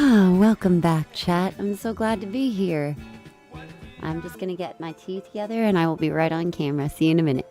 Welcome back, chat. I'm so glad to be here. I'm just gonna get my tea together and I will be right on camera. See you in a minute.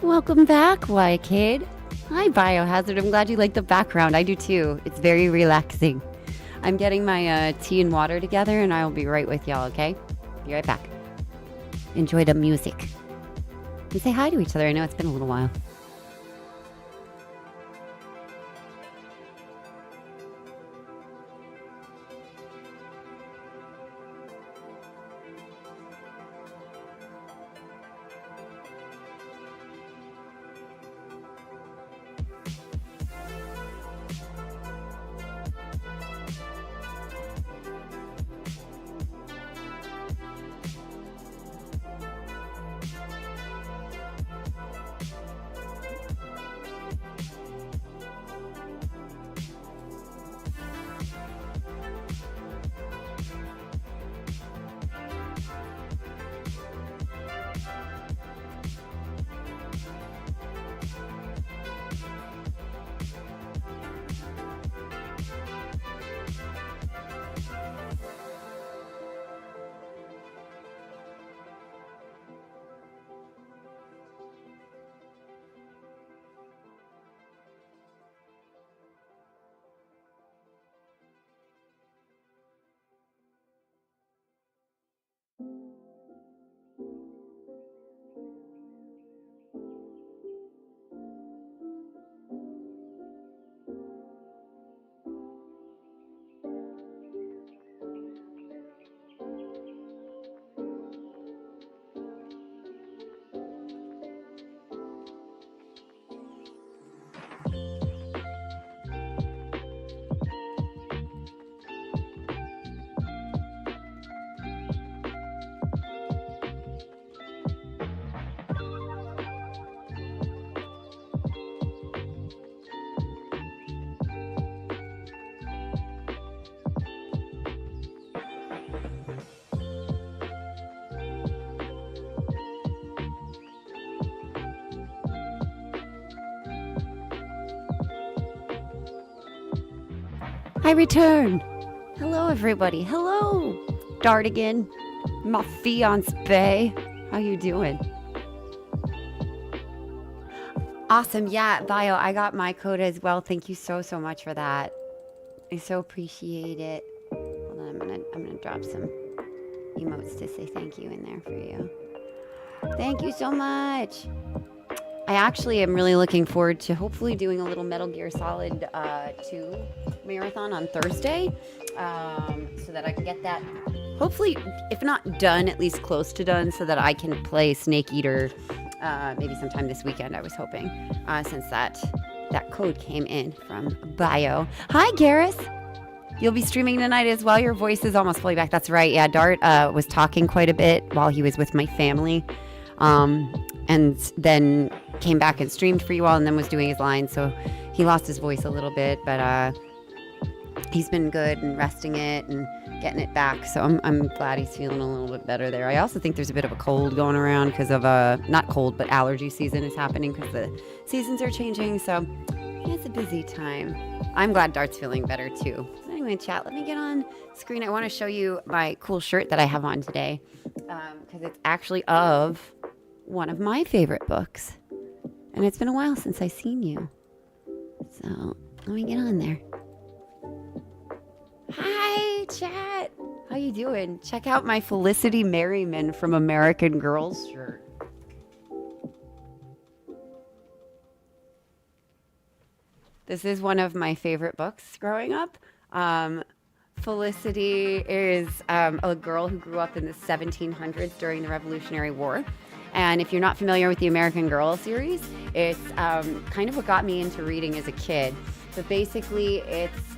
Welcome back, Wycade. Hi, Biohazard. I'm glad you like the background. I do too. It's very relaxing. I'm getting my tea and water together and I will be right with y'all, okay? Be right back. Enjoy the music. And say hi to each other. I know it's been a little while. I return. Hello, everybody. Hello, Dardigan, my fiance. How you doing? Awesome. Yeah, Bio, I got my code as well. Thank you so much for that. I so appreciate it. Hold on, I'm gonna drop some emotes to say thank you in there for you. Thank you so much. I actually am really looking forward to hopefully doing a little Metal Gear Solid 2 marathon on Thursday, so that I can get that, hopefully, if not done, at least close to done, so that I can play Snake Eater maybe sometime this weekend, I was hoping, since that code came in from Bio. Hi, Garrus. You'll be streaming tonight as well. Your voice is almost fully back. That's right. Yeah, Dart was talking quite a bit while he was with my family, and then came back and streamed for you all and then was doing his lines, so he lost his voice a little bit, but he's been good and resting it and getting it back, so I'm glad he's feeling a little bit better there. I also think there's a bit of a cold going around because of not cold, but allergy season is happening because the seasons are changing, so it's a busy time. I'm glad Dart's feeling better too. So anyway, chat, let me get on screen. I want to show you my cool shirt that I have on today, because it's actually of one of my favorite books. And it's been a while since I've seen you. So, let me get on there. Hi, chat. How you doing? Check out my Felicity Merriman from American Girls shirt. This is one of my favorite books growing up. Felicity is a girl who grew up in the 1700s during the Revolutionary War. And if you're not familiar with the American Girl series, it's kind of what got me into reading as a kid. But basically, it's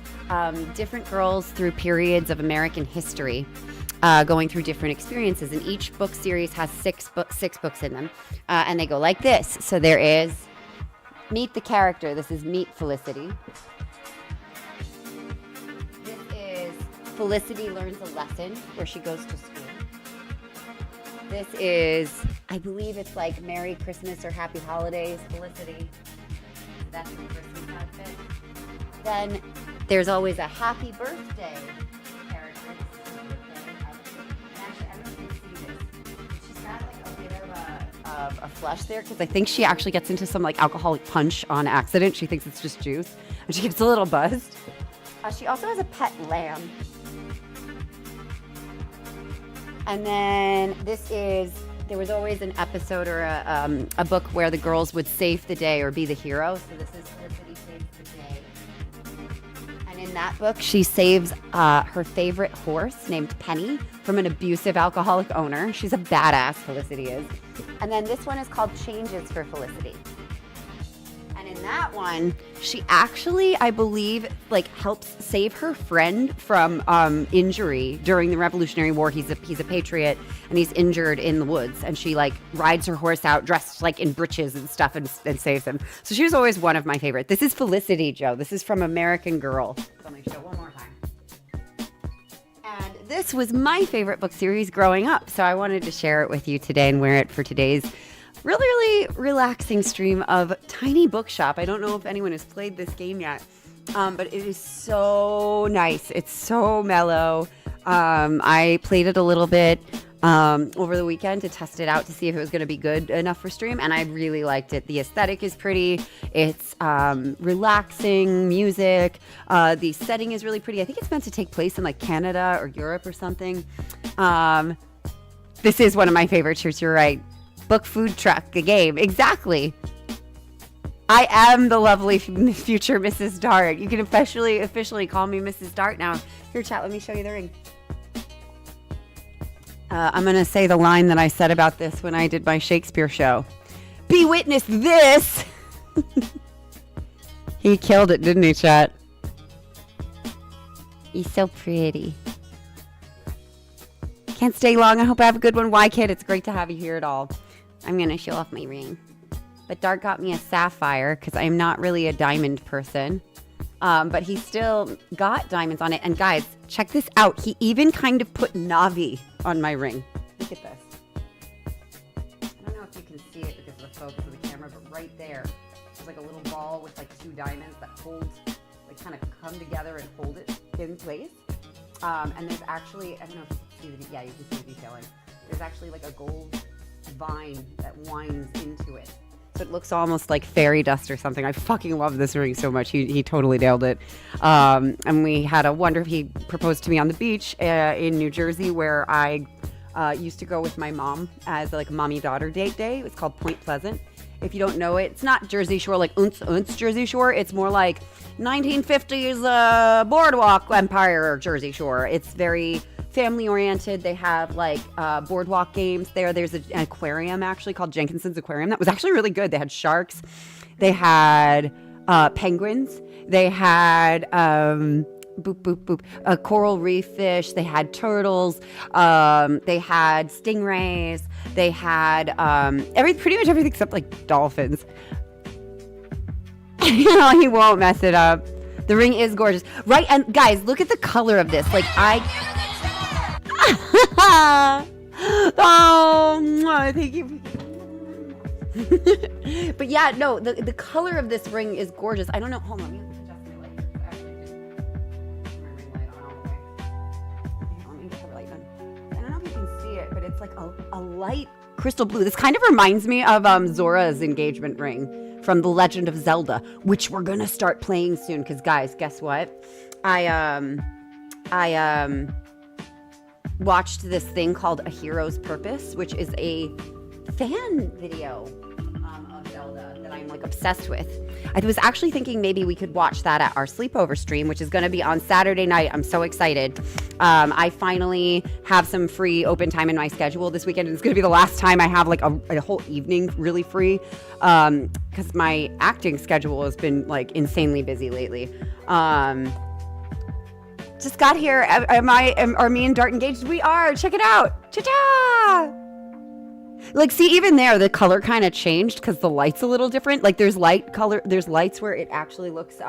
different girls through periods of American history, going through different experiences. And each book series has six books in them. And they go like this. So there is Meet the Character. This is Meet Felicity. This is Felicity Learns a Lesson, where she goes to school. This is, I believe it's like Merry Christmas or Happy Holidays, Felicity. That's the Christmas outfit. Then there's always a Happy Birthday character. Actually, I don't know if you can see this. She's got like a bit of a flush there, because I think she actually gets into some like alcoholic punch on accident. She thinks it's just juice, and she gets a little buzzed. She also has a pet lamb. And then there was always an episode or a book where the girls would save the day or be the hero. So this is Felicity Saves the Day. And in that book, she saves her favorite horse named Penny from an abusive alcoholic owner. She's a badass, Felicity is. And then this one is called Changes for Felicity. And in that one, she actually, I believe, like helps save her friend from injury during the Revolutionary War. He's a patriot, and he's injured in the woods. And she like rides her horse out dressed like in breeches and stuff and saves him. So she was always one of my favorite. This is Felicity, Joe. This is from American Girl. So let me show one more time. And this was my favorite book series growing up. So I wanted to share it with you today and wear it for today's really relaxing stream of Tiny Bookshop. I don't know if anyone has played this game yet, but it is so nice. It's so mellow. I played it a little bit over the weekend to test it out to see if it was going to be good enough for stream, and I really liked it. The aesthetic is pretty. It's relaxing music. The setting is really pretty. I think it's meant to take place in like Canada or Europe or something. This is one of my favorite shirts. You're right. Book food truck, a game. Exactly. I am the lovely future Mrs. Dart. You can officially call me Mrs. Dart now. Here, chat, let me show you the ring. I'm going to say the line that I said about this when I did my Shakespeare show. Be witness this. He killed it, didn't he, chat? He's so pretty. Can't stay long. I hope I have a good one. Why, kid? It's great to have you here at all. I'm going to show off my ring. But Dart got me a sapphire because I'm not really a diamond person. But he still got diamonds on it. And guys, check this out. He even kind of put Navi on my ring. Look at this. I don't know if you can see it because of the focus of the camera, but right there, there's like a little ball with like two diamonds that hold, like kind of come together and hold it in place. And there's actually, I don't know if you can see the, yeah, you can see the detailing. There's actually like a gold vine that winds into it. So it looks almost like fairy dust or something. I fucking love this ring so much. He totally nailed it. And we had a wonder. He proposed to me on the beach in New Jersey, where I used to go with my mom as like a mommy-daughter date day. It was called Point Pleasant. If you don't know it, it's not Jersey Shore like Unce Jersey Shore. It's more like 1950s boardwalk Empire Jersey Shore. It's very family oriented. They have like boardwalk games there. There's an aquarium actually called Jenkinson's Aquarium that was actually really good. They had sharks, they had penguins, they had coral reef fish, they had turtles, they had stingrays, they had pretty much everything except like dolphins. You know, he won't mess it up. The ring is gorgeous, right? And guys, look at the color of this. Like oh, thank you. But yeah, no, the color of this ring is gorgeous. I don't know. Hold on, let me adjust my light. I actually just turn my ring light on all the way. Let me get the light on. I don't know if you can see it, but it's like a light crystal blue. This kind of reminds me of Zora's engagement ring from The Legend of Zelda, which we're gonna start playing soon. Because guys, guess what? I watched this thing called A Hero's Purpose, which is a fan video of Zelda that I'm like obsessed with. I was actually thinking maybe we could watch that at our sleepover stream, which is going to be on Saturday night. I'm so excited. I finally have some free open time in my schedule this weekend. It's going to be the last time I have like a whole evening really free, because my acting schedule has been like insanely busy lately. Just got here. Are me and Dart engaged? We are. Check it out. Cha-cha! Like, see, even there, the color kind of changed because the light's a little different. Like, there's light color. There's lights where it actually looks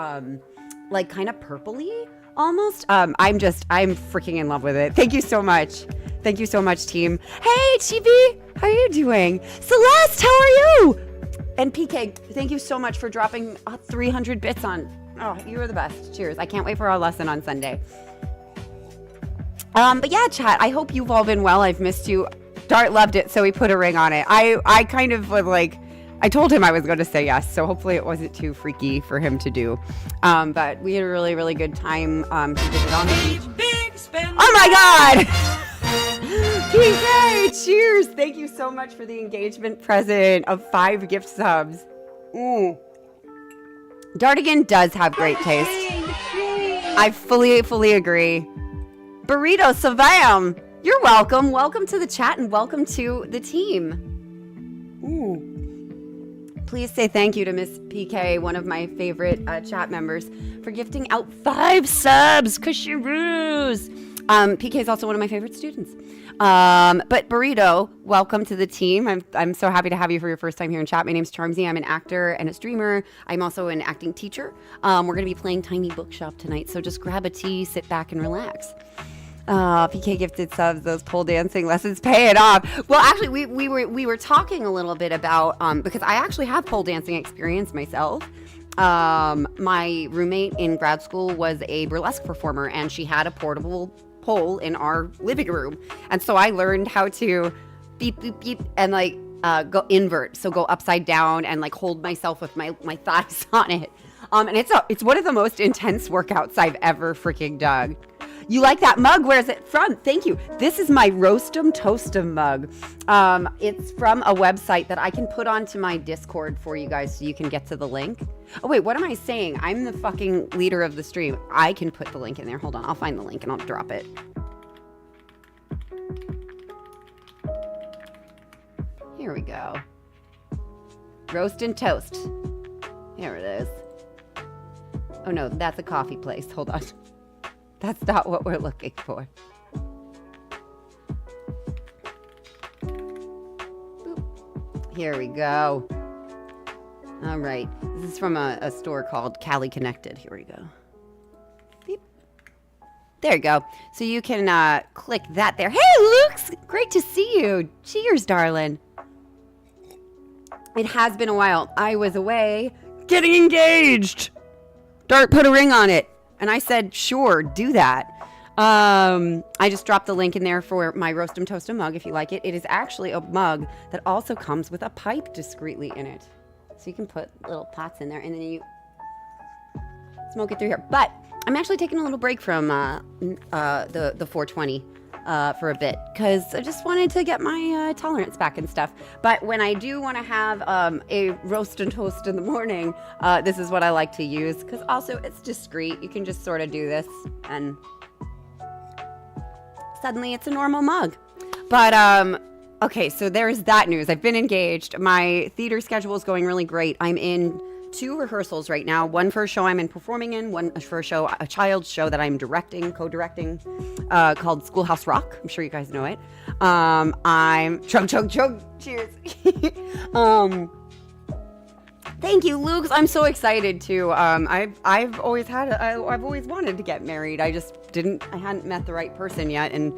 like kind of purpley almost. I'm freaking in love with it. Thank you so much. Thank you so much, team. Hey, Chibi, how are you doing? Celeste, how are you? And PK, thank you so much for dropping 300 bits on. Oh, you are the best. Cheers. I can't wait for our lesson on Sunday. But yeah, chat, I hope you've all been well. I've missed you. Dart loved it, so he put a ring on it. I kind of was like, I told him I was going to say yes, so hopefully it wasn't too freaky for him to do. But we had a really, really good time. He did it on the beach. Oh my God! PK, cheers! Thank you so much for the engagement present of 5 gift subs. Dartigan does have great taste. I fully agree. Burrito Savam! You're welcome. Welcome to the chat and welcome to the team. Please say thank you to Miss PK, one of my favorite chat members, for gifting out 5 subs. Kasharoos. PK is also one of my favorite students. But Burrito, welcome to the team. I'm so happy to have you for your first time here in chat. My name's Charmsy. I'm an actor and a streamer. I'm also an acting teacher. We're going to be playing Tiny Bookshop tonight, so just grab a tea, sit back, and relax. PK gifted subs, those pole dancing lessons pay it off. Well, actually, we were talking a little bit about, because I actually have pole dancing experience myself. My roommate in grad school was a burlesque performer, and she had a portable pole in our living room. And so I learned how to beep, beep, beep, and like go invert. So go upside down and like hold myself with my thighs on it. And it's one of the most intense workouts I've ever freaking done. You like that mug? Where is it from? Thank you. This is my Roastum Toastum mug. It's from a website that I can put onto my Discord for you guys so you can get to the link. Oh, wait, what am I saying? I'm the fucking leader of the stream. I can put the link in there. Hold on, I'll find the link and I'll drop it. Here we go. Roast and toast. Here it is. Oh no, that's a coffee place. Hold on. That's not what we're looking for. Boop. Here we go. All right. This is from a store called Cali Connected. Here we go. Beep. There you go. So you can click that there. Hey, Luke! Great to see you. Cheers, darling. It has been a while. I was away getting engaged. Dart put a ring on it. And I said, sure, do that. I just dropped the link in there for my Roastum Toastum mug if you like it. It is actually a mug that also comes with a pipe discreetly in it. So you can put little pots in there and then you smoke it through here. But I'm actually taking a little break from the 420 for a bit because I just wanted to get my tolerance back and stuff. But when I do want to have a roast and toast in the morning, this is what I like to use because also it's discreet. You can just sort of do this and suddenly it's a normal mug. But okay, so there's that news. I've been engaged. My theater schedule is going really great. I'm in 2 rehearsals right now. One for a show I'm performing in, one for a child's show that I'm co-directing, called Schoolhouse Rock. I'm sure you guys know it. I'm chug. Cheers. Thank you, Luke. I'm so excited too. I've always wanted to get married. I hadn't met the right person yet, and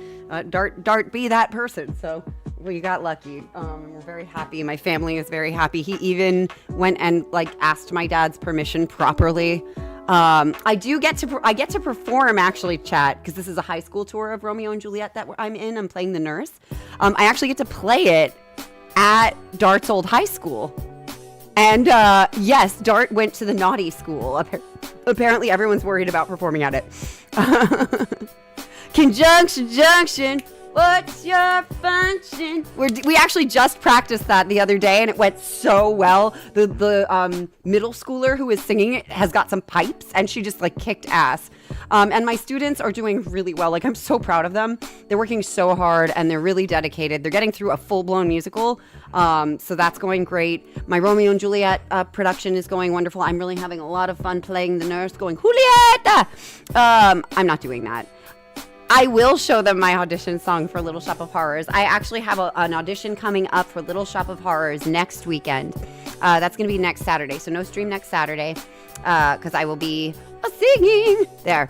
Dart be that person. So we got lucky. We're very happy. My family is very happy. He even went and asked my dad's permission properly. I get to perform actually, chat, because this is a high school tour of Romeo and Juliet that I'm in. I'm playing the nurse. I actually get to play it at Dart's old high school. And yes, Dart went to the naughty school. Apparently everyone's worried about performing at it. Conjunction, junction. What's your function? We actually just practiced that the other day, and it went so well. The middle schooler who is singing it has got some pipes, and she just like kicked ass. And my students are doing really well. Like, I'm so proud of them. They're working so hard, and they're really dedicated. They're getting through a full-blown musical, so that's going great. My Romeo and Juliet production is going wonderful. I'm really having a lot of fun playing the nurse, going, Julieta! I'm not doing that. I will show them my audition song for Little Shop of Horrors. I actually have an audition coming up for Little Shop of Horrors next weekend. That's going to be next Saturday, so no stream next Saturday, because I will be singing there.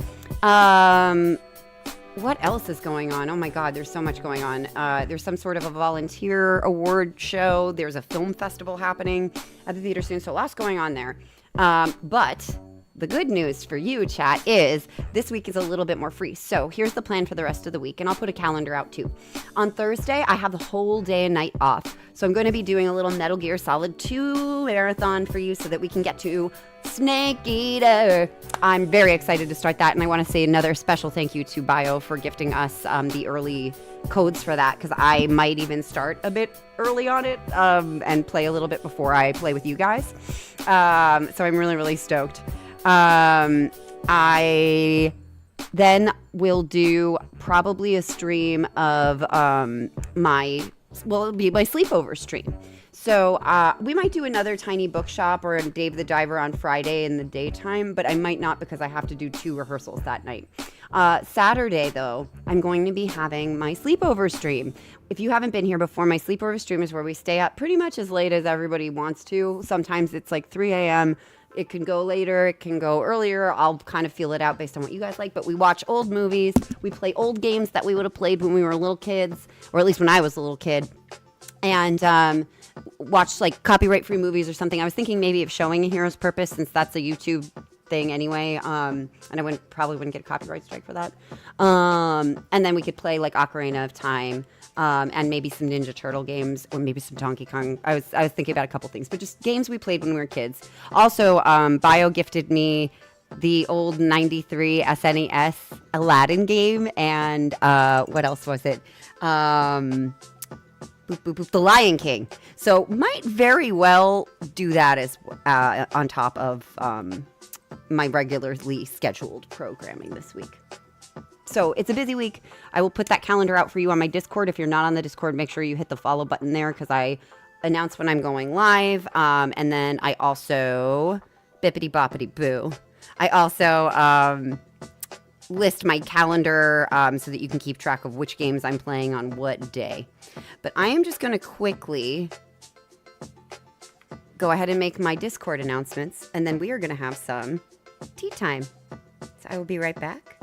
What else is going on? Oh my God, there's so much going on. There's some sort of a volunteer award show. There's a film festival happening at the theater soon, so lots going on there. But the good news for you, chat, is this week is a little bit more free. So here's the plan for the rest of the week, and I'll put a calendar out too. On Thursday, I have the whole day and night off. So I'm going to be doing a little Metal Gear Solid 2 marathon for you so that we can get to Snake Eater. I'm very excited to start that, and I want to say another special thank you to Bio for gifting us the early codes for that, because I might even start a bit early on it and play a little bit before I play with you guys. So I'm really, really stoked. I then will do probably a stream of it'll be my sleepover stream. So we might do another Tiny Bookshop or a Dave the Diver on Friday in the daytime, but I might not because I have to do 2 rehearsals that night. Saturday, though, I'm going to be having my sleepover stream. If you haven't been here before, my sleepover stream is where we stay up pretty much as late as everybody wants to. Sometimes it's like 3 a.m., it can go later, it can go earlier. I'll kind of feel it out based on what you guys like. But we watch old movies. We play old games that we would have played when we were little kids, or at least when I was a little kid. And watch like copyright-free movies or something. I was thinking maybe of showing A Hero's Purpose, since that's a YouTube thing anyway. And I probably wouldn't get a copyright strike for that. And then we could play like Ocarina of Time. And maybe some Ninja Turtle games, or maybe some Donkey Kong. I was thinking about a couple things, but just games we played when we were kids. Also, Bio gifted me the old 93 SNES Aladdin game, and what else was it? The Lion King. So might very well do that as on top of my regularly scheduled programming this week. So it's a busy week. I will put that calendar out for you on my Discord. If you're not on the Discord, make sure you hit the follow button there, because I announce when I'm going live. And then I also, bippity boppity boo, I also list my calendar so that you can keep track of which games I'm playing on what day. But I am just going to quickly go ahead and make my Discord announcements, and then we are going to have some tea time. So I will be right back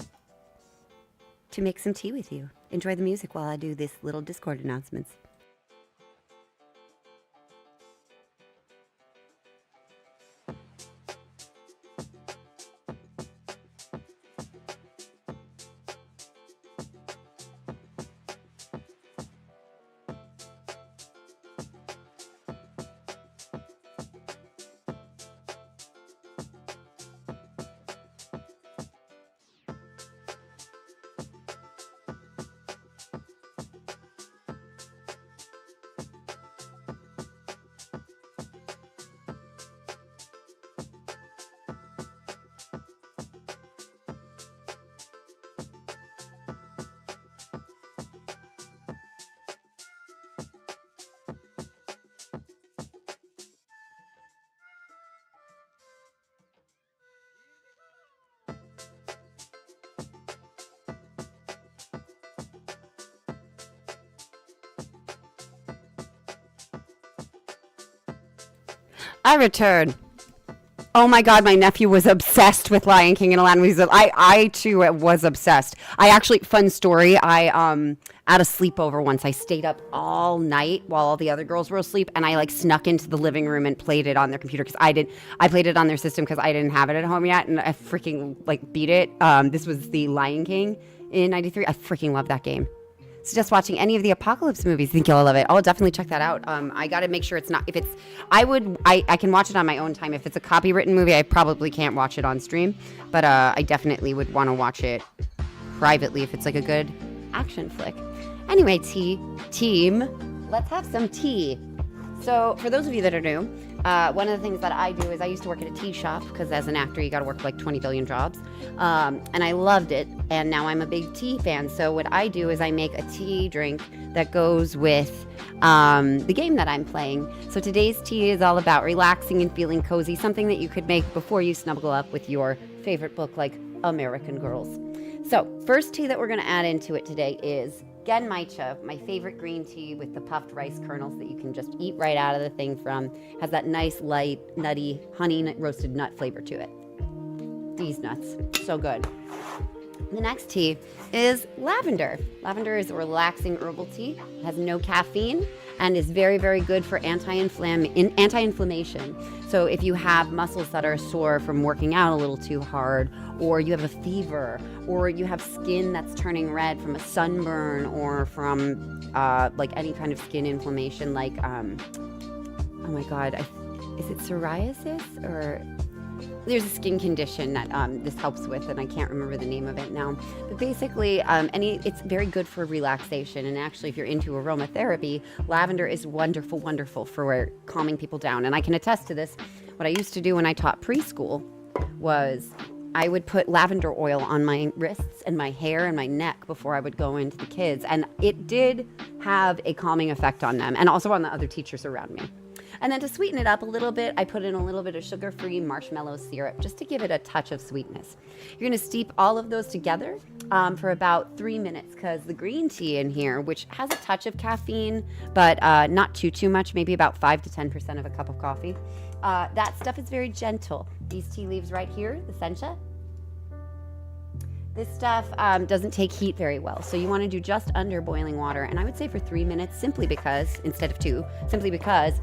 to make some tea with you. Enjoy the music while I do this little Discord announcements. I return. Oh my God, my nephew was obsessed with Lion King and Aladdin. I too was obsessed. I actually, fun story, I at a sleepover once, I stayed up all night while all the other girls were asleep, and I like snuck into the living room and played it on their computer, because I played it on their system because I didn't have it at home yet, and I freaking like beat it. This was the Lion King in 93. I freaking love that game. Suggest watching any of the Apocalypse movies. I think you'll love it. I'll definitely check that out. I got to make sure it's not, if it's, I can watch it on my own time. If it's a copywritten movie, I probably can't watch it on stream, but I definitely would want to watch it privately if it's like a good action flick. Anyway, team, let's have some tea. So for those of you that are new, one of the things that I do is I used to work at a tea shop because as an actor, you got to work like 20 billion jobs. And I loved it. And now I'm a big tea fan. So what I do is I make a tea drink that goes with the game that I'm playing. So today's tea is all about relaxing and feeling cozy, something that you could make before you snuggle up with your favorite book like American Girls. So first tea that we're going to add into it today is Genmaicha, my favorite green tea with the puffed rice kernels that you can just eat right out of the thing from. Has that nice, light, nutty, honey roasted nut flavor to it. These nuts, so good. The next tea is lavender. Lavender is a relaxing herbal tea. It has no caffeine and is very, very good for anti-inflammation. So if you have muscles that are sore from working out a little too hard, or you have a fever, or you have skin that's turning red from a sunburn, or from like any kind of skin inflammation, like, oh my God, is it psoriasis? Or there's a skin condition that this helps with, and I can't remember the name of it now. But basically, it's very good for relaxation. And actually, if you're into aromatherapy, lavender is wonderful, wonderful for calming people down. And I can attest to this. What I used to do when I taught preschool was I would put lavender oil on my wrists and my hair and my neck before I would go into the kids. And it did have a calming effect on them and also on the other teachers around me. And then to sweeten it up a little bit, I put in a little bit of sugar-free marshmallow syrup just to give it a touch of sweetness. You're going to steep all of those together for about 3 minutes because the green tea in here, which has a touch of caffeine, but not too much, maybe about 5 to 10% of a cup of coffee, that stuff is very gentle. These tea leaves right here, the sencha, this stuff doesn't take heat very well, so you want to do just under boiling water, and I would say for 3 minutes simply because, instead of 2, simply because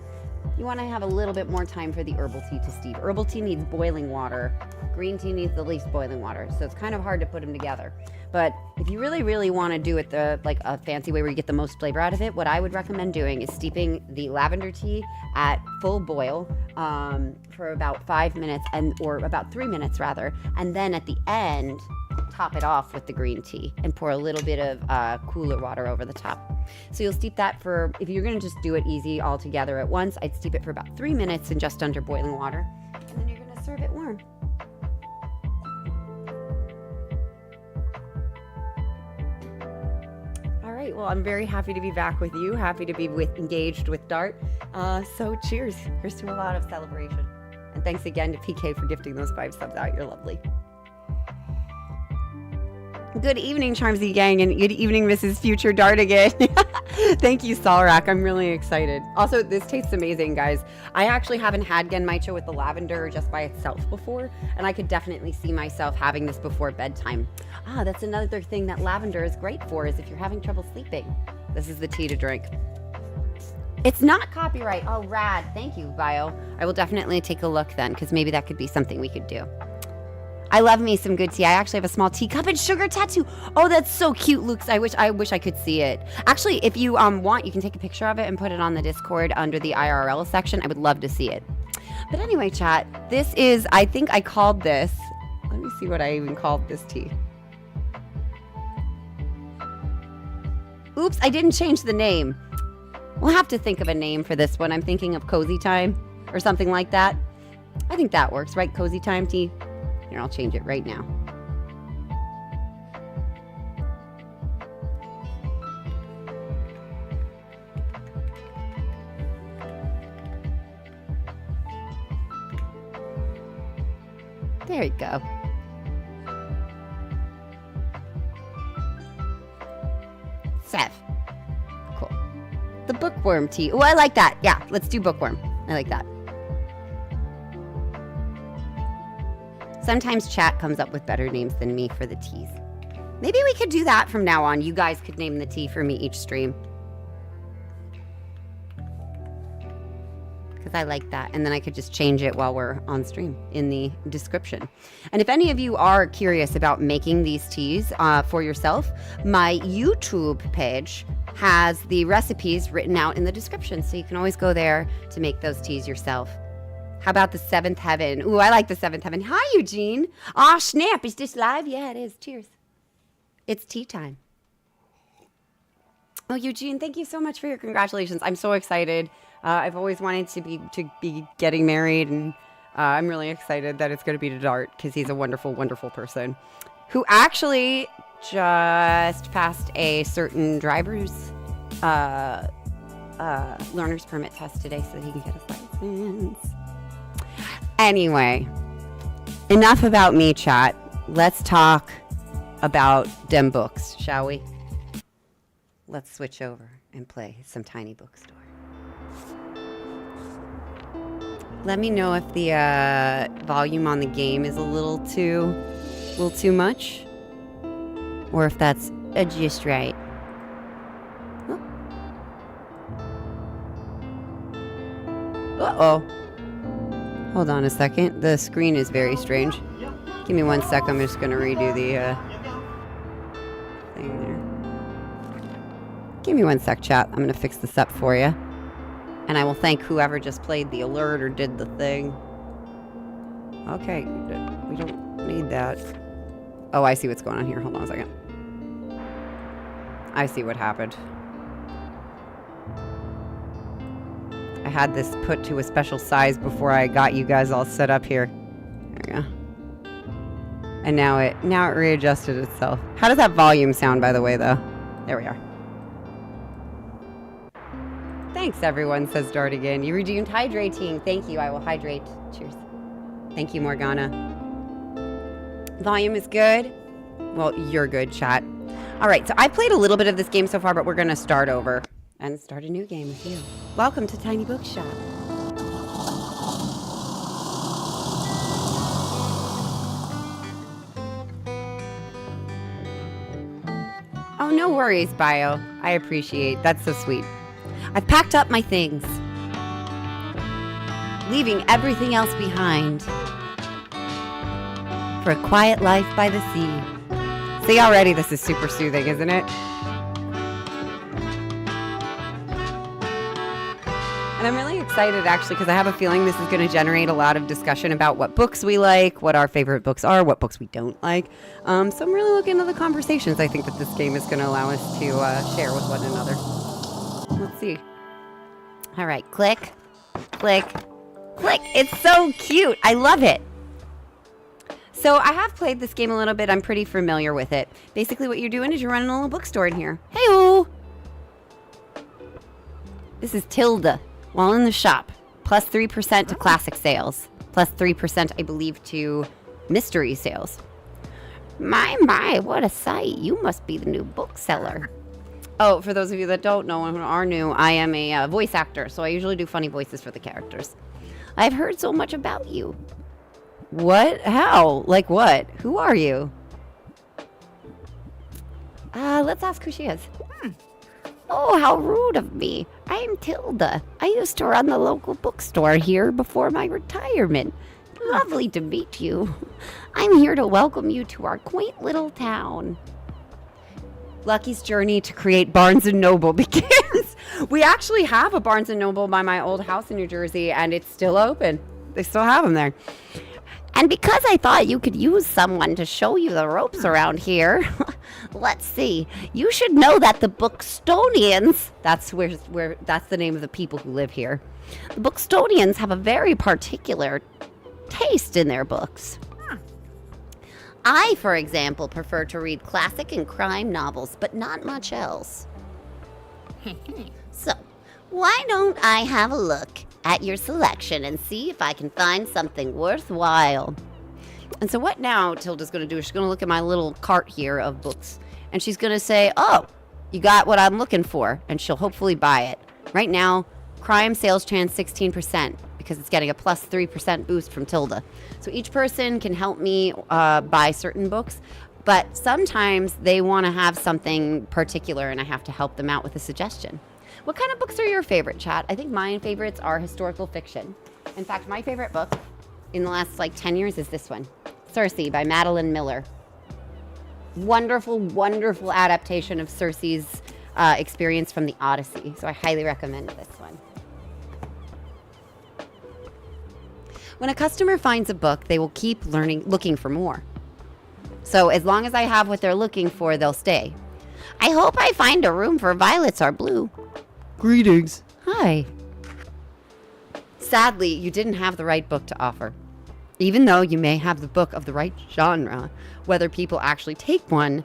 you want to have a little bit more time for the herbal tea to steep. Herbal tea needs boiling water. Green tea needs the least boiling water. So it's kind of hard to put them together. But if you really, really want to do it like a fancy way where you get the most flavor out of it, what I would recommend doing is steeping the lavender tea at full boil for about 5 minutes or about 3 minutes rather. And then at the end, top it off with the green tea and pour a little bit of cooler water over the top. So you'll steep that for, if you're going to just do it easy all together at once, I'd steep it for about 3 minutes in just under boiling water. And then you're going to serve it warm. All right, well, I'm very happy to be back with you. Happy to be engaged with Dart. So cheers. Here's to a lot of celebration. And thanks again to PK for gifting those 5 subs out. You're lovely. Good evening, Charmsy gang, and good evening, Mrs. Future Dartigan. Thank you, Salrak. I'm really excited. Also, this tastes amazing, guys. I actually haven't had Genmaicha with the lavender just by itself before, and I could definitely see myself having this before bedtime. That's another thing that lavender is great for, is if you're having trouble sleeping. This is the tea to drink. It's not copyright. Oh, rad. Thank you, Bio. I will definitely take a look then, because maybe that could be something we could do. I love me some good tea. I actually have a small teacup and sugar tattoo. Oh, that's so cute, Luke. I wish I could see it. Actually, if you want, you can take a picture of it and put it on the Discord under the IRL section. I would love to see it. But anyway, chat, this is, I think I called this, let me see what I even called this tea. Oops, I didn't change the name. We'll have to think of a name for this one. I'm thinking of Cozy Time or something like that. I think that works, right? Cozy Time tea. Here, I'll change it right now. There you go. Sev. Cool. The Bookworm tea. Oh, I like that. Yeah, let's do Bookworm. I like that. Sometimes chat comes up with better names than me for the teas. Maybe we could do that from now on. You guys could name the tea for me each stream. Because I like that. And then I could just change it while we're on stream in the description. And if any of you are curious about making these teas for yourself, my YouTube page has the recipes written out in the description. So you can always go there to make those teas yourself. How about the Seventh Heaven? Ooh, I like the Seventh Heaven. Hi, Eugene. Aw, snap. Is this live? Yeah, it is. Cheers. It's tea time. Oh, Eugene, thank you so much for your congratulations. I'm so excited. I've always wanted to be getting married, and I'm really excited that it's going to be to Dart because he's a wonderful, wonderful person who actually just passed a certain driver's learner's permit test today so that he can get his license. Anyway, enough about me, chat. Let's talk about dem books, shall we? Let's switch over and play some Tiny Bookstore. Let me know if the volume on the game is a little too much, or if that's just right. Oh. Uh-oh. Hold on a second. The screen is very strange. Give me 1 sec. I'm just going to redo the thing there. Give me 1 sec, chat. I'm going to fix this up for you. And I will thank whoever just played the alert or did the thing. Okay. We don't need that. Oh, I see what's going on here. Hold on a second. I see what happened. I had this put to a special size before I got you guys all set up here. There we go. And now it readjusted itself. How does that volume sound, by the way, though? There we are. Thanks, everyone, says Dart again. You redeemed hydrating. Thank you. I will hydrate. Cheers. Thank you, Morgana. Volume is good. Well, you're good, chat. All right, so I played a little bit of this game so far, but we're going to start over and start a new game with you. Welcome to Tiny Bookshop. Oh, no worries, Bio. I appreciate. That's so sweet. I've packed up my things, leaving everything else behind for a quiet life by the sea. See, already this is super soothing, isn't it? And I'm really excited, actually, because I have a feeling this is going to generate a lot of discussion about what books we like, what our favorite books are, what books we don't like. So I'm really looking into the conversations I think that this game is going to allow us to share with one another. Let's see. All right, click, click, click. It's so cute. I love it. So I have played this game a little bit. I'm pretty familiar with it. Basically what you're doing is you're running a little bookstore in here. Hey-oh! This is Tilda. While in the shop, plus 3% to classic sales, plus 3%, I believe, to mystery sales. My, what a sight. You must be the new bookseller. Oh, for those of you that don't know and are new, I am a voice actor, so I usually do funny voices for the characters. I've heard so much about you. What? How? Like what? Who are you? Let's ask who she is. Oh, how rude of me. I'm Tilda. I used to run the local bookstore here before my retirement. Lovely to meet you. I'm here to welcome you to our quaint little town. Lucky's journey to create Barnes & Noble begins. We actually have a Barnes & Noble by my old house in New Jersey, and it's still open. They still have them there. And because I thought you could use someone to show you the ropes around here, let's see. You should know that the Bookstonians, that's the name of the people who live here. The Bookstonians have a very particular taste in their books. I, for example, prefer to read classic and crime novels, but not much else. So, why don't I have a look at your selection and see if I can find something worthwhile. And so what now Tilda's going to do is she's going to look at my little cart here of books, and she's going to say, oh, you got what I'm looking for, and she'll hopefully buy it. Right now, crime sales chance 16% because it's getting a plus 3% boost from Tilda. So each person can help me buy certain books, but sometimes they want to have something particular, and I have to help them out with a suggestion. What kind of books are your favorite, chat? I think my favorites are historical fiction. In fact, my favorite book in the last 10 years is this one, Circe by Madeline Miller. Wonderful, wonderful adaptation of Circe's experience from the Odyssey. So I highly recommend this one. When a customer finds a book, they will keep looking for more. So as long as I have what they're looking for, they'll stay. I hope I find a room for violets are blue. Greetings. Hi. Sadly, you didn't have the right book to offer. Even though you may have the book of the right genre, whether people actually take one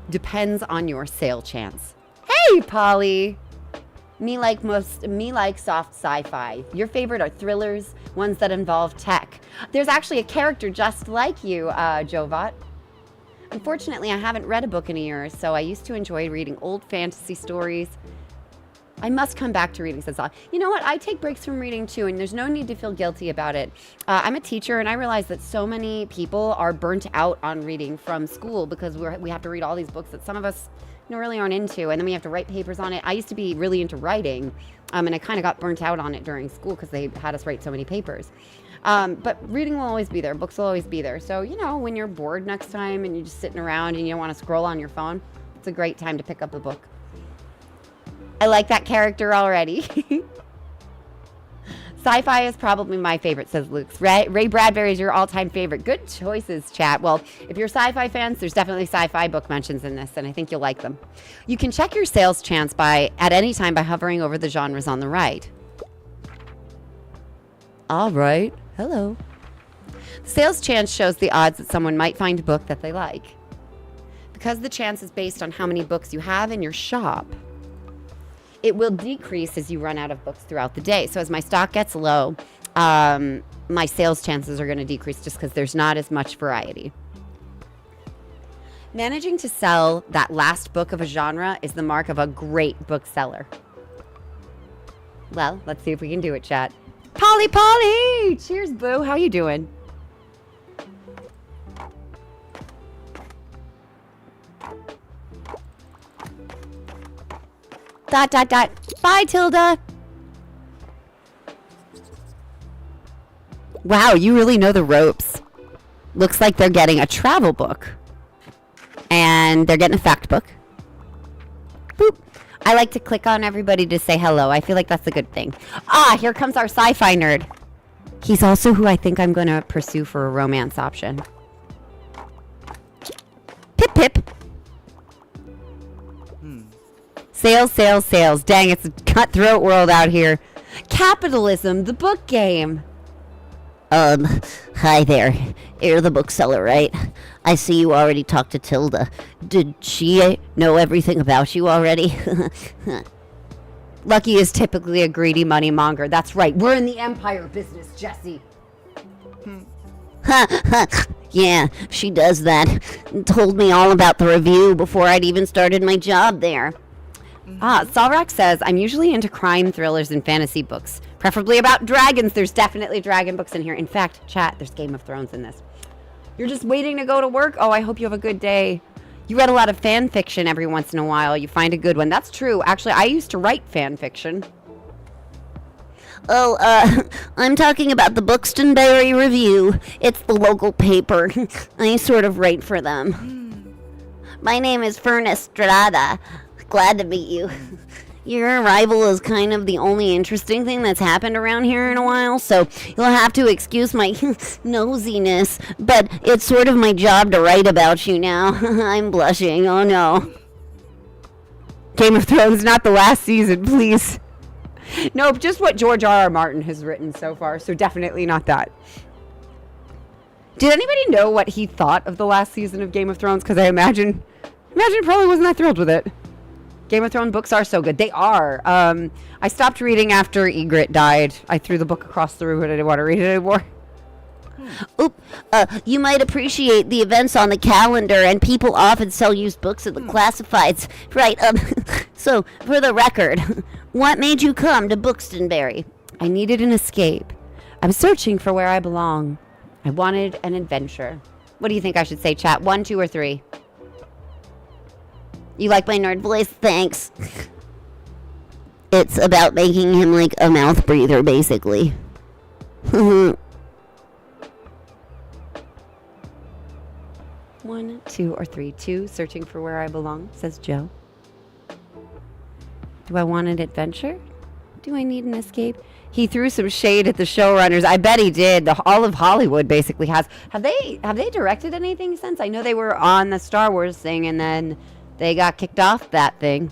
depends on your sale chance. Hey, Polly! Me like soft sci-fi. Your favorite are thrillers, ones that involve tech. There's actually a character just like you, Jovat. Unfortunately, I haven't read a book in a year, so I used to enjoy reading old fantasy stories. I must come back to reading, says Saul. You know what? I take breaks from reading too, and there's no need to feel guilty about it. I'm a teacher, and I realize that so many people are burnt out on reading from school because we have to read all these books that some of us really aren't into, and then we have to write papers on it. I used to be really into writing, and I kind of got burnt out on it during school because they had us write so many papers. But reading will always be there. Books will always be there. So, when you're bored next time and you're just sitting around and you don't want to scroll on your phone, it's a great time to pick up a book. I like that character already. Sci-fi is probably my favorite, says Luke. Ray Bradbury is your all-time favorite. Good choices, chat. Well, if you're sci-fi fans, there's definitely sci-fi book mentions in this, and I think you'll like them. You can check your sales chance at any time by hovering over the genres on the right. All right. Hello. The sales chance shows the odds that someone might find a book that they like. Because the chance is based on how many books you have in your shop, it will decrease as you run out of books throughout the day. So as my stock gets low, my sales chances are going to decrease just because there's not as much variety. Managing to sell that last book of a genre is the mark of a great bookseller. Well, let's see if we can do it, chat. Polly! Cheers, boo. How you doing? Dot. Bye, Tilda. Wow, you really know the ropes. Looks like they're getting a travel book. And they're getting a fact book. Boop. I like to click on everybody to say hello. I feel like that's a good thing. Ah, here comes our sci-fi nerd. He's also who I think I'm going to pursue for a romance option. Pip. Sales. Dang, it's a cutthroat world out here. Capitalism, the book game. Hi there. You're the bookseller, right? I see you already talked to Tilda. Did she know everything about you already? Lucky is typically a greedy money monger. That's right. We're in the empire business, Jesse. Yeah, she does that. Told me all about the review before I'd even started my job there. Salrak says, I'm usually into crime thrillers and fantasy books, preferably about dragons. There's definitely dragon books in here. In fact, chat, there's Game of Thrones in this. You're just waiting to go to work? Oh, I hope you have a good day. You read a lot of fan fiction every once in a while. You find a good one. That's true. Actually, I used to write fan fiction. Oh, I'm talking about the Booksternberry Review. It's the local paper. I sort of write for them. My name is Furnace Strada. Glad to meet you. Your arrival is kind of the only interesting thing that's happened around here in a while, so you'll have to excuse my nosiness, but it's sort of my job to write about you now. I'm blushing, oh no. Game of Thrones, not the last season, please. Nope, just what George R.R. Martin has written so far, so definitely not that. Did anybody know what he thought of the last season of Game of Thrones? Because I imagine he probably wasn't that thrilled with it. Game of Thrones books are so good. They are. I stopped reading after Ygritte died. I threw the book across the room and I didn't want to read it anymore. Oop, you might appreciate the events on the calendar, and people often sell used books at the classifieds. Right, so, for the record, what made you come to Booksternberry? I needed an escape. I was searching for where I belong. I wanted an adventure. What do you think I should say, chat? 1, 2, or 3? You like my nerd voice? Thanks. It's about making him like a mouth breather, basically. 1, 2, or 3. 2, searching for where I belong, says Joe. Do I want an adventure? Do I need an escape? He threw some shade at the showrunners. I bet he did. All of Hollywood basically has. Have they directed anything since? I know they were on the Star Wars thing, and then They got kicked off that thing.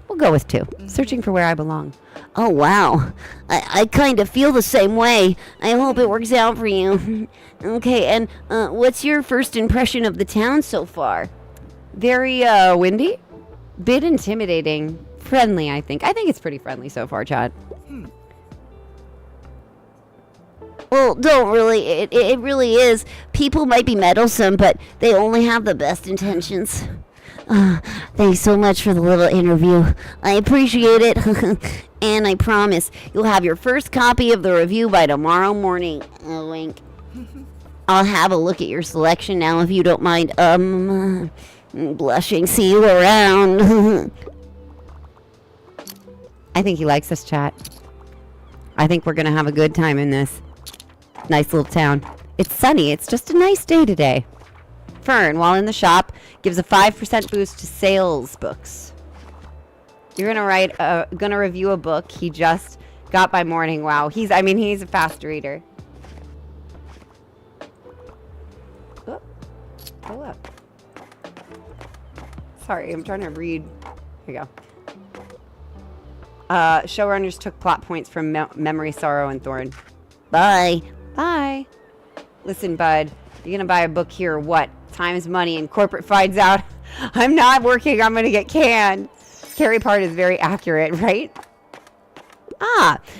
We'll go with 2. Searching for where I belong. Oh, wow. I kind of feel the same way. I hope it works out for you. Okay, and what's your first impression of the town so far? Very windy. Bit intimidating. Friendly, I think. I think it's pretty friendly so far, Chad. Well, don't really. It really is. People might be meddlesome, but they only have the best intentions. Thanks so much for the little interview. I appreciate it. And I promise you'll have your first copy of the review by tomorrow morning. Wink. I'll have a look at your selection now if you don't mind. Blushing. See you around. I think he likes us, chat. I think we're going to have a good time in this nice little town. It's sunny. It's just a nice day today. Fern, while in the shop, gives a 5% boost to sales books. You're gonna review a book he just got by morning. Wow, he's a fast reader. Oh, go up. Sorry, I'm trying to read. Here you go. Showrunners took plot points from Memory, Sorrow, and Thorn. Bye. Bye. Listen, bud, you're gonna buy a book here or what? Time is money and corporate finds out I'm not working, I'm gonna get canned. Scary part is very accurate, right?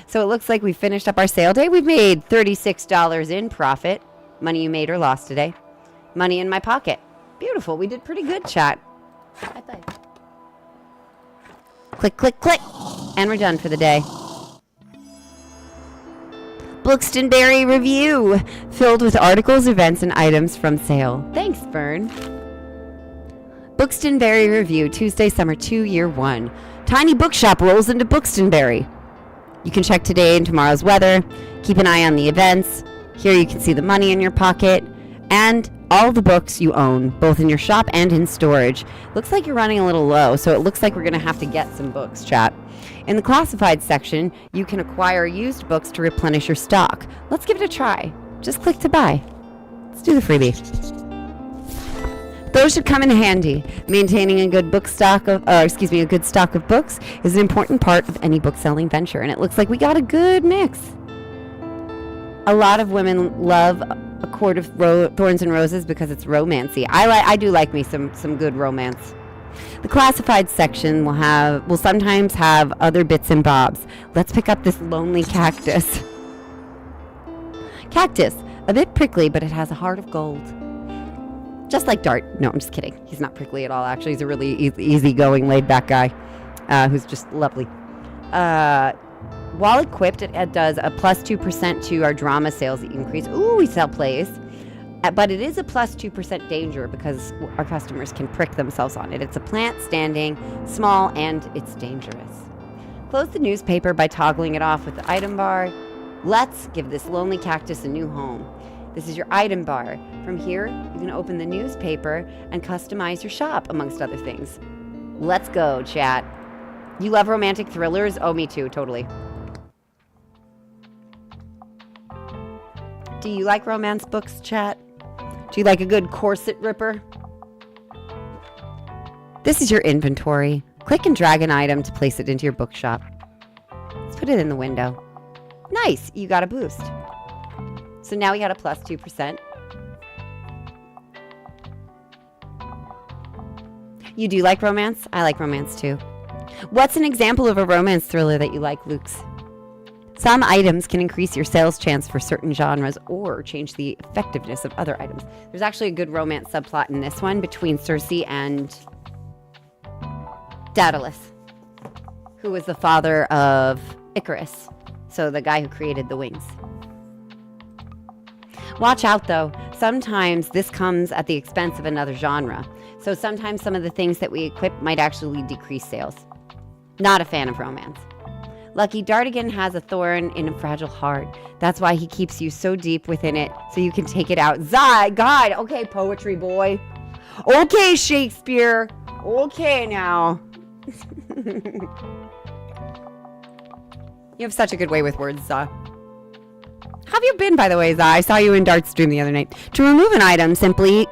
So it looks like we finished up our sale day. We've made $36 in profit. Money you made or lost today. Money in my pocket. Beautiful. We did pretty good, chat. High five. Click, click, click. And we're done for the day. Bookstonberry review, filled with articles, events, and items from sale. Thanks, Fern. Bookstonberry review, Tuesday, Summer 2, Year 1. Tiny Bookshop rolls into Bookstonberry. You can check today and tomorrow's weather. Keep an eye on the events. Here you can see the money in your pocket and all the books you own, both in your shop and in storage. Looks like you're running a little low, so it looks like we're going to have to get some books, chat. In the classified section, you can acquire used books to replenish your stock. Let's give it a try. Just click to buy. Let's do the freebie. Those should come in handy. Maintaining a good stock of books is an important part of any book selling venture, and it looks like we got a good mix. A lot of women love A Court of Thorns and Roses because it's romancy. I do like me some good romance. The classified section will sometimes have other bits and bobs. Let's pick up this lonely cactus. Cactus, a bit prickly, but it has a heart of gold. Just like Dart. No, I'm just kidding. He's not prickly at all, actually. He's a really easygoing, laid-back guy who's just lovely. While equipped, it does a plus 2% to our drama sales increase. Ooh, we sell plays. But it is a plus 2% danger because our customers can prick themselves on it. It's a plant standing, small, and it's dangerous. Close the newspaper by toggling it off with the item bar. Let's give this lonely cactus a new home. This is your item bar. From here, you can open the newspaper and customize your shop, amongst other things. Let's go, chat. You love romantic thrillers? Oh, me too, totally. Do you like romance books, chat? Do you like a good corset ripper? This is your inventory. Click and drag an item to place it into your bookshop. Let's put it in the window. Nice, you got a boost. So now we got a plus 2%. You do like romance? I like romance too. What's an example of a romance thriller that you like, Lukes? Some items can increase your sales chance for certain genres or change the effectiveness of other items. There's actually a good romance subplot in this one between Circe and Daedalus, who was the father of Icarus, so the guy who created the wings. Watch out, though. Sometimes this comes at the expense of another genre. So sometimes some of the things that we equip might actually decrease sales. Not a fan of romance. Lucky Dartigan has a thorn in a fragile heart. That's why he keeps you so deep within it, so you can take it out. God, okay, poetry boy. Okay, Shakespeare. Okay, now. You have such a good way with words, Zah. How have you been, by the way, Zah? I saw you in Dart's stream the other night. To remove an item, simply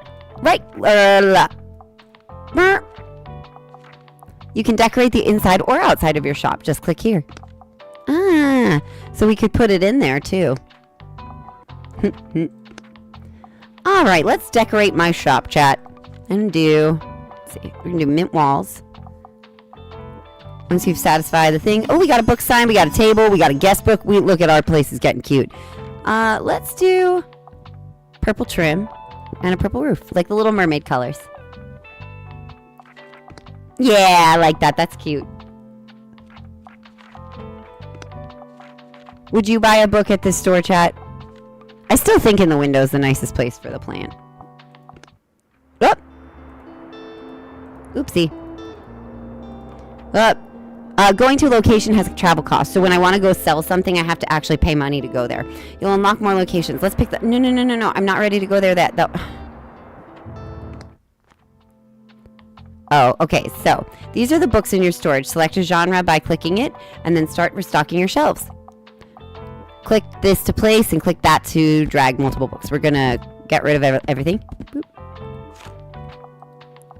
You can decorate the inside or outside of your shop. Just click here. Ah, so we could put it in there too. All right, let's decorate my shop, chat. And let's see, we're gonna do mint walls. Once you've satisfied the thing. Oh, we got a book sign, we got a table, we got a guest book. Look at our place is getting cute. Let's do purple trim and a purple roof, like the Little Mermaid colors. Yeah, I like that. That's cute. Would you buy a book at this store, chat? I still think in the window is the nicest place for the plant. Oh! Oopsie. Going to a location has a travel cost, so when I want to go sell something, I have to actually pay money to go there. You'll unlock more locations. Let's pick the... No. I'm not ready to go there. Oh, okay. So, these are the books in your storage. Select a genre by clicking it, and then start restocking your shelves. Click this to place, and click that to drag multiple books. We're going to get rid of everything. Boop.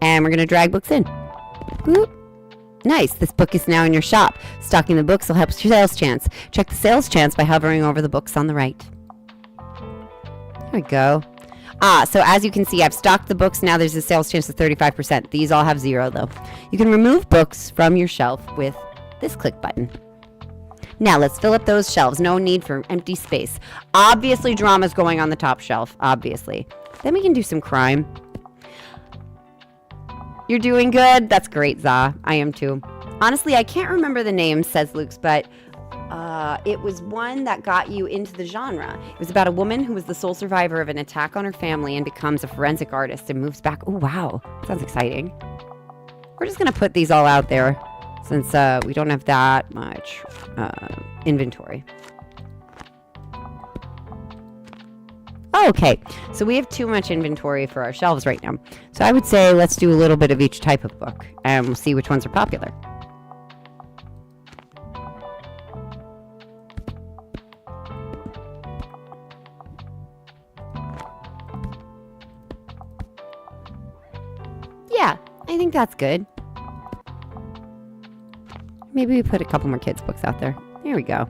And we're going to drag books in. Boop. Nice. This book is now in your shop. Stocking the books will help your sales chance. Check the sales chance by hovering over the books on the right. There we go. So as you can see, I've stocked the books. Now there's a sales chance of 35%. These all have 0, though. You can remove books from your shelf with this click button. Now let's fill up those shelves. No need for empty space. Obviously, drama's going on the top shelf. Obviously. Then we can do some crime. You're doing good? That's great, Za. I am too. Honestly, I can't remember the name, says Luke's, but it was one that got you into the genre. It was about a woman who was the sole survivor of an attack on her family and becomes a forensic artist and moves back. Oh, wow. Sounds exciting. We're just going to put these all out there since we don't have that much inventory. Oh, okay, so we have too much inventory for our shelves right now. So I would say let's do a little bit of each type of book, and we'll see which ones are popular. Yeah, I think that's good. Maybe we put a couple more kids' books out there. There we go.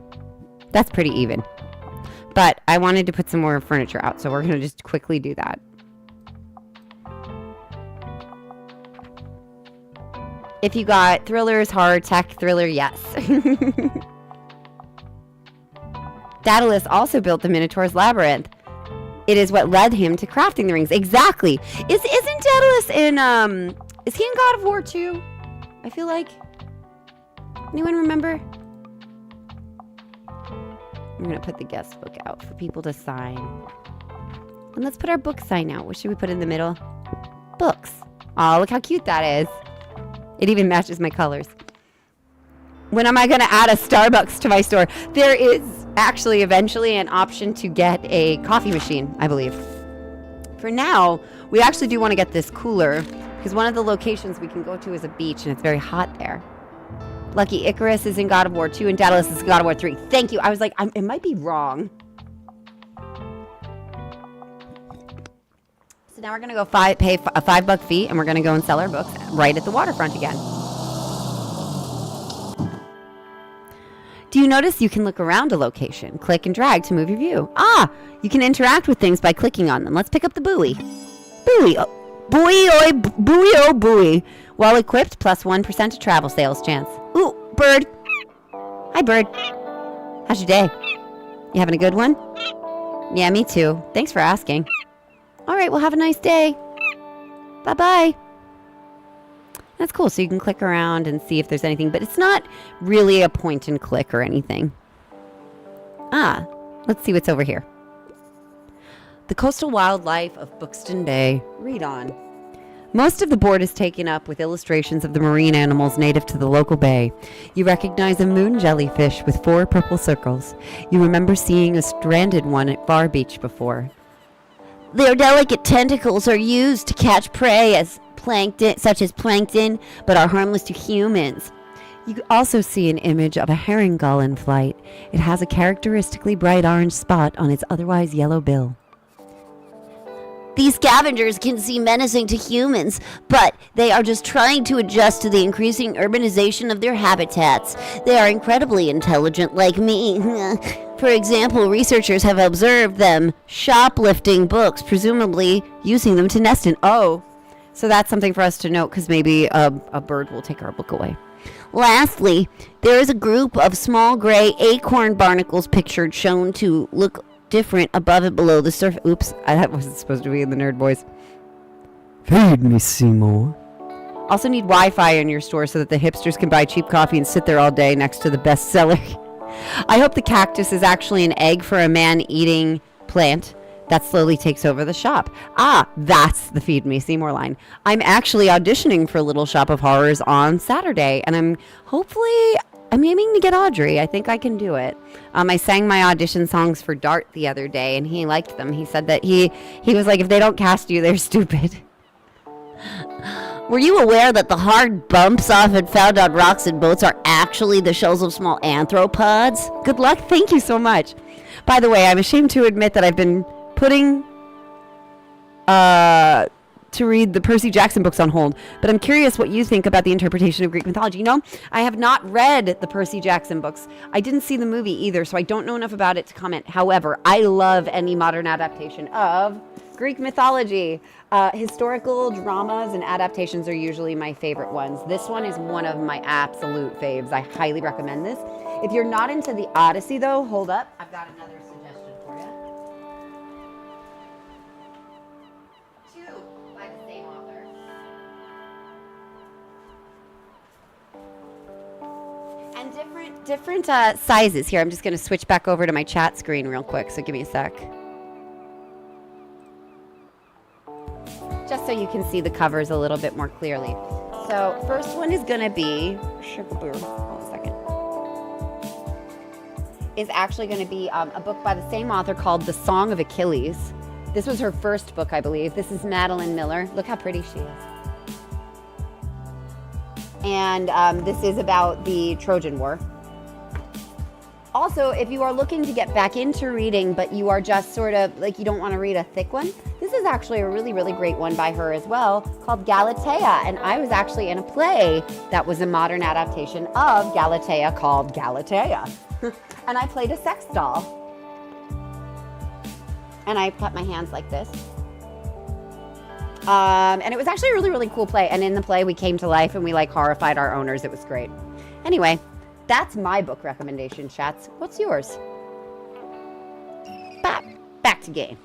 That's pretty even. But I wanted to put some more furniture out, so we're going to just quickly do that. If you got thrillers, horror, tech, thriller, yes. Daedalus also built the Minotaur's Labyrinth. It is what led him to crafting the rings. Exactly. Isn't Daedalus in, is he in God of War 2? I feel like. Anyone remember? We're going to put the guest book out for people to sign. And let's put our book sign out. What should we put in the middle? Books. Oh, look how cute that is. It even matches my colors. When am I going to add a Starbucks to my store? There is actually eventually an option to get a coffee machine, I believe. For now, we actually do want to get this cooler because one of the locations we can go to is a beach and it's very hot there. Lucky Icarus is in God of War 2 and Daedalus is in God of War 3. Thank you. I was like, it might be wrong. So now we're going to go pay a $5 fee and we're going to go and sell our books right at the waterfront again. Do you notice you can look around a location? Click and drag to move your view. You can interact with things by clicking on them. Let's pick up the buoy. Buoy. Buoy, oh buoy. Well equipped, plus 1% to travel sales chance. Ooh, bird. Hi, bird. How's your day? You having a good one? Yeah, me too. Thanks for asking. All right, well, have a nice day. Bye-bye. That's cool. So you can click around and see if there's anything, but it's not really a point and click or anything. Let's see what's over here. The coastal wildlife of Buxton Bay. Read on. Most of the board is taken up with illustrations of the marine animals native to the local bay. You recognize a moon jellyfish with 4 purple circles. You remember seeing a stranded one at Bar Beach before. Their delicate tentacles are used to catch prey as plankton, such as plankton, but are harmless to humans. You also see an image of a herring gull in flight. It has a characteristically bright orange spot on its otherwise yellow bill. These scavengers can seem menacing to humans, but they are just trying to adjust to the increasing urbanization of their habitats. They are incredibly intelligent, like me. For example, researchers have observed them shoplifting books, presumably using them to nest in. Oh, so that's something for us to note, because maybe a bird will take our book away. Lastly, there is a group of small gray acorn barnacles pictured, shown to look different above and below the surface. Oops, That wasn't supposed to be in the nerd voice. Feed me, Seymour. Also need Wi-Fi in your store so that the hipsters can buy cheap coffee and sit there all day next to the bestseller. I hope the cactus is actually an egg for a man-eating plant that slowly takes over the shop. Ah, that's the Feed Me Seymour line. I'm actually auditioning for Little Shop of Horrors on Saturday, and I'm aiming to get Audrey. I think I can do it. I sang my audition songs for Dart the other day, and he liked them. He said that he was like, if they don't cast you, they're stupid. Were you aware that the hard bumps often found on rocks and boats are actually the shells of small arthropods? Good luck. Thank you so much. By the way, I'm ashamed to admit that I've been putting to read the Percy Jackson books on hold, but I'm curious what you think about the interpretation of Greek mythology. You know, I have not read the Percy Jackson books. I didn't see the movie either, so I don't know enough about it to comment. However, I love any modern adaptation of Greek mythology. Historical dramas and adaptations are usually my favorite ones. This one is one of my absolute faves. I highly recommend this. If you're not into the Odyssey, though, hold up. I've got another suggestion for you. Two by the same author. And different sizes. Here, I'm just going to switch back over to my chat screen real quick, so give me a sec. Just so you can see the covers a little bit more clearly. So first one is gonna be, hold on a second, is actually gonna be a book by the same author called The Song of Achilles. This was her first book, I believe. This is Madeline Miller. Look how pretty she is. And this is about the Trojan War. Also, if you are looking to get back into reading, but you are just sort of like, you don't want to read a thick one, this is actually a really, really great one by her as well, called Galatea. And I was actually in a play that was a modern adaptation of Galatea called Galatea. And I played a sex doll. And I cut my hands like this. And it was actually a really, really cool play. And in the play, we came to life and we like horrified our owners. It was great. Anyway. That's my book recommendation, chats. What's yours? Back to game.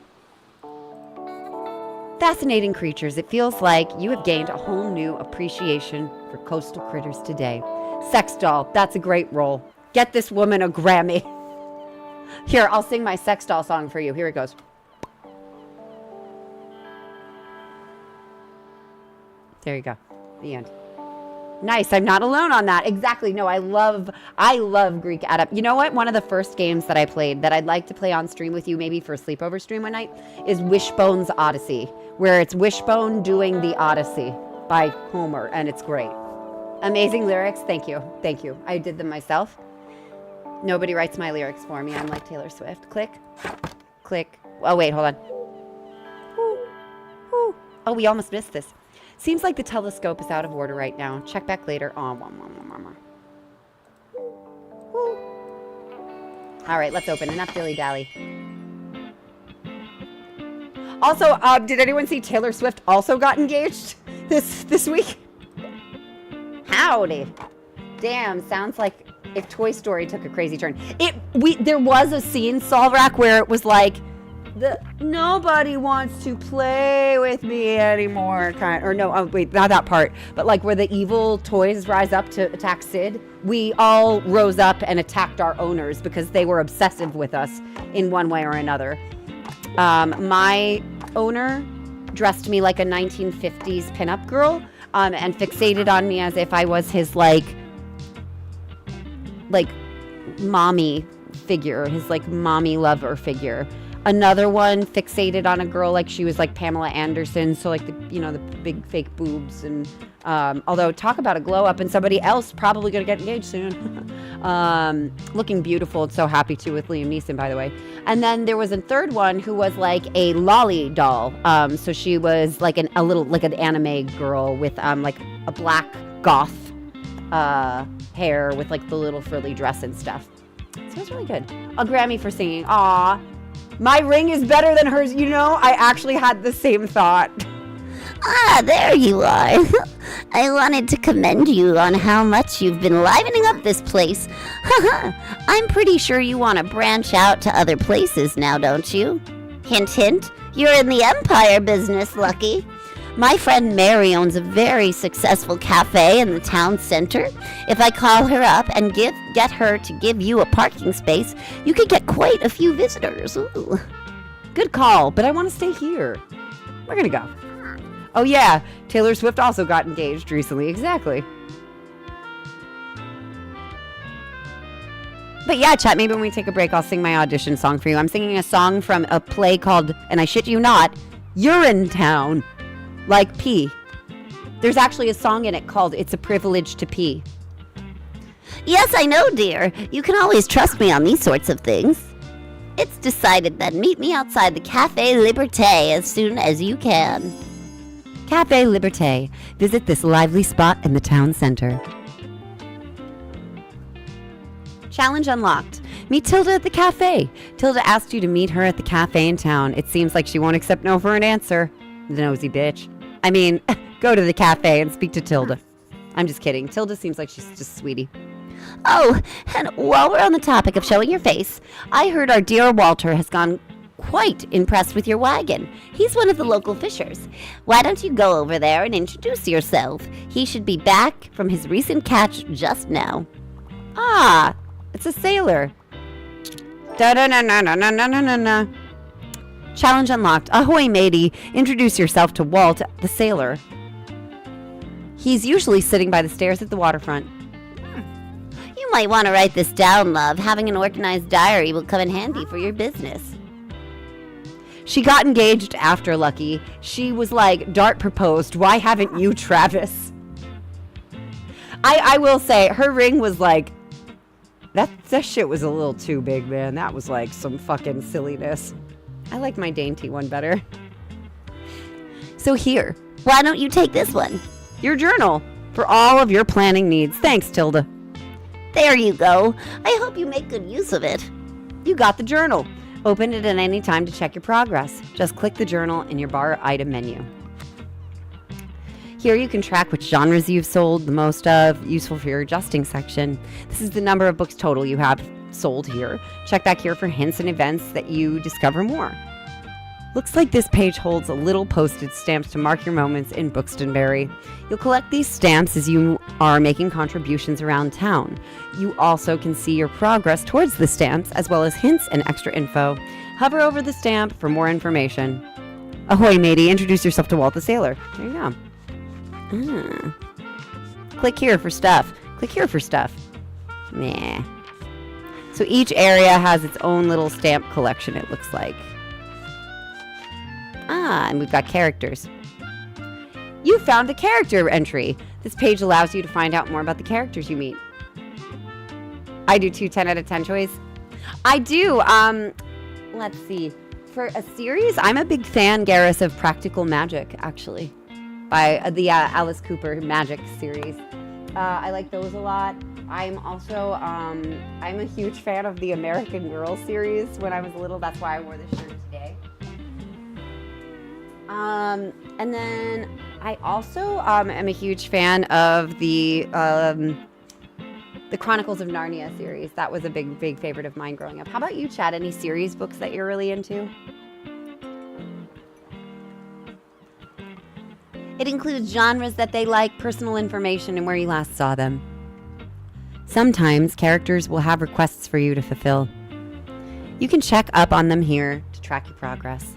Fascinating creatures. It feels like you have gained a whole new appreciation for coastal critters today. Sex doll. That's a great role. Get this woman a Grammy. Here, I'll sing my sex doll song for you. Here it goes. There you go. The end. Nice. I'm not alone on that. Exactly. No, I love Greek You know what? One of the first games that I played that I'd like to play on stream with you, maybe for a sleepover stream one night, is Wishbone's Odyssey, where it's Wishbone doing the Odyssey by Homer, and it's great. Amazing lyrics. Thank you. Thank you. I did them myself. Nobody writes my lyrics for me. I'm like Taylor Swift. Click. Click. Oh, wait. Hold on. Ooh. Ooh. Oh, we almost missed this. Seems like the telescope is out of order right now. Check back later. Oh, all right, let's open. Enough dilly-dally. Also, did anyone see Taylor Swift also got engaged this week? Howdy. Damn, sounds like if Toy Story took a crazy turn. There was a scene, Solrak, where it was like, nobody wants to play with me anymore, wait, not that part, but like where the evil toys rise up to attack Sid. We all rose up and attacked our owners because they were obsessive with us in one way or another. My owner dressed me like a 1950s pinup girl, and fixated on me as if I was his like mommy figure, his like mommy lover figure. Another one fixated on a girl like she was like Pamela Anderson, so like the the big fake boobs, and although talk about a glow up, and somebody else probably gonna get engaged soon. Looking beautiful, and so happy to with Liam Neeson, by the way. And then there was a third one who was like a lolly doll. So she was like a little like an anime girl with like a black goth hair with like the little frilly dress and stuff. So it was really good. A Grammy for singing. Aw. My ring is better than hers. I actually had the same thought. Ah, there you are. I wanted to commend you on how much you've been livening up this place. I'm pretty sure you want to branch out to other places now, don't you? Hint, hint. You're in the Empire business, Lucky. My friend Mary owns a very successful cafe in the town center. If I call her up and get her to give you a parking space, you could get quite a few visitors. Ooh. Good call, but I want to stay here. We're going to go. Oh yeah, Taylor Swift also got engaged recently. Exactly. But yeah, chat, maybe when we take a break, I'll sing my audition song for you. I'm singing a song from a play called, and I shit you not, Urinetown. Like pee. There's actually a song in it called It's a Privilege to Pee. Yes, I know, dear. You can always trust me on these sorts of things. It's decided then. Meet me outside the Café Liberté as soon as you can. Café Liberté. Visit this lively spot in the town center. Challenge unlocked. Meet Tilda at the cafe. Tilda asked you to meet her at the cafe in town. It seems like she won't accept no for an answer. Nosy bitch. I mean, go to the cafe and speak to Tilda. I'm just kidding. Tilda seems like she's just a sweetie. Oh, and while we're on the topic of showing your face, I heard our dear Walter has gone quite impressed with your wagon. He's one of the local fishers. Why don't you go over there and introduce yourself? He should be back from his recent catch just now. Ah, it's a sailor. Da-da-na-na-na-na-na-na-na. Challenge unlocked. Ahoy, matey. Introduce yourself to Walt, the sailor. He's usually sitting by the stairs at the waterfront. You might want to write this down, love. Having an organized diary will come in handy for your business. She got engaged after Lucky. She was like, Dart proposed. Why haven't you, Travis? I will say, her ring was like, that shit was a little too big, man. That was like some fucking silliness. I like my dainty one better. So here, why don't you take this one? Your journal for all of your planning needs. Thanks, Tilda. There you go. I hope you make good use of it. You got the journal. Open it at any time to check your progress. Just click the journal in your bar item menu. Here you can track which genres you've sold the most of, useful for your adjusting section. This is the number of books total you have sold here. Check back here for hints and events that you discover more. Looks like this page holds a little postage stamps to mark your moments in Bookstonberry. You'll collect these stamps as you are making contributions around town. You also can see your progress towards the stamps, as well as hints and extra info. Hover over the stamp for more information. Ahoy, matey. Introduce yourself to Walt the Sailor. There you go. Click here for stuff. Click here for stuff. Meh. So each area has its own little stamp collection, it looks like. Ah, and we've got characters. You found a character entry. This page allows you to find out more about the characters you meet. I do 2 10 out of 10 choice. I do. Let's see. For a series, I'm a big fan, Garrus, of Practical Magic, actually. By the Alice Cooper Magic series. I like those a lot. I'm also, I'm a huge fan of the American Girl series. When I was little, that's why I wore this shirt today. And then I also am a huge fan of the Chronicles of Narnia series. That was a big favorite of mine growing up. How about you, Chad? Any series books that you're really into? It includes genres that they like, personal information, and where you last saw them. Sometimes characters will have requests for you to fulfill. You can check up on them here to track your progress.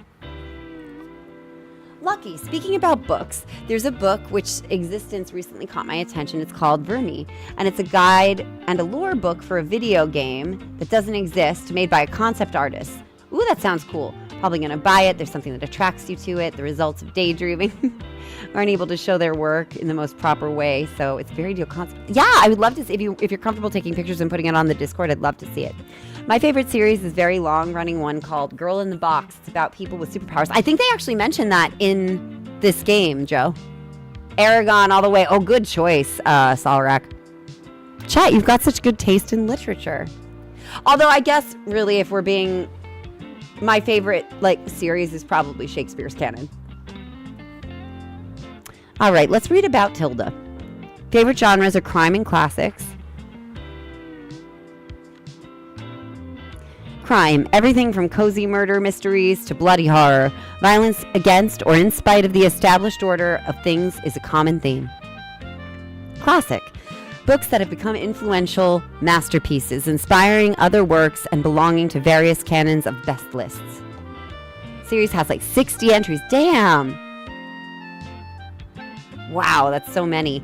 Lucky, speaking about books, there's a book which existence recently caught my attention. It's called Vermi, and it's a guide and a lore book for a video game that doesn't exist, made by a concept artist. Ooh, that sounds cool. Probably going to buy it. There's something that attracts you to it. The results of daydreaming aren't able to show their work in the most proper way. So it's very deal constant. Yeah, I would love to see if you're comfortable taking pictures and putting it on the Discord. I'd love to see it. My favorite series is very long running one called Girl in the Box. It's about people with superpowers. I think they actually mentioned that in this game, Joe. Aragon all the way. Oh, good choice, Solrak. Chat, you've got such good taste in literature. Although I guess really if we're being, my favorite series is probably Shakespeare's canon. All right, let's read about Tilda. Favorite genres are crime and classics. Crime, everything from cozy murder mysteries to bloody horror. Violence against or in spite of the established order of things is a common theme. Classic, books that have become influential masterpieces, inspiring other works and belonging to various canons of best lists. Series has 60 entries. Damn! Wow, that's so many.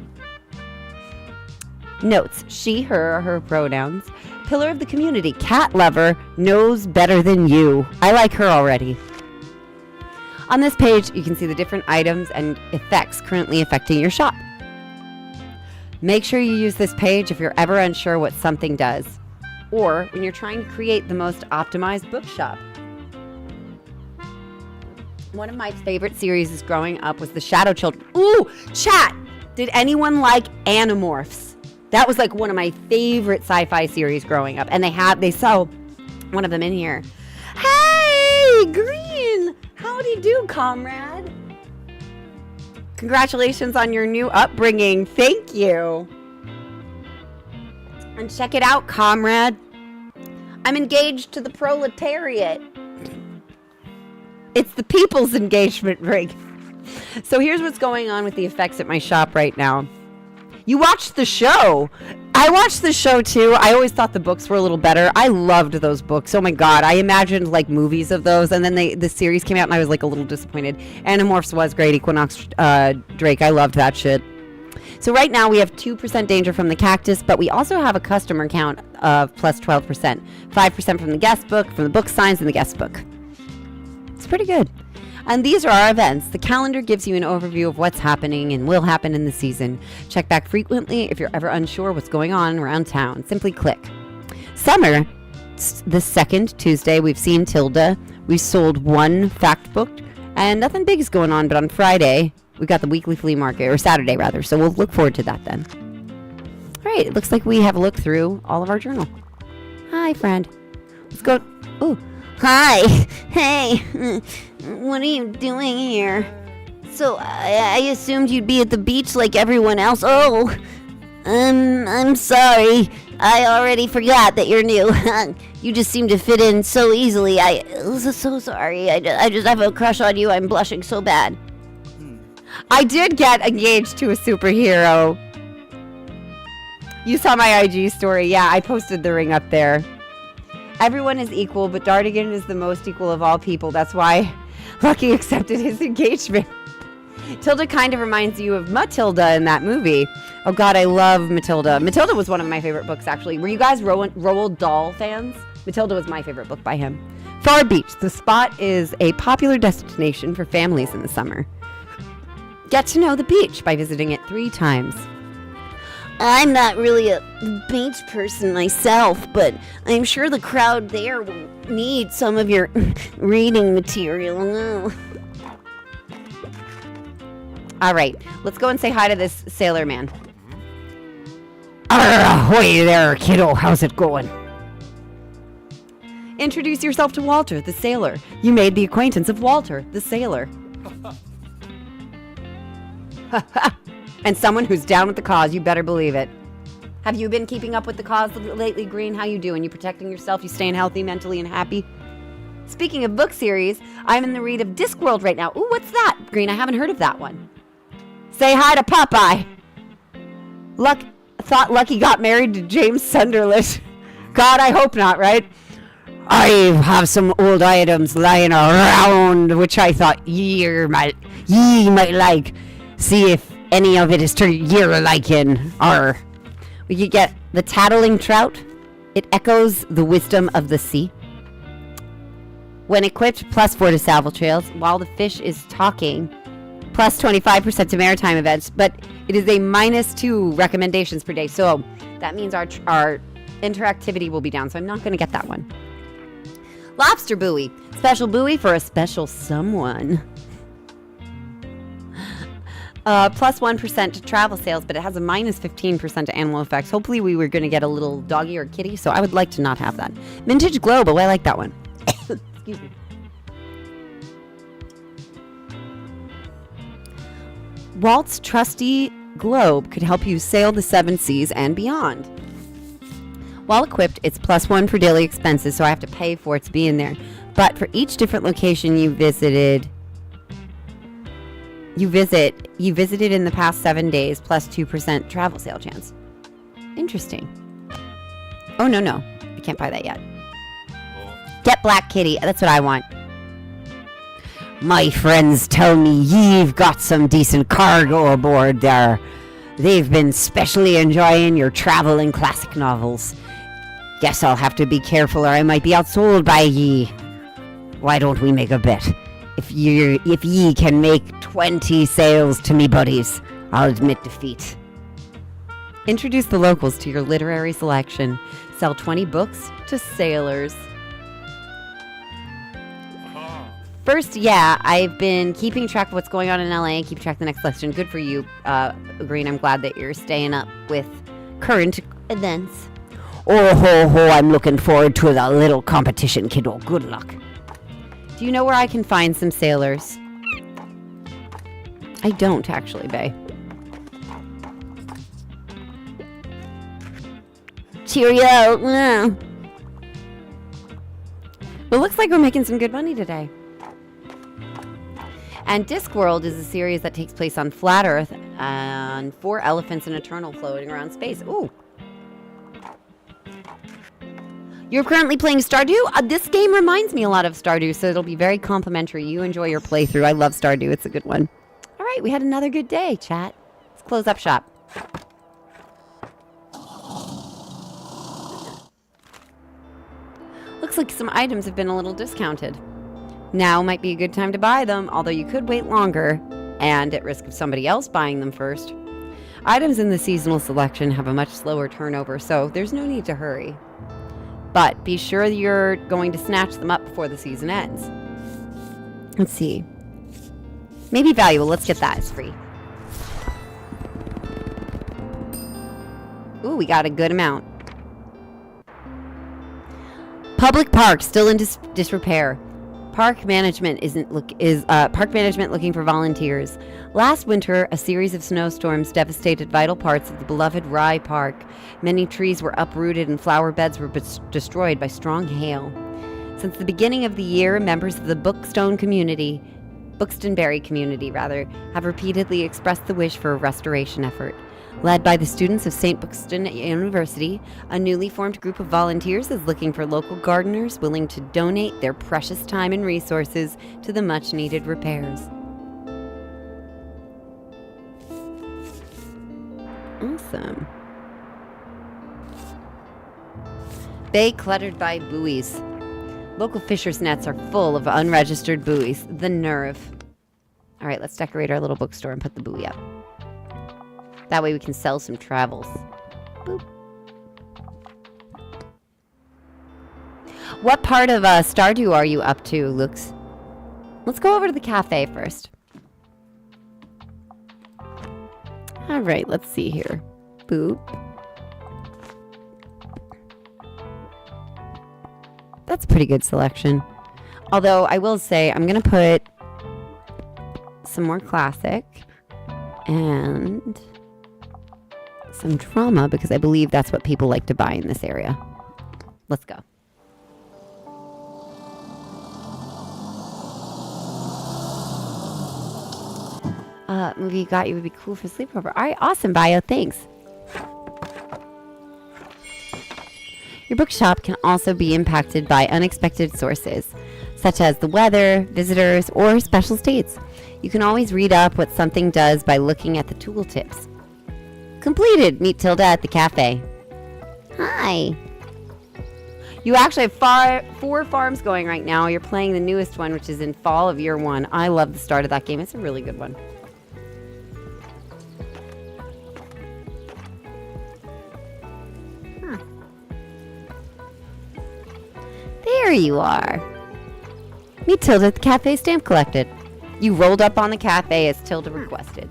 Notes, she, her, are her pronouns. Pillar of the community, cat lover, knows better than you. I like her already. On this page, you can see the different items and effects currently affecting your shop. Make sure you use this page if you're ever unsure what something does, or when you're trying to create the most optimized bookshop. One of my favorite series growing up was The Shadow Children. Ooh, chat! Did anyone like Animorphs? That was one of my favorite sci-fi series growing up. And they sell one of them in here. Hey, Green! Howdy do, comrade. Congratulations on your new upbringing. Thank you. And check it out, comrade. I'm engaged to the proletariat. It's the people's engagement ring. So here's what's going on with the effects at my shop right now. You watched the show. I watched the show too. I always thought the books were a little better. I loved those books. Oh my God. I imagined movies of those. And then the series came out and I was a little disappointed. Animorphs was great. Equinox Drake. I loved that shit. So right now we have 2% danger from the cactus, but we also have a customer count of plus 12%. 5% from the guest book, from the book signs in the guest book. It's pretty good. And these are our events. The calendar gives you an overview of what's happening and will happen in the season. Check back frequently if you're ever unsure what's going on around town. Simply click. Summer, the second Tuesday, we've seen Tilda. We've sold one fact book, and nothing big is going on, but on Friday, we've got the weekly flea market, or Saturday rather, so we'll look forward to that then. All right, it looks like we have a look through all of our journal. Hi, friend. Let's go. Ooh. Hi. Hey. What are you doing here? So, I assumed you'd be at the beach like everyone else. Oh, I'm sorry. I already forgot that you're new. You just seem to fit in so easily. I'm so sorry. I just have a crush on you. I'm blushing so bad. I did get engaged to a superhero. You saw my IG story. Yeah, I posted the ring up there. Everyone is equal, but Dardigan is the most equal of all people. That's why Lucky accepted his engagement. Tilda kind of reminds you of Matilda in that movie. Oh God, I love Matilda. Matilda was one of my favorite books, actually. Were you guys Roald Dahl fans? Matilda was my favorite book by him. Far Beach. The spot is a popular destination for families in the summer. Get to know the beach by visiting it 3 times. I'm not really a beach person myself, but I'm sure the crowd there will need some of your reading material. All right, let's go and say hi to this sailor man. Ahoy there, kiddo. How's it going? Introduce yourself to Walter, the sailor. You made the acquaintance of Walter, the sailor. And someone who's down with the cause, you better believe it. Have you been keeping up with the cause lately, Green? How you doing? You protecting yourself? You staying healthy, mentally, and happy? Speaking of book series, I'm in the read of Discworld right now. Ooh, what's that? Green, I haven't heard of that one. Say hi to Popeye. Thought Lucky got married to James Sunderland. God, I hope not, right? I have some old items lying around, which I thought ye might like. See if any of it is to your liking. Or we could get the tattling trout. It echoes the wisdom of the sea. When equipped, +4 to travel trails. While the fish is talking, +25% to maritime events. But it is a -2 recommendations per day. So that means our interactivity will be down. So I'm not going to get that one. Lobster buoy. Special buoy for a special someone. +1% to travel sales, but it has a -15% to animal effects. Hopefully we were going to get a little doggy or kitty, so I would like to not have that. Vintage globe. Oh, I like that one. Excuse me. Walt's trusty globe could help you sail the 7 seas and beyond. While equipped, it's +1 for daily expenses, so I have to pay for it to be in there. But for each different location you visited in the past 7 days, +2% travel sale chance. Interesting. Oh, no. I can't buy that yet. Get Black Kitty. That's what I want. My friends tell me you've got some decent cargo aboard there. They've been specially enjoying your travel and classic novels. Guess I'll have to be careful or I might be outsold by ye. Why don't we make a bet? If ye can make 20 sales to me buddies, I'll admit defeat. Introduce the locals to your literary selection. Sell 20 books to sailors. First, yeah, I've been keeping track of what's going on in LA and keep track of the next election. Good for you, Green. I'm glad that you're staying up with current events. Oh ho ho, I'm looking forward to the little competition, kiddo. Good luck. Do you know where I can find some sailors? I don't, actually, Bae. Cheerio. Well, it looks like we're making some good money today. And Discworld is a series that takes place on flat Earth and 4 elephants in Eternal floating around space. Ooh. You're currently playing Stardew? This game reminds me a lot of Stardew, so it'll be very complimentary. You enjoy your playthrough. I love Stardew. It's a good one. All right, we had another good day, chat. Let's close up shop. Looks like some items have been a little discounted. Now might be a good time to buy them, although you could wait longer, and at risk of somebody else buying them first. Items in the seasonal selection have a much slower turnover, so there's no need to hurry. But be sure you're going to snatch them up before the season ends. Let's see. Maybe valuable. Let's get that. It's free. Ooh, we got a good amount. Public park still in disrepair. Park management looking for volunteers. Last winter, a series of snowstorms devastated vital parts of the beloved Rye Park. Many trees were uprooted and flower beds were destroyed by strong hail. Since the beginning of the year, members of the Buxtonbury community, have repeatedly expressed the wish for a restoration effort. Led by the students of St. Buxton University, a newly formed group of volunteers is looking for local gardeners willing to donate their precious time and resources to the much-needed repairs. Awesome. Bay cluttered by buoys. Local fishers' nets are full of unregistered buoys. The nerve. All right, let's decorate our little bookstore and put the buoy up. That way we can sell some travels. Boop. What part of Stardew are you up to, Lux? Let's go over to the cafe first. All right, let's see here. Boop. That's a pretty good selection. Although I will say I'm going to put some more classic and some drama because I believe that's what people like to buy in this area. Let's go. Movie you got you would be cool for sleepover. All right, awesome, Bio. Thanks. Your bookshop can also be impacted by unexpected sources, such as the weather, visitors, or special states. You can always read up what something does by looking at the tooltips. Completed. Meet Tilda at the cafe. Hi. You actually have 4 farms going right now. You're playing the newest one, which is in fall of year 1. I love the start of that game. It's a really good one. Huh. There you are. Meet Tilda at the cafe stamp collected. You rolled up on the cafe as Tilda requested.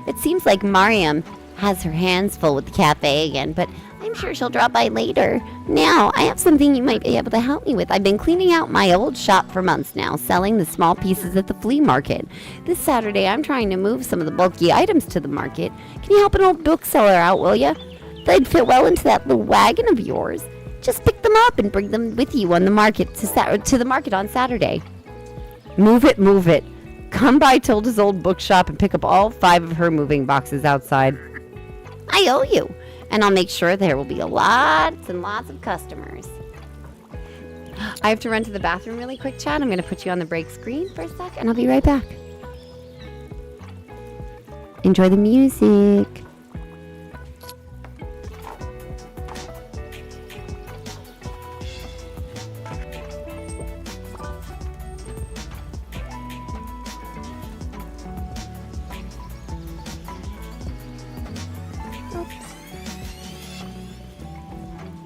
It seems like Mariam has her hands full with the cafe again, but I'm sure she'll drop by later. Now, I have something you might be able to help me with. I've been cleaning out my old shop for months now, selling the small pieces at the flea market. This Saturday, I'm trying to move some of the bulky items to the market. Can you help an old bookseller out, will you? They'd fit well into that little wagon of yours. Just pick them up and bring them with you on the market to the market on Saturday. Move it, move it. Come by Tilda's old bookshop and pick up all 5 of her moving boxes outside. I owe you, and I'll make sure there will be lots and lots of customers. I have to run to the bathroom really quick, Chad. I'm going to put you on the break screen for a sec, and I'll be right back. Enjoy the music.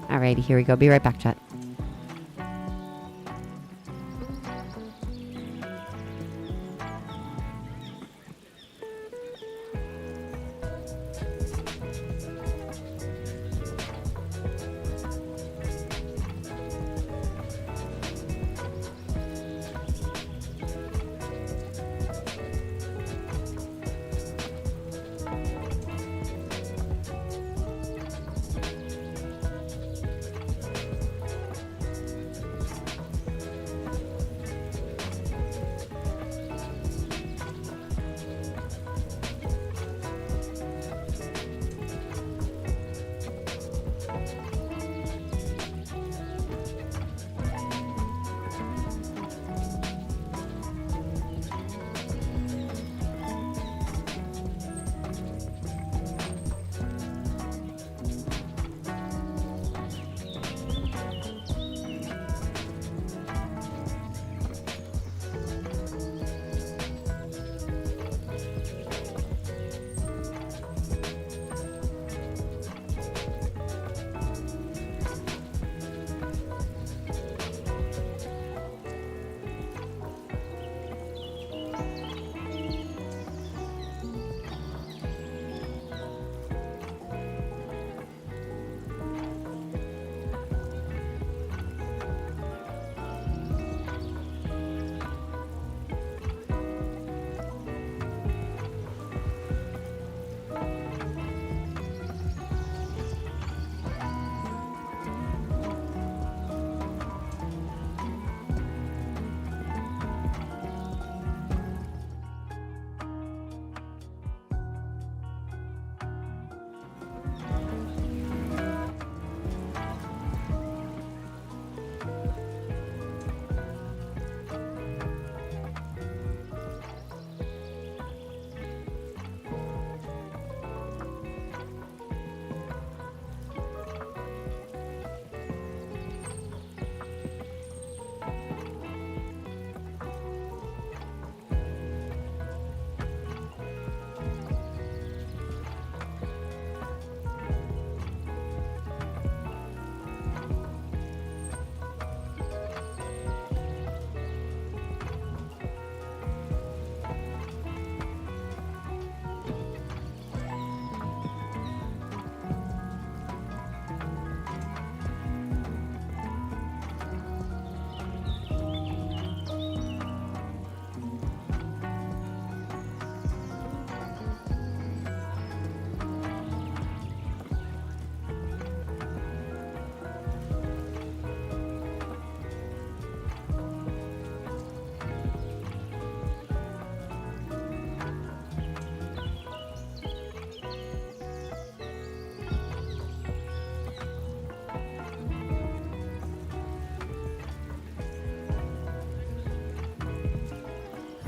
Alrighty, here we go. Be right back, chat.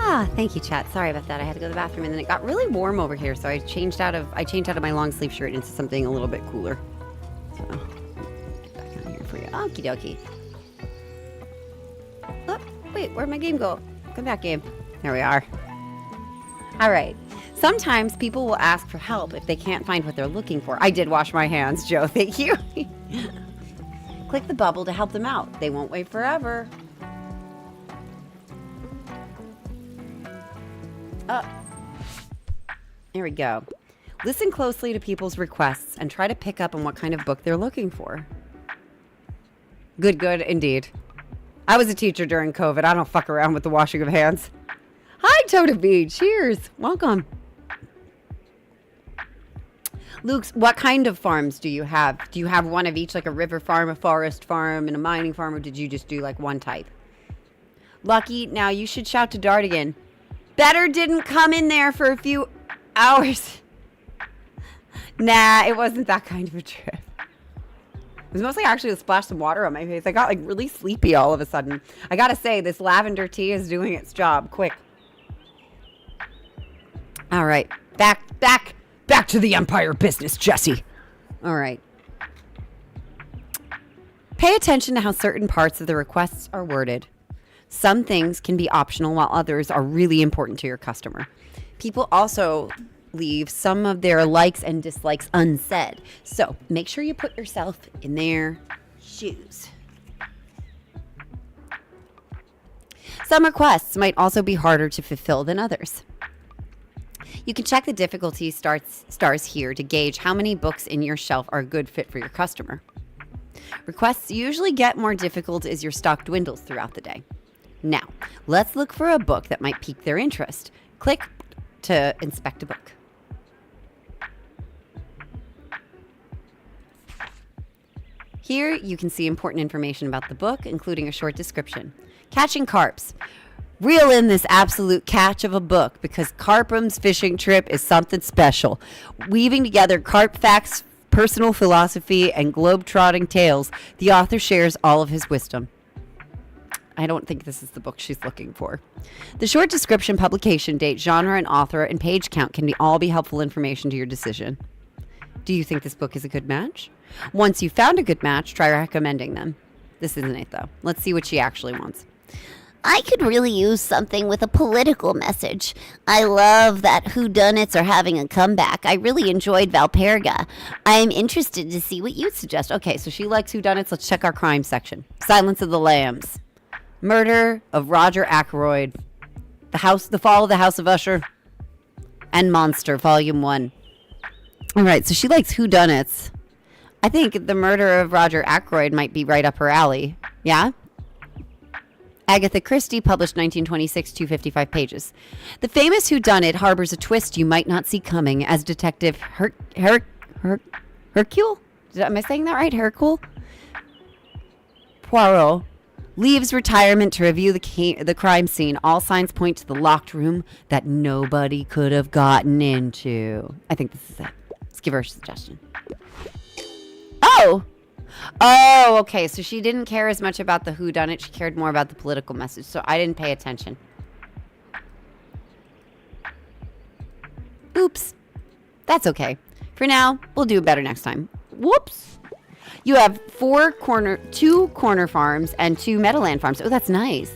Ah, thank you, chat. Sorry about that. I had to go to the bathroom, and then it got really warm over here, so I changed out of my long sleeve shirt into something a little bit cooler. So, get back on here for you. Oh, Okie dokie. Oh, wait, where'd my game go? Come back, game. There we are. All right. Sometimes people will ask for help if they can't find what they're looking for. I did wash my hands, Joe. Thank you. Click the bubble to help them out. They won't wait forever. There we go. Listen closely to people's requests and try to pick up on what kind of book they're looking for. Good, indeed. I was a teacher during COVID. I don't fuck around with the washing of hands. Hi, Toda B. Cheers. Welcome. Luke's, what kind of farms do you have? Do you have one of each, like a river farm, a forest farm, and a mining farm, or did you just do like one type? Lucky, now you should shout to Dardigan. Better didn't come in there for a few hours. Nah, it wasn't that kind of a trip. It was mostly actually to splash some water on my face. I got like really sleepy all of a sudden. I gotta say, this lavender tea is doing its job. Quick. All right, back to the Empire business, Jesse. All right. Pay attention to how certain parts of the requests are worded. Some things can be optional while others are really important to your customer. People also leave some of their likes and dislikes unsaid. So make sure you put yourself in their shoes. Some requests might also be harder to fulfill than others. You can check the difficulty stars here to gauge how many books in your shelf are a good fit for your customer. Requests usually get more difficult as your stock dwindles throughout the day. Now, let's look for a book that might pique their interest. Click to inspect a book. Here, you can see important information about the book, including a short description. Catching carps. Reel in this absolute catch of a book because Carpum's fishing trip is something special. Weaving together carp facts, personal philosophy, and globe-trotting tales, the author shares all of his wisdom. I don't think this is the book she's looking for. The short description, publication date, genre, and author, and page count can all be helpful information to your decision. Do you think this book is a good match? Once you've found a good match, try recommending them. This isn't it, though. Let's see what she actually wants. I could really use something with a political message. I love that whodunits are having a comeback. I really enjoyed Valperga. I'm interested to see what you suggest. Okay, so she likes whodunits. Let's check our crime section. Silence of the Lambs. Murder of Roger Ackroyd. The Fall of the House of Usher. And Monster, Volume 1. All right, so she likes whodunits. I think the murder of Roger Ackroyd might be right up her alley. Yeah? Agatha Christie, published 1926, 255 pages. The famous whodunit harbors a twist you might not see coming as Detective Hercule? Am I saying that right? Hercule? Poirot leaves retirement to review the crime scene. All signs point to the locked room that nobody could have gotten into. I think this is it. Let's give her a suggestion. Oh, okay. So she didn't care as much about the whodunit. She cared more about the political message. So I didn't pay attention. Oops. That's okay. For now, we'll do better next time. Whoops. You have 2 corner farms and 2 Meadowland farms. Oh, that's nice.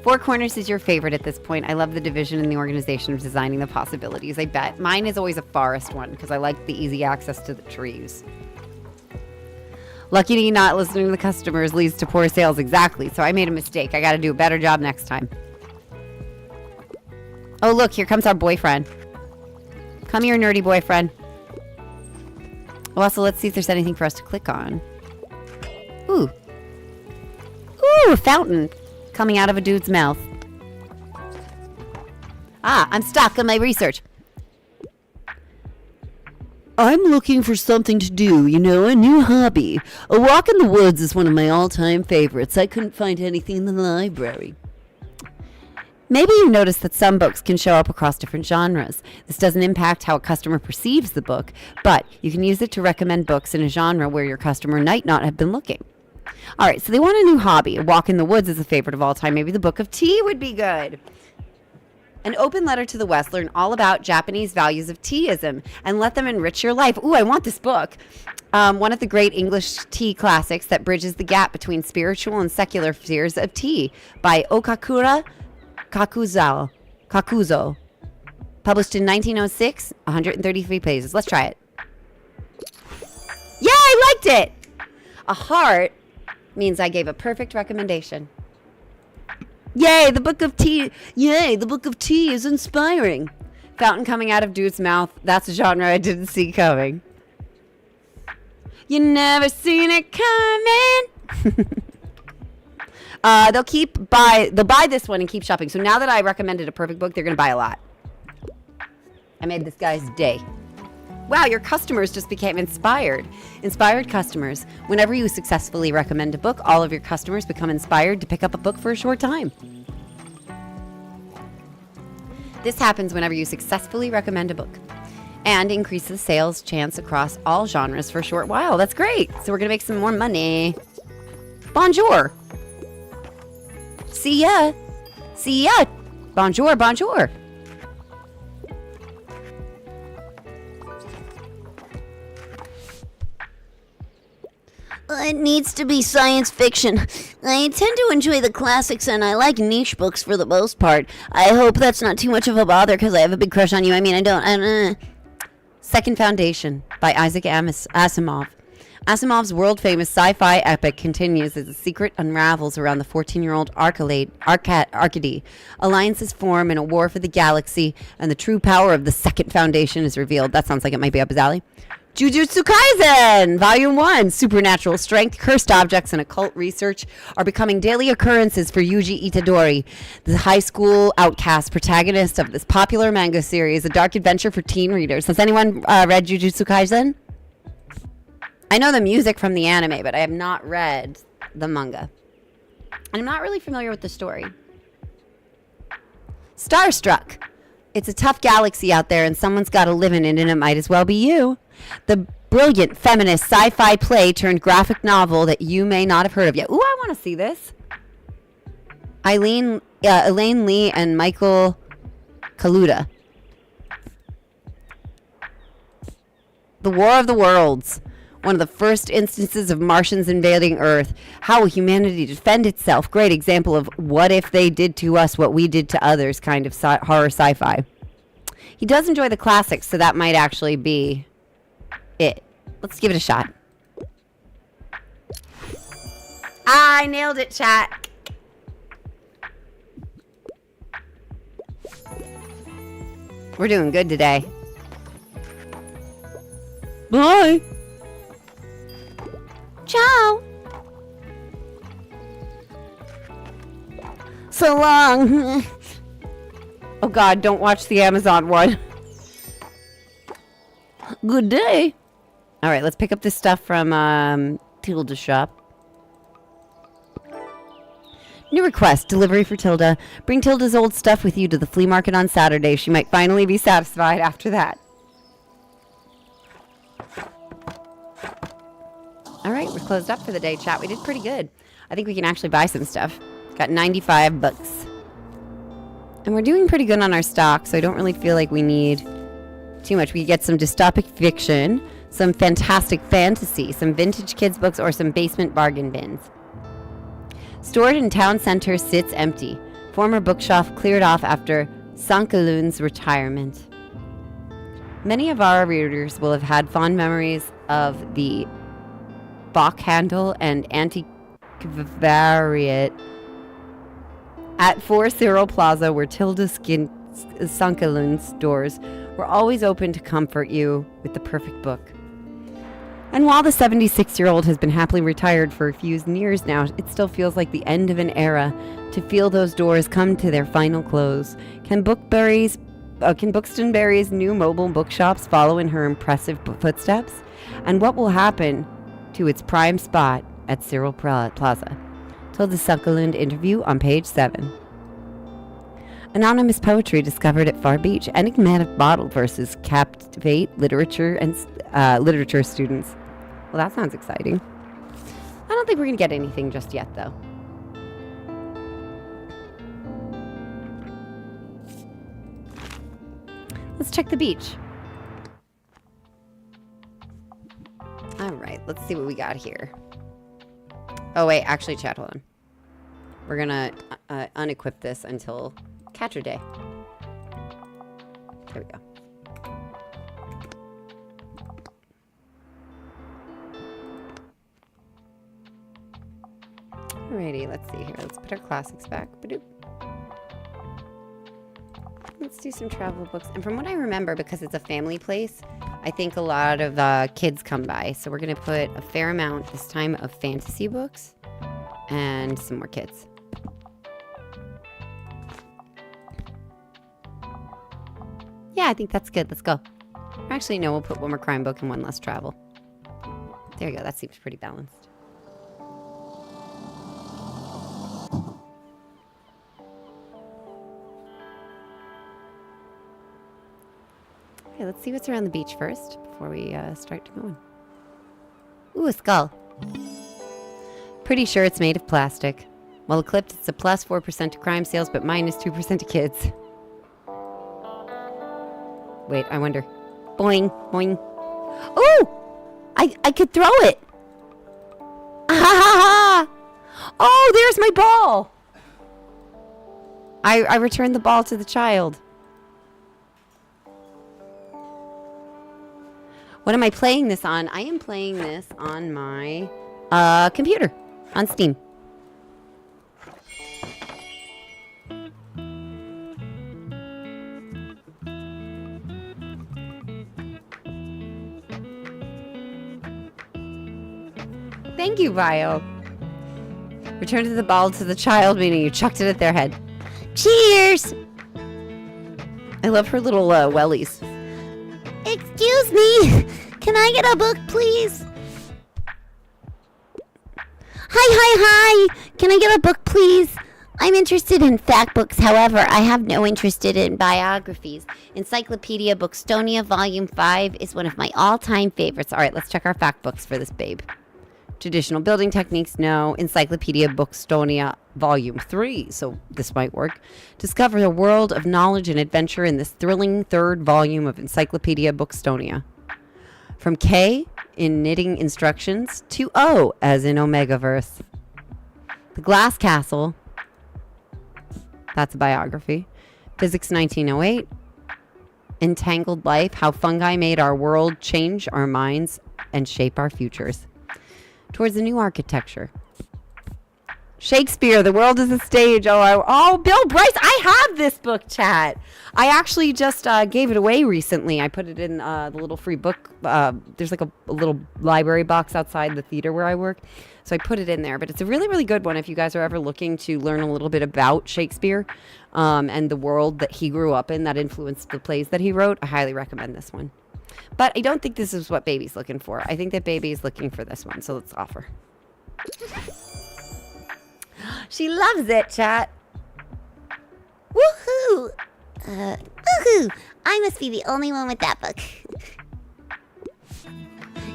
4 Corners is your favorite at this point. I love the division and the organization of designing the possibilities. I bet. Mine is always a forest one because I like the easy access to the trees. Lucky not listening to the customers leads to poor sales. Exactly. So I made a mistake. I got to do a better job next time. Oh, look. Here comes our boyfriend. Come here, nerdy boyfriend. Well, also, let's see if there's anything for us to click on. Ooh, a fountain coming out of a dude's mouth. I'm stuck on my research. I'm looking for something to do, a new hobby. A walk in the woods is one of my all-time favorites. I couldn't find anything in the library. Maybe you noticed that some books can show up across different genres. This doesn't impact how a customer perceives the book, but you can use it to recommend books in a genre where your customer might not have been looking. All right, so they want a new hobby. A walk in the woods is a favorite of all time. Maybe the Book of Tea would be good. An open letter to the West. Learn all about Japanese values of teaism and let them enrich your life. Ooh, I want this book. One of the great English tea classics that bridges the gap between spiritual and secular spheres of tea by Okakura Kakuzo. Published in 1906, 133 pages. Let's try it. Yeah, I liked it. A heart means I gave a perfect recommendation. Yay, the book of tea. Yay, the book of tea is inspiring. Fountain coming out of dude's mouth. That's a genre I didn't see coming. You never seen it coming. They'll buy this one and keep shopping. So now that I recommended a perfect book, they're going to buy a lot. I made this guy's day. Wow, your customers just became inspired. Inspired customers. Whenever you successfully recommend a book, all of your customers become inspired to pick up a book for a short time. This happens whenever you successfully recommend a book and increase the sales chance across all genres for a short while. That's great. So we're going to make some more money. Bonjour. See ya. See ya. Bonjour, bonjour. It needs to be science fiction. I tend to enjoy the classics and I like niche books for the most part. I hope that's not too much of a bother because I have a big crush on you. I mean, I don't. Second Foundation by Isaac Asimov. Asimov's world-famous sci-fi epic continues as the secret unravels around the 14-year-old Arcady. Alliances form in a war for the galaxy, and the true power of the Second Foundation is revealed. That sounds like it might be up his alley. Jujutsu Kaisen! Volume 1. Supernatural strength, cursed objects, and occult research are becoming daily occurrences for Yuji Itadori, the high school outcast protagonist of this popular manga series, a dark adventure for teen readers. Has anyone read Jujutsu Kaisen? I know the music from the anime, but I have not read the manga. And I'm not really familiar with the story. Starstruck. It's a tough galaxy out there, and someone's got to live in it, and it might as well be you. The brilliant feminist sci-fi play turned graphic novel that you may not have heard of yet. Ooh, I want to see this. Elaine Lee and Michael Kaluta. The War of the Worlds. One of the first instances of Martians invading Earth. How will humanity defend itself? Great example of what if they did to us what we did to others kind of horror sci-fi. He does enjoy the classics, so that might actually be it. Let's give it a shot. I nailed it, chat. We're doing good today. Bye. Ciao. So long. Oh God, don't watch the Amazon one. Good day. All right, let's pick up this stuff from Tilda's shop. New request, delivery for Tilda. Bring Tilda's old stuff with you to the flea market on Saturday. She might finally be satisfied after that. All right, we're closed up for the day, chat. We did pretty good. I think we can actually buy some stuff. Got 95 bucks. And we're doing pretty good on our stock, so I don't really feel like we need too much. We could get some dystopic fiction, some fantastic fantasy, some vintage kids books, or some basement bargain bins. Stored in town center sits empty. Former bookshop cleared off after Sankalun's retirement. Many of our readers will have had fond memories of the Bach handle and antiquariat at 4 Cyril Plaza, where Tilda Sankalun's doors were always open to comfort you with the perfect book. And while the 76-year-old has been happily retired for a few years now, it still feels like the end of an era to feel those doors come to their final close. Can Buxtonberry's new mobile bookshops follow in her impressive footsteps? And what will happen to its prime spot at Cyril Plaza? Tilda Sankalun interview on page 7. Anonymous poetry discovered at Far Beach. Enigmatic bottle verses captivate literature and literature students. Well, that sounds exciting. I don't think we're going to get anything just yet, though. Let's check the beach. All right, let's see what we got here. Oh, wait, actually, chat, hold on. We're gonna unequip this until Catcher Day. There we go. Alrighty, let's see here. Let's put our classics back. Ba-doop. Let's do some travel books. And from what I remember, because it's a family place, I think a lot of kids come by. So we're going to put a fair amount this time of fantasy books and some more kids. Yeah, I think that's good. Let's go. Actually, no, we'll put one more crime book and one less travel. There you go. That seems pretty balanced. Okay, let's see what's around the beach first before we start going. Ooh, a skull. Pretty sure it's made of plastic. While Eclipsed, it's a plus 4% to crime sales, but minus 2% to kids. Wait, I wonder. Boing, boing. Ooh! I could throw it! Ah, ha, ha, ha. Oh, there's my ball! I returned the ball to the child. What am I playing this on? I am playing this on my computer, on Steam. Thank you, Bio. Return the ball to the child, meaning you chucked it at their head. Cheers! I love her little wellies. Excuse me! Can I get a book, please? Hi! Can I get a book, please? I'm interested in fact books, however, I have no interest in biographies. Encyclopedia Bookstonia Volume 5 is one of my all-time favorites. All right, let's check our fact books for this babe. Traditional building techniques, no. Encyclopedia Bookstonia Volume 3, so this might work. Discover the world of knowledge and adventure in this thrilling third volume of Encyclopedia Bookstonia. From K in knitting instructions to O as in Omegaverse. The Glass Castle, that's a biography. Physics 1908. Entangled Life, how fungi made our world change our minds and shape our futures. Towards a new architecture. Shakespeare, The World is a Stage. Oh, Bill Bryce. I have this book, chat. I actually just gave it away recently. I put it in the little free book. There's like a little library box outside the theater where I work. So I put it in there. But it's a really, really good one if you guys are ever looking to learn a little bit about Shakespeare and the world that he grew up in that influenced the plays that he wrote. I highly recommend this one. But I don't think this is what Baby's looking for. I think that Baby's looking for this one. So let's offer. She loves it, chat. Woohoo! Woohoo! I must be the only one with that book.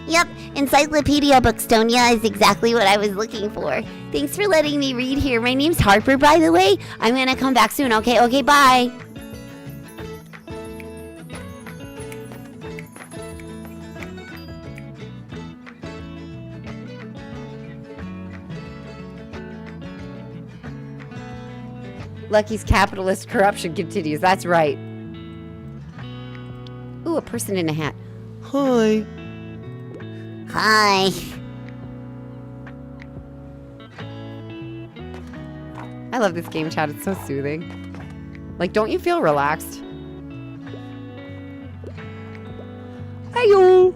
Yep, Encyclopedia Bookstonia is exactly what I was looking for. Thanks for letting me read here. My name's Harper, by the way. I'm gonna come back soon. Okay, bye. Lucky's capitalist corruption continues. That's right. Ooh, a person in a hat. Hi. Hi. I love this game, chat. It's so soothing. Like, don't you feel relaxed? Hi-yo.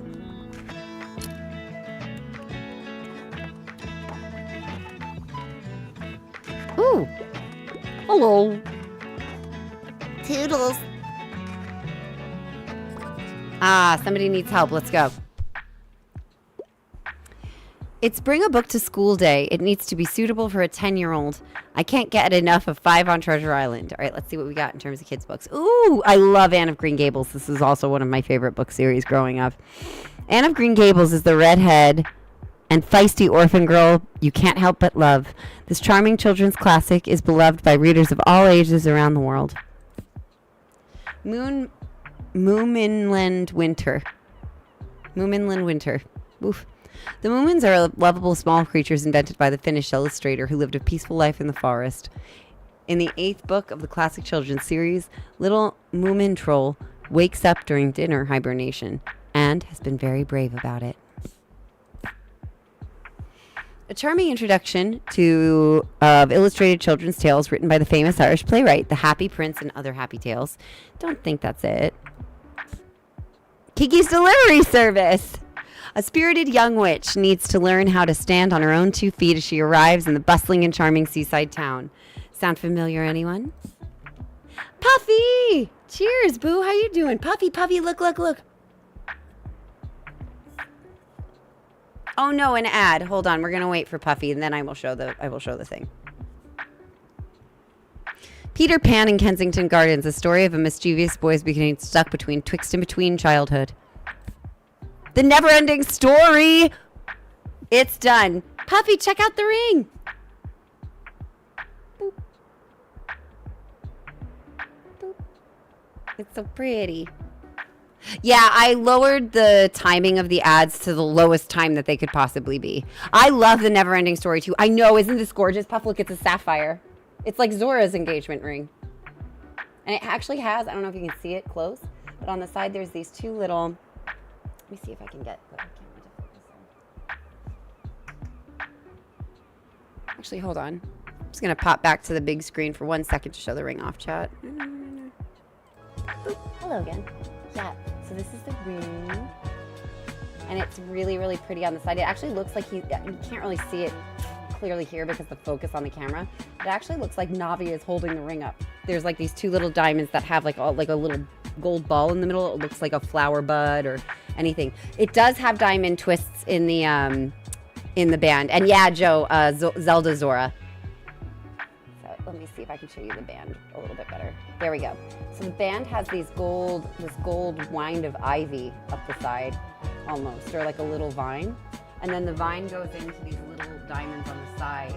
Ooh. Hello. Toodles. Ah, somebody needs help. Let's go. It's Bring a Book to School Day. It needs to be suitable for a 10-year-old. I can't get enough of 5 on Treasure Island. All right, let's see what we got in terms of kids' books. Ooh, I love Anne of Green Gables. This is also one of my favorite book series growing up. Anne of Green Gables is the redhead and feisty orphan girl you can't help but love. This charming children's classic is beloved by readers of all ages around the world. Moon Moominland Winter. Moominland Winter. Oof. The Moomins are lovable small creatures invented by the Finnish illustrator who lived a peaceful life in the forest. In the 8th book of the classic children's series, little Moomin Troll wakes up during dinner hibernation and has been very brave about it. A charming introduction to illustrated children's tales written by the famous Irish playwright, The Happy Prince and Other Happy Tales. Don't think that's it. Kiki's Delivery Service. A spirited young witch needs to learn how to stand on her own 2 feet as she arrives in the bustling and charming seaside town. Sound familiar, anyone? Puffy! Cheers, boo. How you doing? Puffy, Puffy, look, look, look. Oh no, an ad. Hold on, we're gonna wait for Puffy, and then I will show the thing. Peter Pan in Kensington Gardens, a story of a mischievous boy's becoming stuck between twixt and between childhood. The Never-Ending Story! It's done. Puffy, check out the ring! Boop. Boop. It's so pretty. Yeah, I lowered the timing of the ads to the lowest time that they could possibly be. I love The Never-Ending Story, too. I know, isn't this gorgeous? Puff, look, it's a sapphire. It's like Zora's engagement ring. And it actually has, I don't know if you can see it close, but on the side there's these 2 little... Let me see if I can get the camera to focus on. Actually, hold on. I'm just going to pop back to the big screen for 1 second to show the ring off, chat. Oop, hello again. Yeah, so this is the ring. And it's really, really pretty on the side. It actually looks like you can't really see it clearly here because the focus on the camera. It actually looks like Navi is holding the ring up. There's like these 2 little diamonds that have like a little gold ball in the middle. It looks like a flower bud or anything. It does have diamond twists in the band. And yeah, Joe, Zelda Zora. So let me see if I can show you the band a little bit better. There we go. So the band has this gold wind of ivy up the side, almost, or like a little vine. And then the vine goes into these little diamonds on the side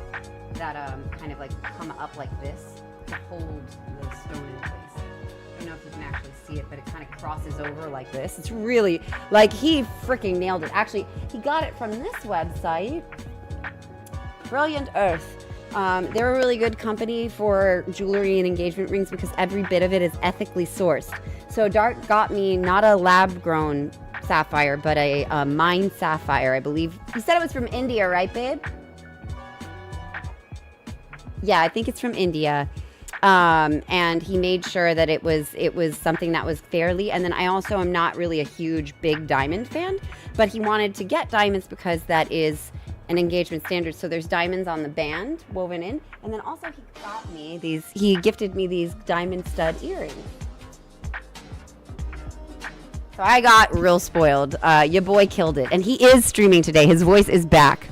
that kind of like come up like this to hold the stone in place. I don't know if you can actually see it, but it kind of crosses over like this. It's really, like, he freaking nailed it. Actually, he got it from this website, Brilliant Earth. They're a really good company for jewelry and engagement rings because every bit of it is ethically sourced. So Dart got me not a lab-grown sapphire, but a mine sapphire, I believe. You said it was from India, right, babe? Yeah, I think it's from India. And he made sure that it was something that was fairly. And then I also am not really a huge big diamond fan, but he wanted to get diamonds because that is an engagement standard. So there's diamonds on the band woven in, and then also he gifted me these diamond stud earrings. So I got real spoiled. Your boy killed it, and he is streaming today. His voice is back.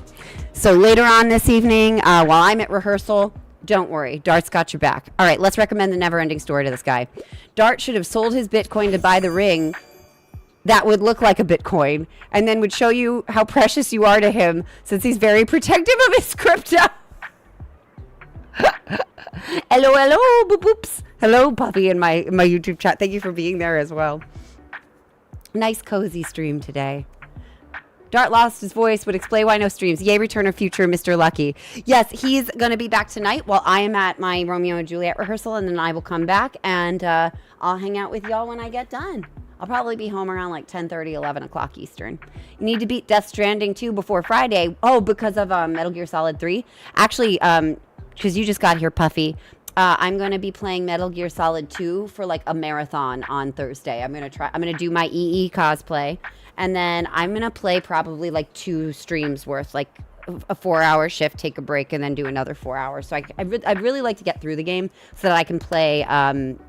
So later on this evening, while I'm at rehearsal, don't worry, Dart's got your back. All right, let's recommend The Never-Ending Story to this guy. Dart should have sold his Bitcoin to buy the ring that would look like a Bitcoin and then would show you how precious you are to him since he's very protective of his crypto. Hello, hello, boop boops. Hello, Puppy, in my YouTube chat. Thank you for being there as well. Nice, cozy stream today. Dart lost his voice, would explain why no streams. Yay, return of future Mr. Lucky. Yes, he's going to be back tonight while I am at my Romeo and Juliet rehearsal, and then I will come back, and I'll hang out with y'all when I get done. I'll probably be home around like 10:30, 11 o'clock Eastern. You need to beat Death Stranding 2 before Friday. Oh, because of Metal Gear Solid 3? Actually, because you just got here, Puffy, I'm going to be playing Metal Gear Solid 2 for like a marathon on Thursday. I'm going to do my EE cosplay. And then I'm going to play probably like 2 streams worth, like a 4-hour shift, take a break, and then do another 4 hours. So I'd really like to get through the game so that I can play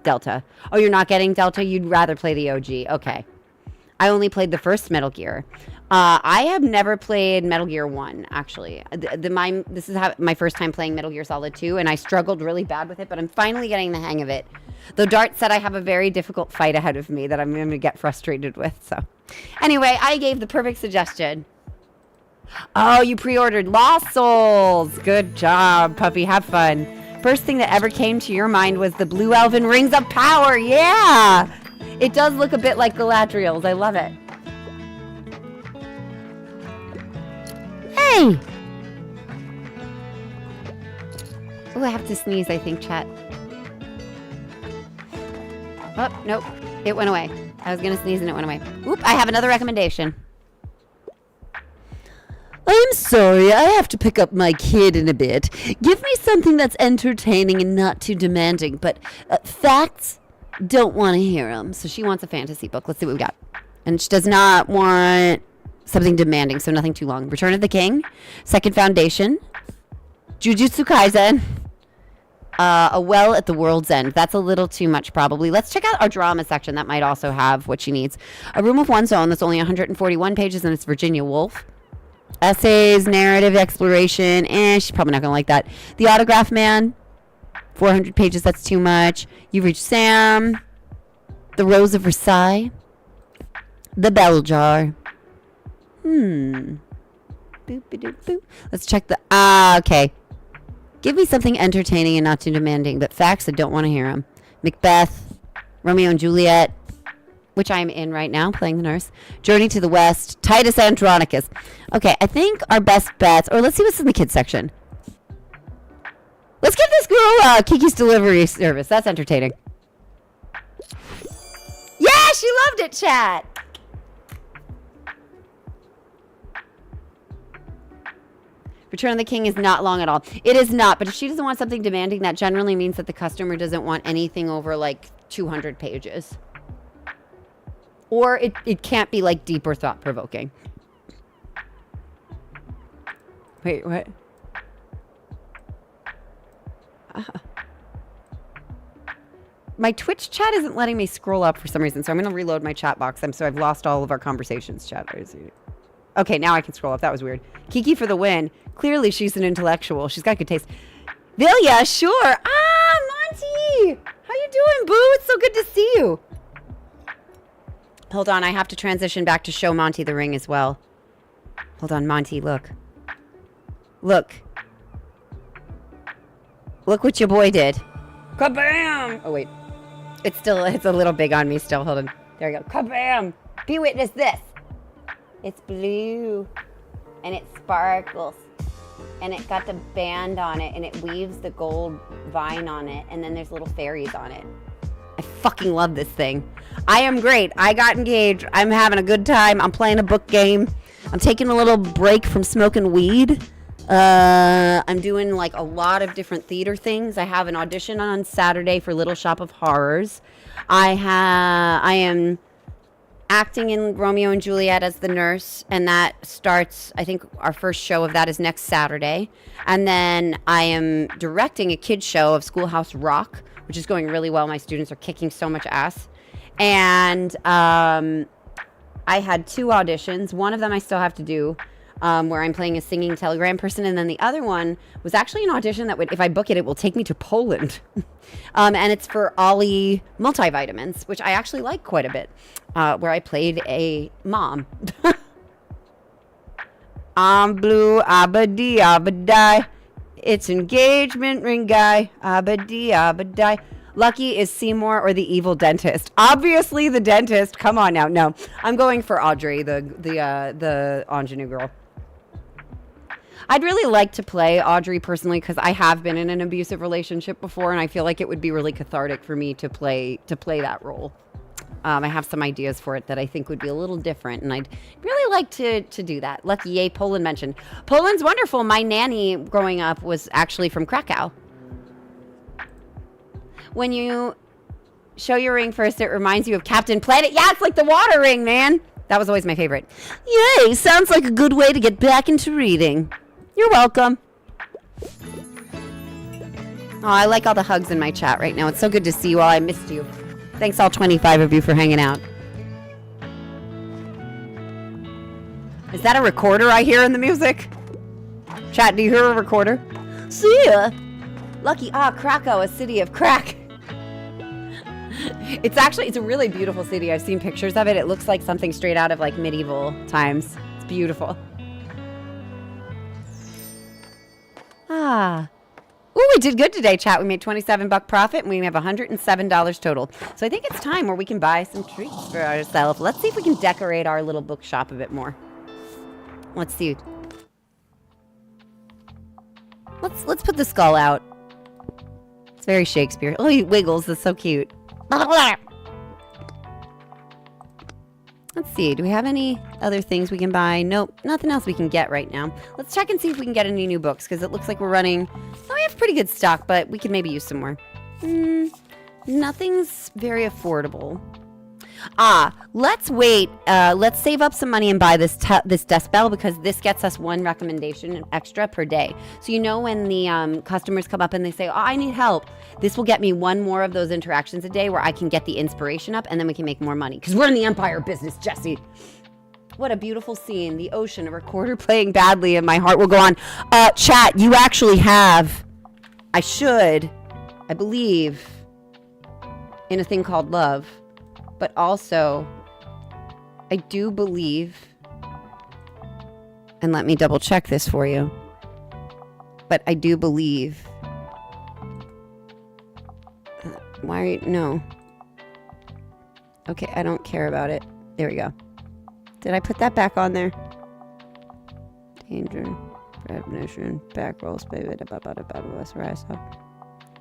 Delta. Oh, you're not getting Delta? You'd rather play the OG. Okay. I only played the first Metal Gear. I have never played Metal Gear 1, actually. This is my first time playing Metal Gear Solid 2, and I struggled really bad with it, but I'm finally getting the hang of it. Though Dart said I have a very difficult fight ahead of me that I'm going to get frustrated with, so... Anyway, I gave the perfect suggestion. Oh, you pre-ordered Lost Souls. Good job, Puppy. Have fun. First thing that ever came to your mind was the Blue Elven Rings of Power. Yeah! It does look a bit like Galadriel's. I love it. Hey! Oh, I have to sneeze, I think, chat. Oh, nope. It went away. I was going to sneeze and it went away. Oop, I have another recommendation. I'm sorry, I have to pick up my kid in a bit. Give me something that's entertaining and not too demanding, but facts, don't want to hear them. So she wants a fantasy book. Let's see what we got. And she does not want something demanding, so nothing too long. Return of the King, Second Foundation, Jujutsu Kaisen, A Well at the World's End. That's a little too much, probably. Let's check out our drama section. That might also have what she needs. A Room of One's Own. That's only 141 pages, and it's Virginia Woolf. Essays, narrative, exploration. She's probably not going to like that. The Autograph Man. 400 pages. That's too much. You've Reached Sam. The Rose of Versailles. The Bell Jar. Boop, boop, boop. Let's check the... okay. Give me something entertaining and not too demanding, but facts, I don't want to hear them. Macbeth, Romeo and Juliet, which I'm in right now, playing the nurse. Journey to the West, Titus Andronicus. Okay, I think our best bets, or let's see what's in the kids section. Let's give this girl Kiki's Delivery Service. That's entertaining. Yeah, she loved it, chat. Return of the King is not long at all. It is not, but if she doesn't want something demanding, that generally means that the customer doesn't want anything over like 200 pages. Or it can't be like deep or thought-provoking. Wait, what? My Twitch chat isn't letting me scroll up for some reason, so I'm going to reload my chat box. So I've lost all of our conversations, chat. Okay, now I can scroll up. That was weird. Kiki for the win. Clearly, she's an intellectual. She's got good taste. Vilya, sure. Monty! How you doing, boo? It's so good to see you. Hold on, I have to transition back to show Monty the ring as well. Hold on, Monty, look. Look. Look what your boy did. Kabam! Oh, wait. It's a little big on me still. Hold on. There we go. Kabam! Be witness this. It's blue. And it sparkles. And it got the band on it. And it weaves the gold vine on it. And then there's little fairies on it. I fucking love this thing. I am great. I got engaged. I'm having a good time. I'm playing a book game. I'm taking a little break from smoking weed. I'm doing like a lot of different theater things. I have an audition on Saturday for Little Shop of Horrors. I am acting in Romeo and Juliet as the nurse, and that starts, I think our first show of that is next Saturday. And then I am directing a kids show of Schoolhouse Rock, which is going really well. My students are kicking so much ass. And I had 2 auditions. One of them I still have to do, where I'm playing a singing telegram person. And then the other one was actually an audition that would, if I book it, it will take me to Poland. And it's for Ollie Multivitamins, which I actually like quite a bit, where I played a mom. I'm blue, abadi, abadai. It's engagement ring guy, abadi, abadai. Lucky is Seymour or the evil dentist. Obviously the dentist. Come on now. No, I'm going for Audrey, the ingenue girl. I'd really like to play Audrey personally because I have been in an abusive relationship before, and I feel like it would be really cathartic for me to play that role. I have some ideas for it that I think would be a little different, and I'd really like to do that. Lucky, yay, Poland mentioned. Poland's wonderful. My nanny growing up was actually from Krakow. When you show your ring first, it reminds you of Captain Planet. Yeah, it's like the water ring, man. That was always my favorite. Yay, sounds like a good way to get back into reading. You're welcome. Oh, I like all the hugs in my chat right now. It's so good to see you all. I missed you. Thanks all 25 of you for hanging out. Is that a recorder I hear in the music? Chat, do you hear a recorder? See ya. Lucky, Krakow, a city of crack. It's a really beautiful city. I've seen pictures of it. It looks like something straight out of like medieval times. It's beautiful. Ooh, really did good today, chat. We made $27 profit and we have $107 total. So I think it's time where we can buy some treats for ourselves. Let's see if we can decorate our little bookshop a bit more. Let's see. Let's put the skull out. It's very Shakespeare. Oh, he wiggles. That's so cute. Let's see. Do we have any other things we can buy? Nope. Nothing else we can get right now. Let's check and see if we can get any new books, because it looks like we're running... Oh, we have pretty good stock, but we can maybe use some more. Nothing's very affordable. Let's wait. Let's save up some money and buy this desk bell, because this gets us one recommendation extra per day. So you know when the customers come up and they say, oh, I need help, this will get me one more of those interactions a day where I can get the inspiration up, and then we can make more money. Because we're in the empire business, Jesse. What a beautiful scene. The ocean, a recorder playing badly, and my heart will go on. Chat, you actually have, I believe, in a thing called love. But also, I do believe, and let me double check this for you, but I do believe, no. Okay, I don't care about it. There we go. Did I put that back on there? Danger, premonition, back rolls, baby,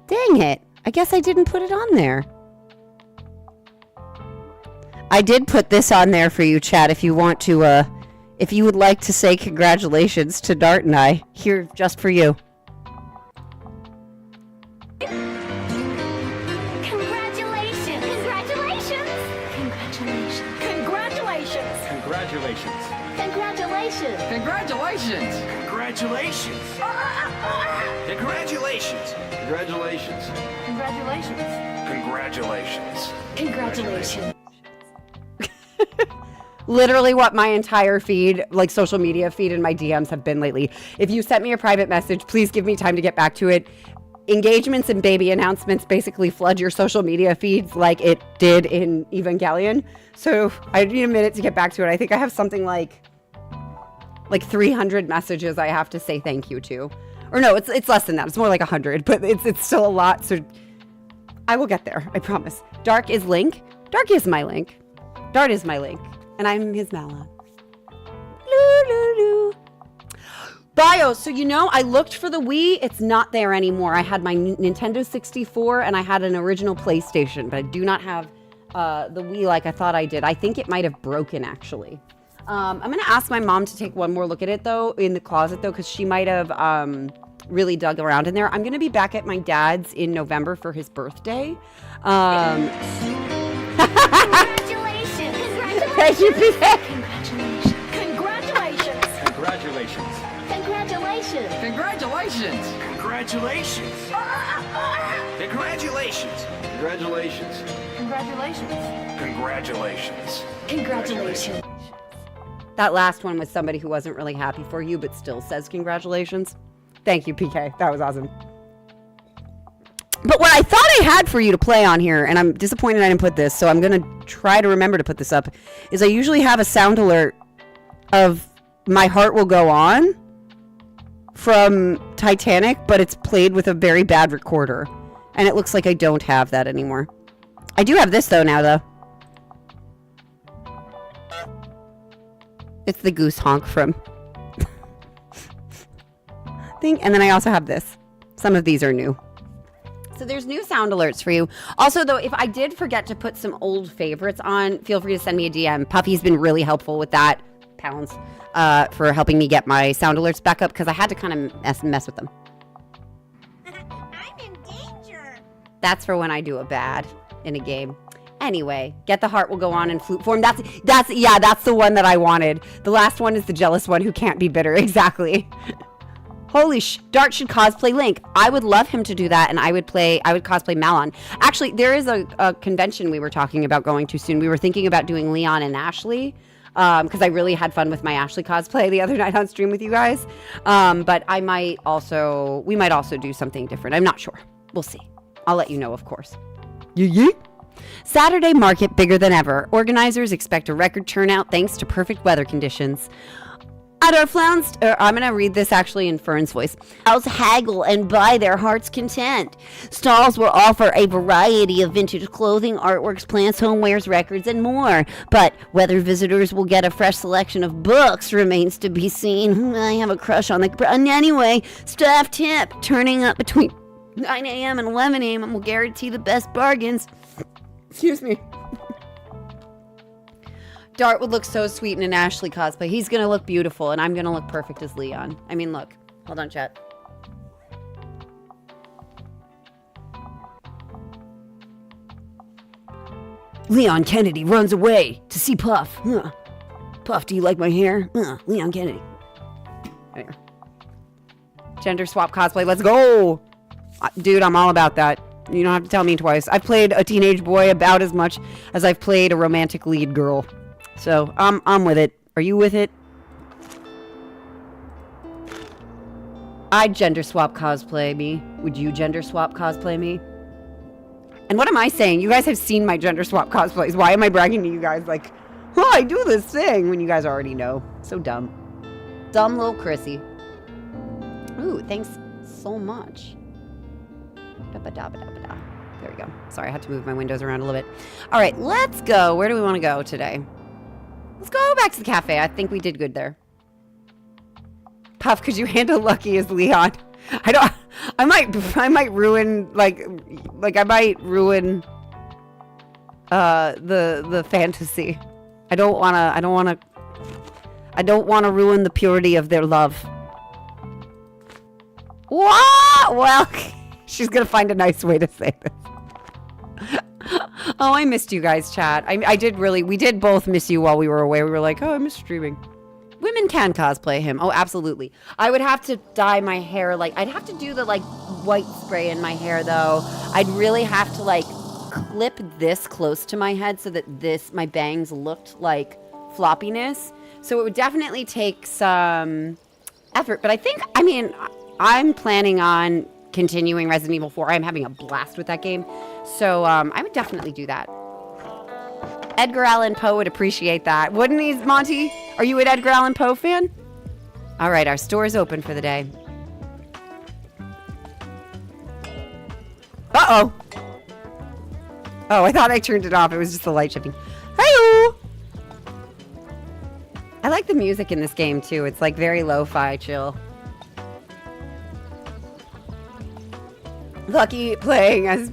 dang it. I guess I didn't put it on there. I did put this on there for you, chat, if you want to, if you would like to say congratulations to Dart and I, here just for you. Congratulations! Congratulations! Congratulations! Congratulations! Congratulations! Congratulations! Congratulations! Congratulations! Congratulations! Congratulations! Congratulations! Congratulations! Congratulations! Literally what my entire feed, like social media feed and my DMs have been lately. If you sent me a private message, please give me time to get back to it. Engagements and baby announcements basically flood your social media feeds like it did in Evangelion. So I need a minute to get back to it. I think I have something like 300 messages I have to say thank you to. Or no, it's less than that. It's more like 100, but it's still a lot. So I will get there. I promise. Dark is Link. Dark is my Link. Dart is my Link. And I'm his Mala. Bio, so you know, I looked for the Wii. It's not there anymore. I had my Nintendo 64 and I had an original PlayStation, but I do not have the Wii like I thought I did. I think it might have broken, actually. I'm going to ask my mom to take one more look at it, though, in the closet, though, because she might have really dug around in there. I'm going to be back at my dad's in November for his birthday. Thank you, PK. Congratulations! Congratulations! Congratulations! Congratulations! Congratulations! Congratulations! Congratulations! Congratulations! Congratulations! Congratulations! That last one was somebody who wasn't really happy for you, but still says congratulations. Thank you, PK. That was awesome. But what I thought I had for you to play on here, and I'm disappointed I didn't put this, so I'm going to try to remember to put this up, is I usually have a sound alert of My Heart Will Go On from Titanic, but it's played with a very bad recorder. And it looks like I don't have that anymore. I do have this, though, now, though. It's the goose honk from... thing. And then I also have this. Some of these are new. So there's new sound alerts for you. Also, though, if I did forget to put some old favorites on, feel free to send me a DM. Puffy's been really helpful with that. Pounds for helping me get my sound alerts back up, because I had to kind of mess with them. I'm in danger! That's for when I do a bad in a game. Anyway, Get the Heart Will Go On in flute form. That's the one that I wanted. The last one is the jealous one who can't be bitter. Exactly. Holy Dart should cosplay Link. I would love him to do that, and I would cosplay Malon. Actually, there is a convention we were talking about going to soon. We were thinking about doing Leon and Ashley, because I really had fun with my Ashley cosplay the other night on stream with you guys. But we might also do something different. I'm not sure. We'll see. I'll let you know, of course. Saturday market bigger than ever. Organizers expect a record turnout thanks to perfect weather conditions. At our flounced, I'm going to read this actually in Fern's voice. Stalls haggle and buy their heart's content. Stalls will offer a variety of vintage clothing, artworks, plants, homewares, records, and more. But whether visitors will get a fresh selection of books remains to be seen. I have a crush on the... Anyway, staff tip, turning up between 9 a.m. and 11 a.m. will guarantee the best bargains. Excuse me. Dart would look so sweet in an Ashley cosplay. He's gonna look beautiful, and I'm gonna look perfect as Leon. I mean, look. Hold on, chat. Leon Kennedy runs away to see Puff. Puff, do you like my hair? Leon Kennedy. Right here. Gender swap cosplay. Let's go! Dude, I'm all about that. You don't have to tell me twice. I've played a teenage boy about as much as I've played a romantic lead girl. So, I'm with it. Are you with it? I'd gender swap cosplay me. Would you gender swap cosplay me? And what am I saying? You guys have seen my gender swap cosplays. Why am I bragging to you guys like, oh, I do this thing when you guys already know? So dumb. Dumb little Chrissy. Ooh, thanks so much. Da-ba-da-ba-da-ba-da. There we go. Sorry, I had to move my windows around a little bit. All right, let's go. Where do we want to go today? Let's go back to the cafe. I think we did good there. Puff, could you handle Lucky as Leon? I might ruin I might ruin the fantasy. I don't wanna ruin the purity of their love. What? Well, she's gonna find a nice way to say this. Oh, I missed you guys, chat. We did both miss you while we were away. We were like, oh, I miss streaming. Women can cosplay him. Oh, absolutely. I would have to dye my hair, I'd have to do the, white spray in my hair, though. I'd really have to, clip this close to my head so that my bangs looked like floppiness. So it would definitely take some effort. But I'm planning on continuing Resident Evil 4. I'm having a blast with that game. So I would definitely do that. Edgar Allan Poe would appreciate that. Wouldn't he, Monty? Are you an Edgar Allan Poe fan? All right, our store is open for the day. Uh-oh. Oh, I thought I turned it off. It was just the light shifting. Hey-o! I like the music in this game, too. It's very lo-fi chill. Lucky playing as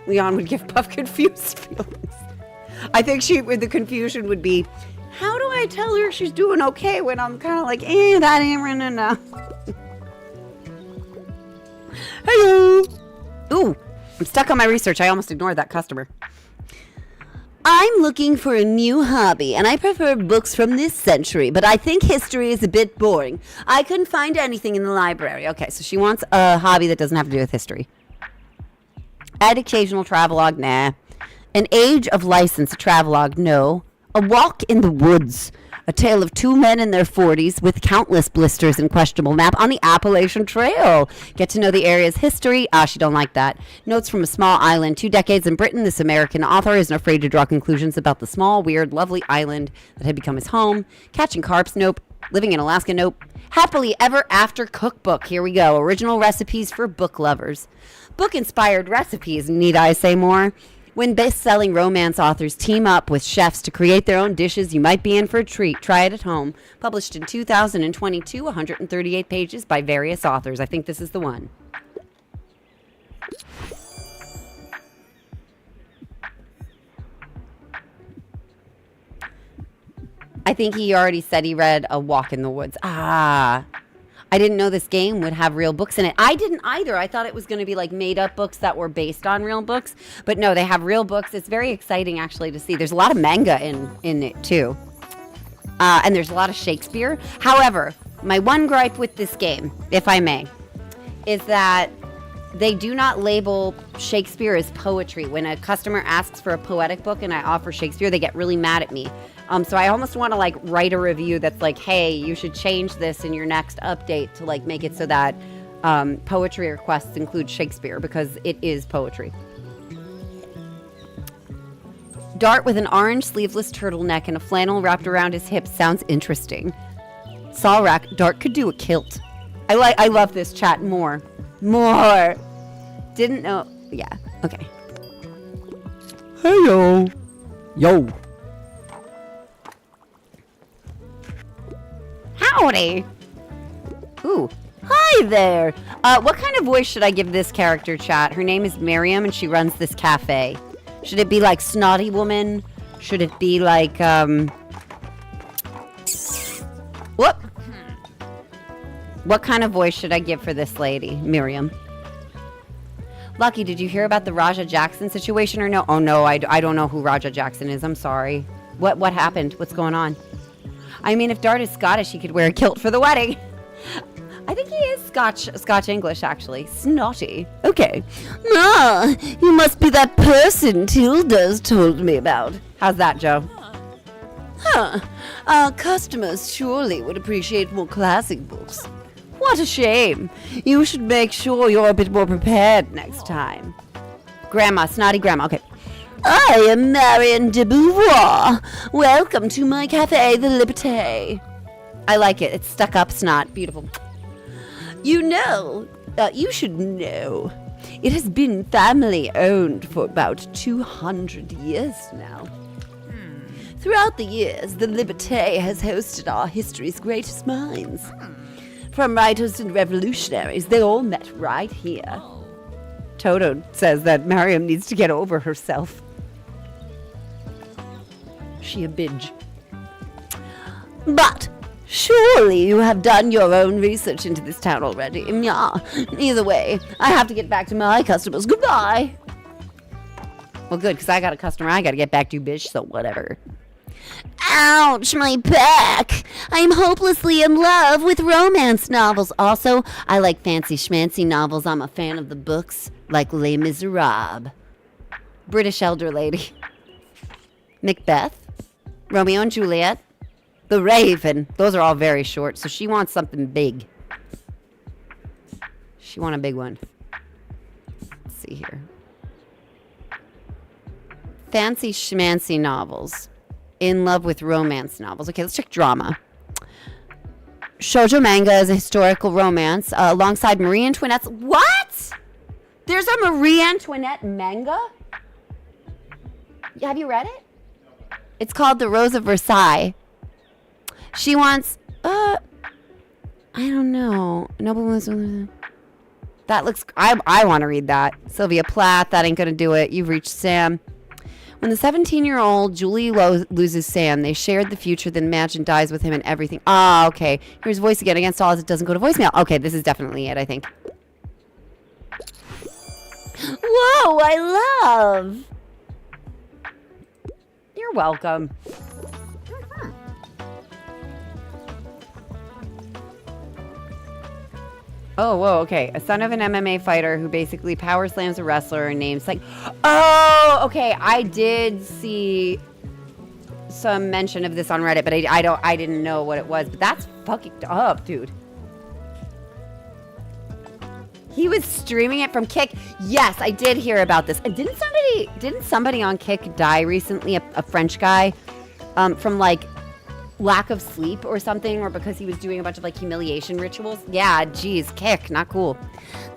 Leon would give Puff confused feelings. I think the confusion would be, how do I tell her she's doing okay when I'm kind of that ain't running enough. Hello. Ooh, I'm stuck on my research. I almost ignored that customer. I'm looking for a new hobby, and I prefer books from this century, but I think history is a bit boring. I couldn't find anything in the library. Okay, so she wants a hobby that doesn't have to do with history. Add occasional travelogue, nah. An age of license travelogue, no. A walk in the woods. A tale of two men in their 40s with countless blisters and questionable map on the Appalachian Trail. Get to know the area's history. She don't like that. Notes from a small island. 2 decades in Britain, this American author isn't afraid to draw conclusions about the small, weird, lovely island that had become his home. Catching carps, nope. Living in Alaska, nope. Happily Ever After cookbook. Here we go. Original recipes for book lovers. Book-inspired recipes, need I say more? When best-selling romance authors team up with chefs to create their own dishes, you might be in for a treat. Try it at home. Published in 2022, 138 pages by various authors. I think this is the one. I think he already said he read A Walk in the Woods. I didn't know this game would have real books in it. I didn't either. I thought it was going to be made-up books that were based on real books. But no, they have real books. It's very exciting, actually, to see. There's a lot of manga in it, too. And there's a lot of Shakespeare. However, my one gripe with this game, if I may, is that they do not label Shakespeare as poetry. When a customer asks for a poetic book and I offer Shakespeare, they get really mad at me. So I almost want to write a review that's hey, you should change this in your next update to make it so that poetry requests include Shakespeare, because it is poetry. Dart with an orange sleeveless turtleneck and a flannel wrapped around his hips sounds interesting. Salrak, Dart could do a kilt. I love this chat more. More. Didn't know. Yeah. Okay. Hey yo. Yo. Howdy. Ooh. Hi there. What kind of voice should I give this character, chat? Her name is Miriam and she runs this cafe. Should it be like Snotty Woman? Should it be like, Whoop. What kind of voice should I give for this lady, Miriam? Lucky, did you hear about the Raja Jackson situation or no? Oh no, I don't know who Raja Jackson is. I'm sorry. What happened? What's going on? I mean, if Dart is Scottish, he could wear a kilt for the wedding. I think he is Scotch English, actually. Snotty. Okay. Ah, you must be that person Tilda's told me about. How's that, Joe? Huh. Our customers surely would appreciate more classic books. What a shame. You should make sure you're a bit more prepared next time. Grandma, Snotty Grandma. Okay. I am Marion de Beauvoir. Welcome to my cafe, the Liberté. I like it. It's stuck up snot. Beautiful. You should know. It has been family owned for about 200 years now. Throughout the years, the Liberté has hosted our history's greatest minds. From writers and revolutionaries, they all met right here. Toto says that Mariam needs to get over herself. She a bitch. But surely you have done your own research into this town already. Yeah. Either way, I have to get back to my customers. Goodbye. Well, good, because I got a customer I got to get back to, bitch, so whatever. Ouch, my back. I'm hopelessly in love with romance novels. Also, I like fancy schmancy novels. I'm a fan of the books like Les Miserables. British elder lady. Macbeth. Romeo and Juliet. The Raven. Those are all very short, so she wants something big. She wants a big one. Let's see here. Fancy schmancy novels. In love with romance novels. Okay, let's check drama. Shoujo manga is a historical romance alongside Marie Antoinette's... What? There's a Marie Antoinette manga? Have you read it? It's called The Rose of Versailles. She wants... I don't know. That looks... I want to read that. Sylvia Plath, that ain't gonna do it. You've reached Sam. When the 17-year-old Julie loses Sam, they shared the future, then Imagine dies with him and everything. Ah, okay. Here's voice again. Against all odds, it doesn't go to voicemail. Okay, this is definitely it, I think. Whoa, I love. You're welcome. Oh, whoa, okay. A son of an MMA fighter who basically power slams a wrestler and names like... Oh, okay. I did see some mention of this on Reddit, but I didn't know what it was. But that's fucking up, dude. He was streaming it from Kick. Yes, I did hear about this. And didn't somebody on Kick die recently? A French guy, from like lack of sleep or something, or because he was doing a bunch of like humiliation rituals. Yeah, geez, Kick, not cool.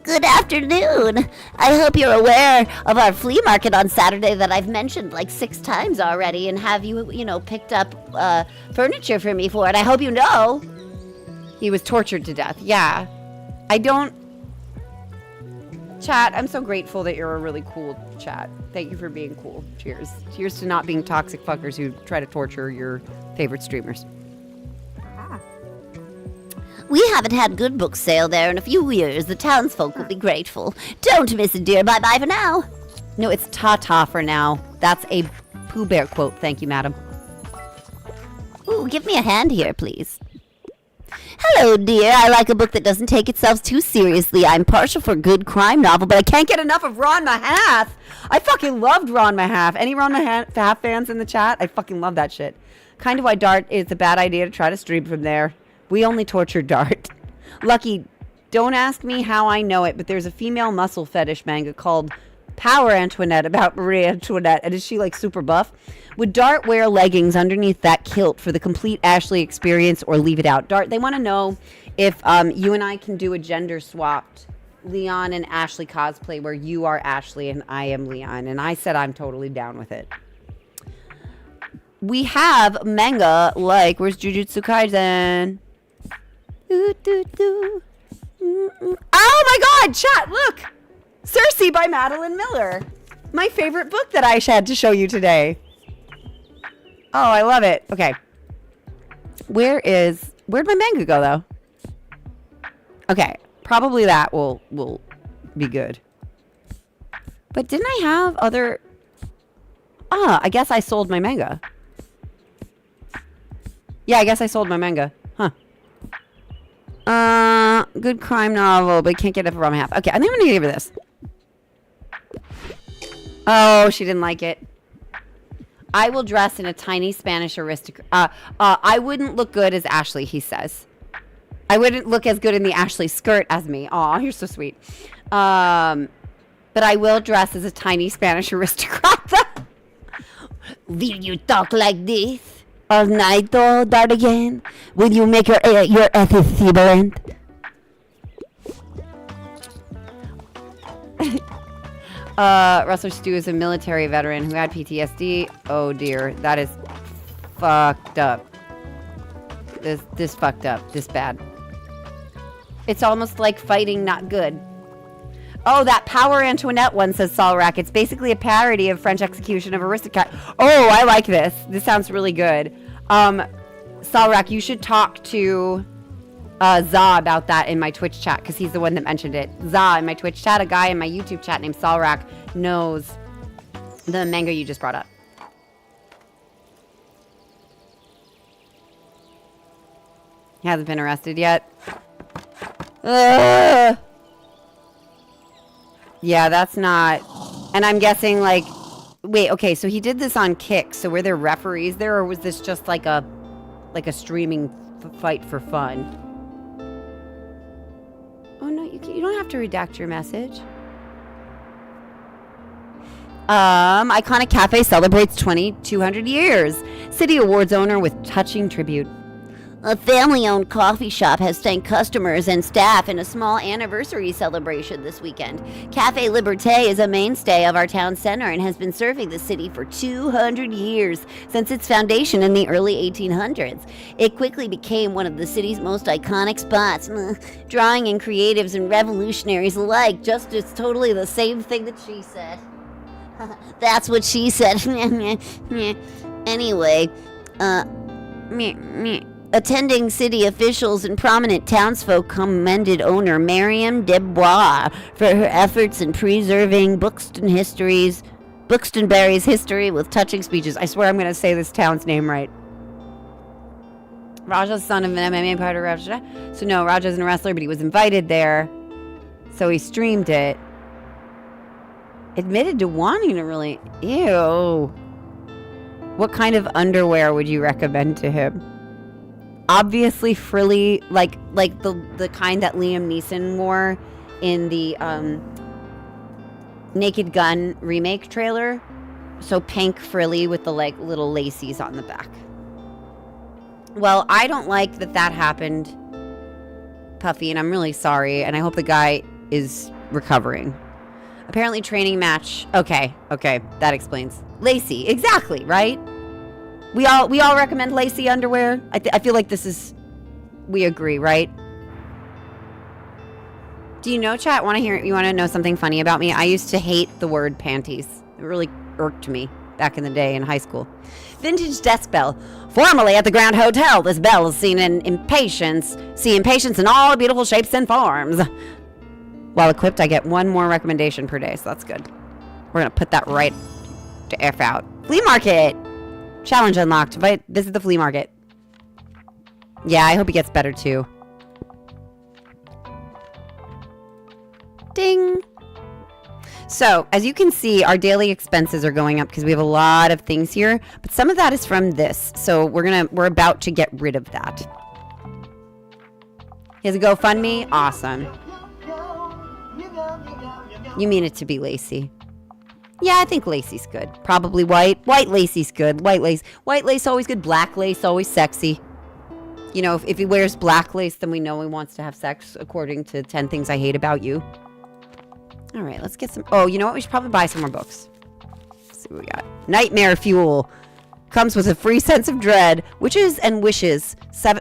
Good afternoon. I hope you're aware of our flea market on Saturday that I've mentioned like 6 times already, and have you picked up furniture for me for it. I hope you know. He was tortured to death. Yeah. I don't... Chat, I'm so grateful that you're a really cool chat. Thank you for being cool. Cheers. Cheers to not being toxic fuckers who try to torture your favorite streamers. We haven't had good book sale there in a few years. The townsfolk will be grateful. Don't miss it, dear. Bye-bye for now. No, it's ta-ta for now. That's a Pooh Bear quote. Thank you, madam. Ooh, give me a hand here, please. Hello, dear. I like a book that doesn't take itself too seriously. I'm partial for a good crime novel, but I can't get enough of Ron Mahath. I fucking loved Ron Mahath. Any Ron Mahath fans in the chat? I fucking love that shit. Kind of why Dart is a bad idea to try to stream from there. We only torture Dart. Lucky, don't ask me how I know it, but there's a female muscle fetish manga called Power Antoinette about Marie Antoinette. And is she like super buff? Would Dart wear leggings underneath that kilt for the complete Ashley experience or leave it out? Dart, they want to know if you and I can do a gender swapped Leon and Ashley cosplay where you are Ashley and I am Leon. And I said I'm totally down with it. We have manga like, where's Jujutsu Kaisen? Oh my god, chat, look! Circe by Madeline Miller. My favorite book that I had to show you today. Oh, I love it. Okay. Where'd my manga go though? Okay, probably that will be good. But didn't I have other... I guess I sold my manga. Yeah, I guess I sold my manga. Huh. Good crime novel, but can't get it from half. Okay, I think I'm gonna give her this. Oh, she didn't like it. I will dress in a tiny Spanish aristocrat. I wouldn't look good as Ashley, he says. I wouldn't look as good in the Ashley skirt as me. Aw, you're so sweet. But I will dress as a tiny Spanish aristocrat. Will you talk like this all night, though, Dart again? Will you make your ethics sibilant? Russell Stew is a military veteran who had PTSD. Oh dear, that is fucked up. This fucked up. This bad. It's almost like fighting not good. Oh, that Power Antoinette one, says Solrak. It's basically a parody of French Execution of Aristocrat. Oh, I like this. This sounds really good. Solrak, you should talk to Za about that in my Twitch chat, because he's the one that mentioned it. Za in my Twitch chat, a guy in my YouTube chat named Solrak knows the manga you just brought up. He hasn't been arrested yet. Yeah, that's not... And I'm guessing, like... Wait, okay, so he did this on Kick. So were there referees there, or was this just like a streaming fight for fun? Oh, no, you don't have to redact your message. Iconic Cafe celebrates 200 years. City Awards owner with touching tribute. A family-owned coffee shop has thanked customers and staff in a small anniversary celebration this weekend. Cafe Liberté is a mainstay of our town center and has been serving the city for 200 years, since its foundation in the early 1800s. It quickly became one of the city's most iconic spots, drawing in creatives and revolutionaries alike. Just it's totally the same thing that she said. That's what she said. Anyway, attending city officials and prominent townsfolk commended owner Mariam Debois for her efforts in preserving Buxtonbury's history with touching speeches. I swear I'm going to say this town's name right. Raja's son of an MMA fighter. Raja. So no, Raja isn't a wrestler, but he was invited there. So he streamed it. Admitted to wanting to really... Ew. What kind of underwear would you recommend to him? Obviously frilly, like the kind that Liam Neeson wore in the Naked Gun remake trailer. So pink frilly with the like little lacies on the back. Well, I don't like that happened, Puffy, and I'm really sorry, and I hope the guy is recovering. Apparently training match. Okay, that explains. Lacy, exactly, right? We all recommend lacy underwear. I feel like this is... We agree, right? Do you know, chat? You want to know something funny about me? I used to hate the word panties. It really irked me back in the day in high school. Vintage desk bell. Formerly at the Grand Hotel, this bell is seen in impatience. See impatience in all beautiful shapes and forms. While equipped, I get one more recommendation per day, so that's good. We're going to put that right to F out. Flea market. Challenge unlocked. Visit the flea market. Yeah, I hope he gets better too. Ding. So, as you can see, our daily expenses are going up because we have a lot of things here, but some of that is from this. So, we're about to get rid of that. He has a GoFundMe. Awesome. You mean it to be Lacey. Yeah, I think lacy's good. Probably white. White lacy's good. White lace always good. Black lace always sexy. You know, if he wears black lace, then we know he wants to have sex, according to 10 Things I Hate About You. All right, let's get some... Oh, you know what? We should probably buy some more books. Let's see what we got. Nightmare Fuel. Comes with a free sense of dread. Witches and Wishes.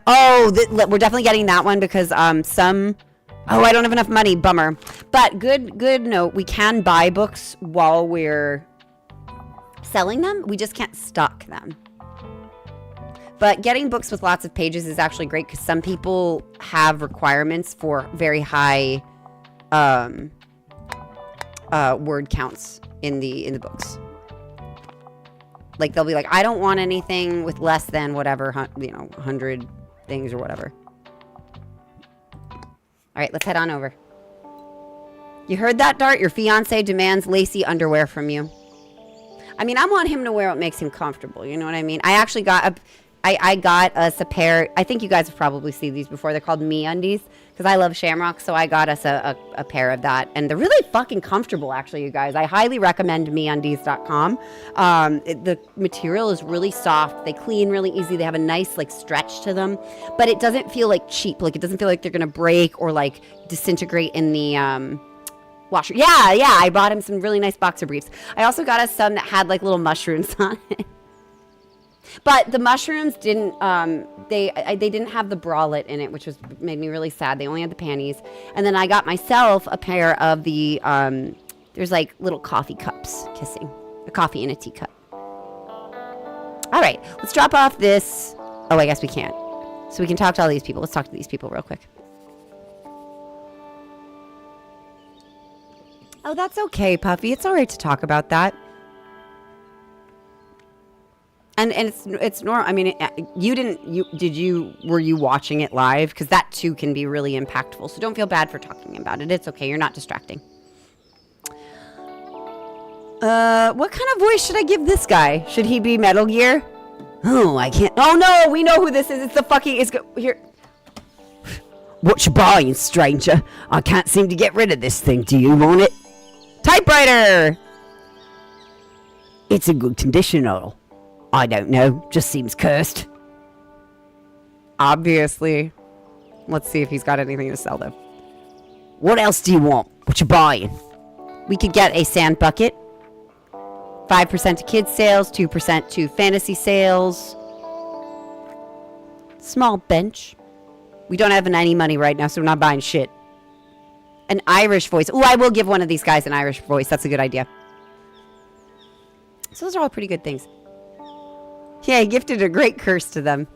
Oh, we're definitely getting that one because some... Oh, I don't have enough money. Bummer. But good note. We can buy books while we're selling them. We just can't stock them. But getting books with lots of pages is actually great because some people have requirements for very high word counts in the books. Like they'll be like, I don't want anything with less than whatever, 100 things or whatever. All right, let's head on over. You heard that, Dart? Your fiance demands lacy underwear from you. I mean, I want him to wear what makes him comfortable. You know what I mean? I actually got I got us a pair. I think you guys have probably seen these before. They're called MeUndies because I love Shamrock. So I got us a pair of that. And they're really fucking comfortable, actually, you guys. I highly recommend MeUndies.com. The material is really soft. They clean really easy. They have a nice, like, stretch to them. But it doesn't feel, like, cheap. Like, it doesn't feel like they're going to break or, like, disintegrate in the... washer. Yeah, I bought him some really nice boxer briefs. I also got us some that had, like, little mushrooms on it. But the mushrooms didn't, they didn't have the bralette in it, which made me really sad. They only had the panties. And then I got myself a pair of the, there's like little coffee cups kissing. A coffee in a teacup. All right, let's drop off this. Oh, I guess we can't. So we can talk to all these people. Let's talk to these people real quick. Oh, that's okay, Puffy. It's all right to talk about that. And it's normal. I mean, were you watching it live? Because that too can be really impactful. So don't feel bad for talking about it. It's okay. You're not distracting. What kind of voice should I give this guy? Should he be Metal Gear? Oh, I can't. Oh no, we know who this is. It's the fucking. Here. What you buying, stranger? I can't seem to get rid of this thing. Do you want it? Typewriter. It's in good condition, all. I don't know. Just seems cursed. Obviously. Let's see if he's got anything to sell, though. What else do you want? What you buying? We could get a sand bucket. 5% to kids sales. 2% to fantasy sales. Small bench. We don't have any money right now, so we're not buying shit. An Irish voice. Oh, I will give one of these guys an Irish voice. That's a good idea. So those are all pretty good things. Yeah, I gifted a great curse to them.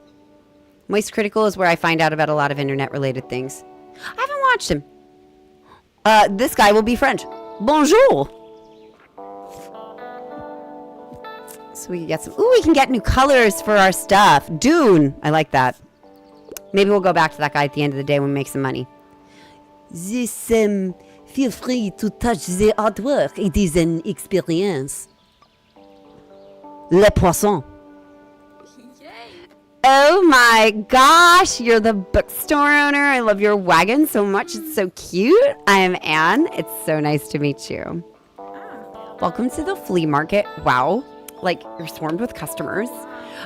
Moist Critical is where I find out about a lot of internet-related things. I haven't watched him. This guy will be French. Bonjour. So we can get some... Ooh, we can get new colors for our stuff. Dune. I like that. Maybe we'll go back to that guy at the end of the day when we make some money. This, feel free to touch the artwork. It is an experience. Le Poisson. Oh my gosh, you're the bookstore owner. I love your wagon so much. It's so cute. I am Anne. It's so nice to meet you. Welcome to the flea market. Wow. Like, you're swarmed with customers.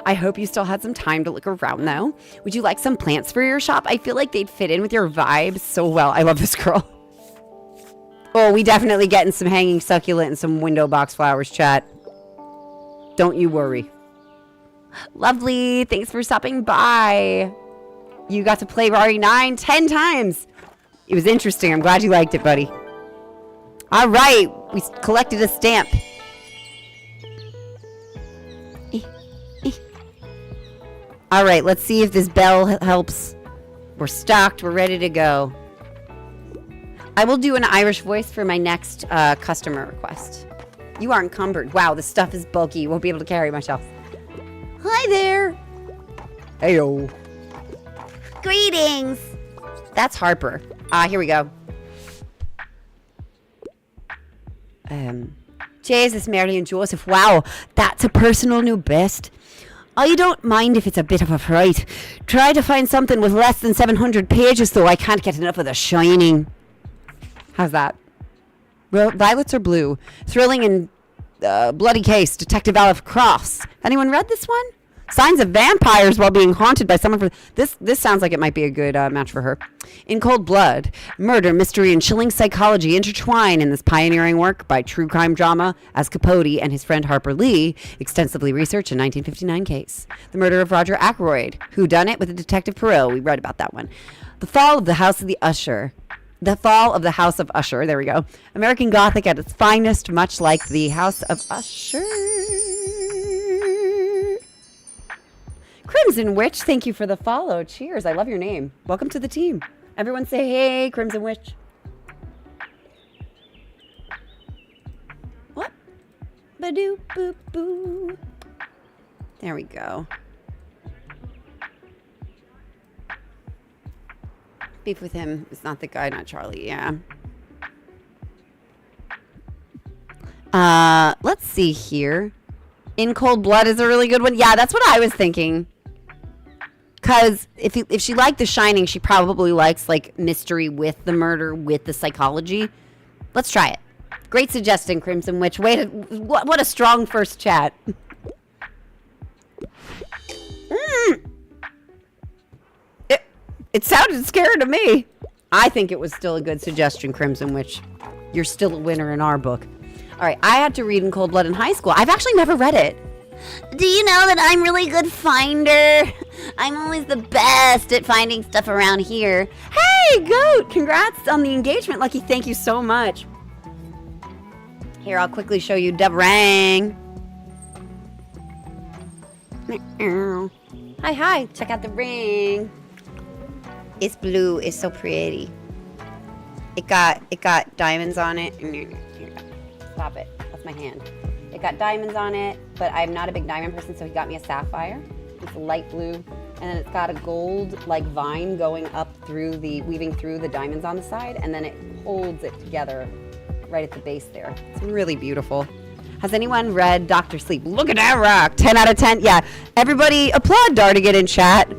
I hope you still had some time to look around, though. Would you like some plants for your shop? I feel like they'd fit in with your vibe so well. I love this girl. Oh, we definitely getting some hanging succulent and some window box flowers, chat. Don't you worry. Lovely. Thanks for stopping by. You got to play RE9 10 times. It was interesting. I'm glad you liked it, buddy. All right. We collected a stamp. All right. Let's see if this bell helps. We're stocked. We're ready to go. I will do an Irish voice for my next customer request. You are encumbered. Wow, this stuff is bulky. You won't be able to carry myself. Hi there. Heyo. Greetings. That's Harper. Here we go. Jesus, Mary and Joseph. Wow, that's a personal new best. I don't mind if it's a bit of a fright. Try to find something with less than 700 pages, though. I can't get enough of The Shining. How's that? Well, violets are blue. Thrilling and Bloody Case, Detective Aleph Crofts. Anyone read this one? Signs of vampires while being haunted by someone for this sounds like it might be a good match for her. In Cold Blood, murder, mystery, and chilling psychology intertwine in this pioneering work by true crime drama as Capote and his friend Harper Lee extensively researched a 1959 case. The murder of Roger Ackroyd, who done it with a Detective Perot. We read about that one. The Fall of the House of the Usher. The Fall of the House of Usher. There we go. American Gothic at its finest, much like the House of Usher. Crimson Witch, thank you for the follow. Cheers. I love your name. Welcome to the team. Everyone say, hey, Crimson Witch. What? Ba-doo, boo, boo. There we go. Beef with him is not the guy, not Charlie. Yeah. Let's see here. In Cold Blood is a really good one. Yeah, that's what I was thinking. Because if she liked The Shining, she probably likes like mystery with the murder, with the psychology. Let's try it. Great suggestion, Crimson Witch. What a strong first chat. It sounded scary to me. I think it was still a good suggestion, Crimson Witch. You're still a winner in our book. All right, I had to read In Cold Blood in high school. I've actually never read it. Do you know that I'm really good finder? I'm always the best at finding stuff around here. Hey, Goat! Congrats on the engagement, Lucky. Thank you so much. Here, I'll quickly show you Devrang. Hi. Check out the ring. It's blue. It's so pretty. It got diamonds on it. Stop it. That's my hand. It got diamonds on it, but I'm not a big diamond person, so he got me a sapphire. It's light blue, and then it's got a gold like vine going up through weaving through the diamonds on the side, and then it holds it together right at the base there. It's really beautiful. Has anyone read Dr. Sleep? Look at that rock. 10 out of 10. Yeah. Everybody applaud Dartigan in chat.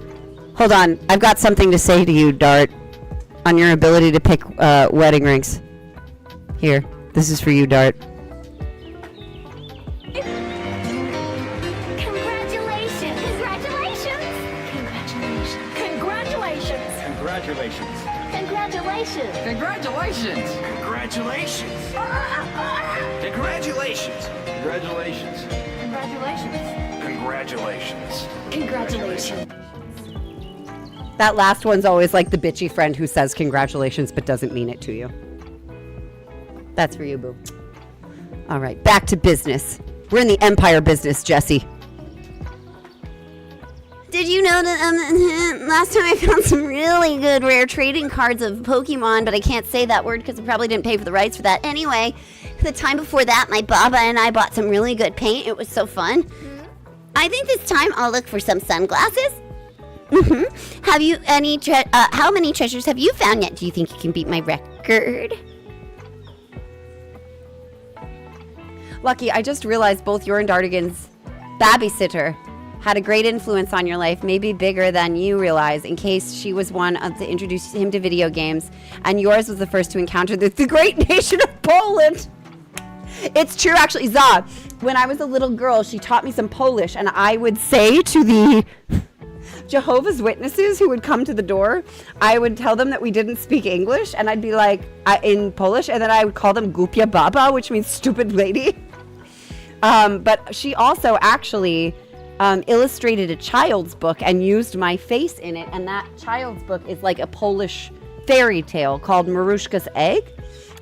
Hold on. I've got something to say to you, Dart, on your ability to pick wedding rings. Here. This is for you, Dart. Congratulations! Congratulations! Congratulations! Congratulations. Congratulations! Congratulations. Congratulations. Congratulations. Congratulations. Congratulations! Congratulations. Congratulations! That last one's always like the bitchy friend who says congratulations but doesn't mean it to you. That's for you, boo. All right, back to business. We're in the empire business, Jesse. Did you know that last time I found some really good rare trading cards of Pokemon, but I can't say that word because I probably didn't pay for the rights for that. Anyway, the time before that, my Baba and I bought some really good paint. It was so fun. I think this time I'll look for some sunglasses. Have you how many treasures have you found yet? Do you think you can beat my record? Lucky, I just realized both your and Dartigan's babysitter had a great influence on your life, maybe bigger than you realize, in case she was one to introduce him to video games, and yours was the first to encounter the great nation of Poland. It's true, actually, Za. When I was a little girl, she taught me some Polish, and I would say to the Jehovah's Witnesses who would come to the door, I would tell them that we didn't speak English, and I'd be like, in Polish, and then I would call them Głupia Baba, which means stupid lady. But she also actually illustrated a child's book and used my face in it, and that child's book is like a Polish fairy tale called Maruszka's Egg,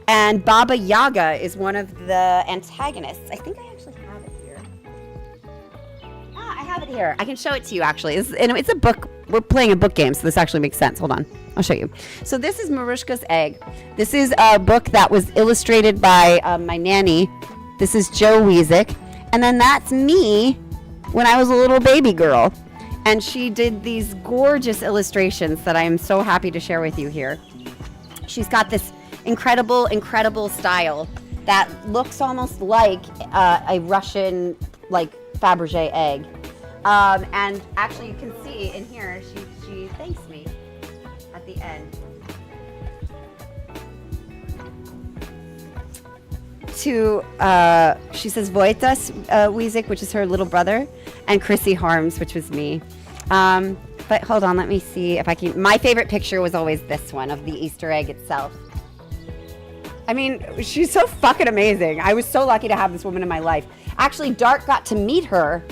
and Baba Yaga is one of the antagonists. I think I actually have it here. I have it here. I can show it to you, actually. It's a book. We're playing a book game, so this actually makes sense. Hold on. I'll show you. So this is Maruszka's Egg. This is a book that was illustrated by my nanny. This is Joe Wiesek. And then that's me when I was a little baby girl. And she did these gorgeous illustrations that I am so happy to share with you here. She's got this incredible, incredible style that looks almost like a Russian, like, Fabergé egg. And actually, you can see in here, she thanks me at the end. to, she says Voitas Wiesik, which is her little brother, and Chrissy Harms, which was me. But hold on, let me see if I can. My favorite picture was always this one of the Easter egg itself. I mean, she's so fucking amazing. I was so lucky to have this woman in my life. Actually, Dart got to meet her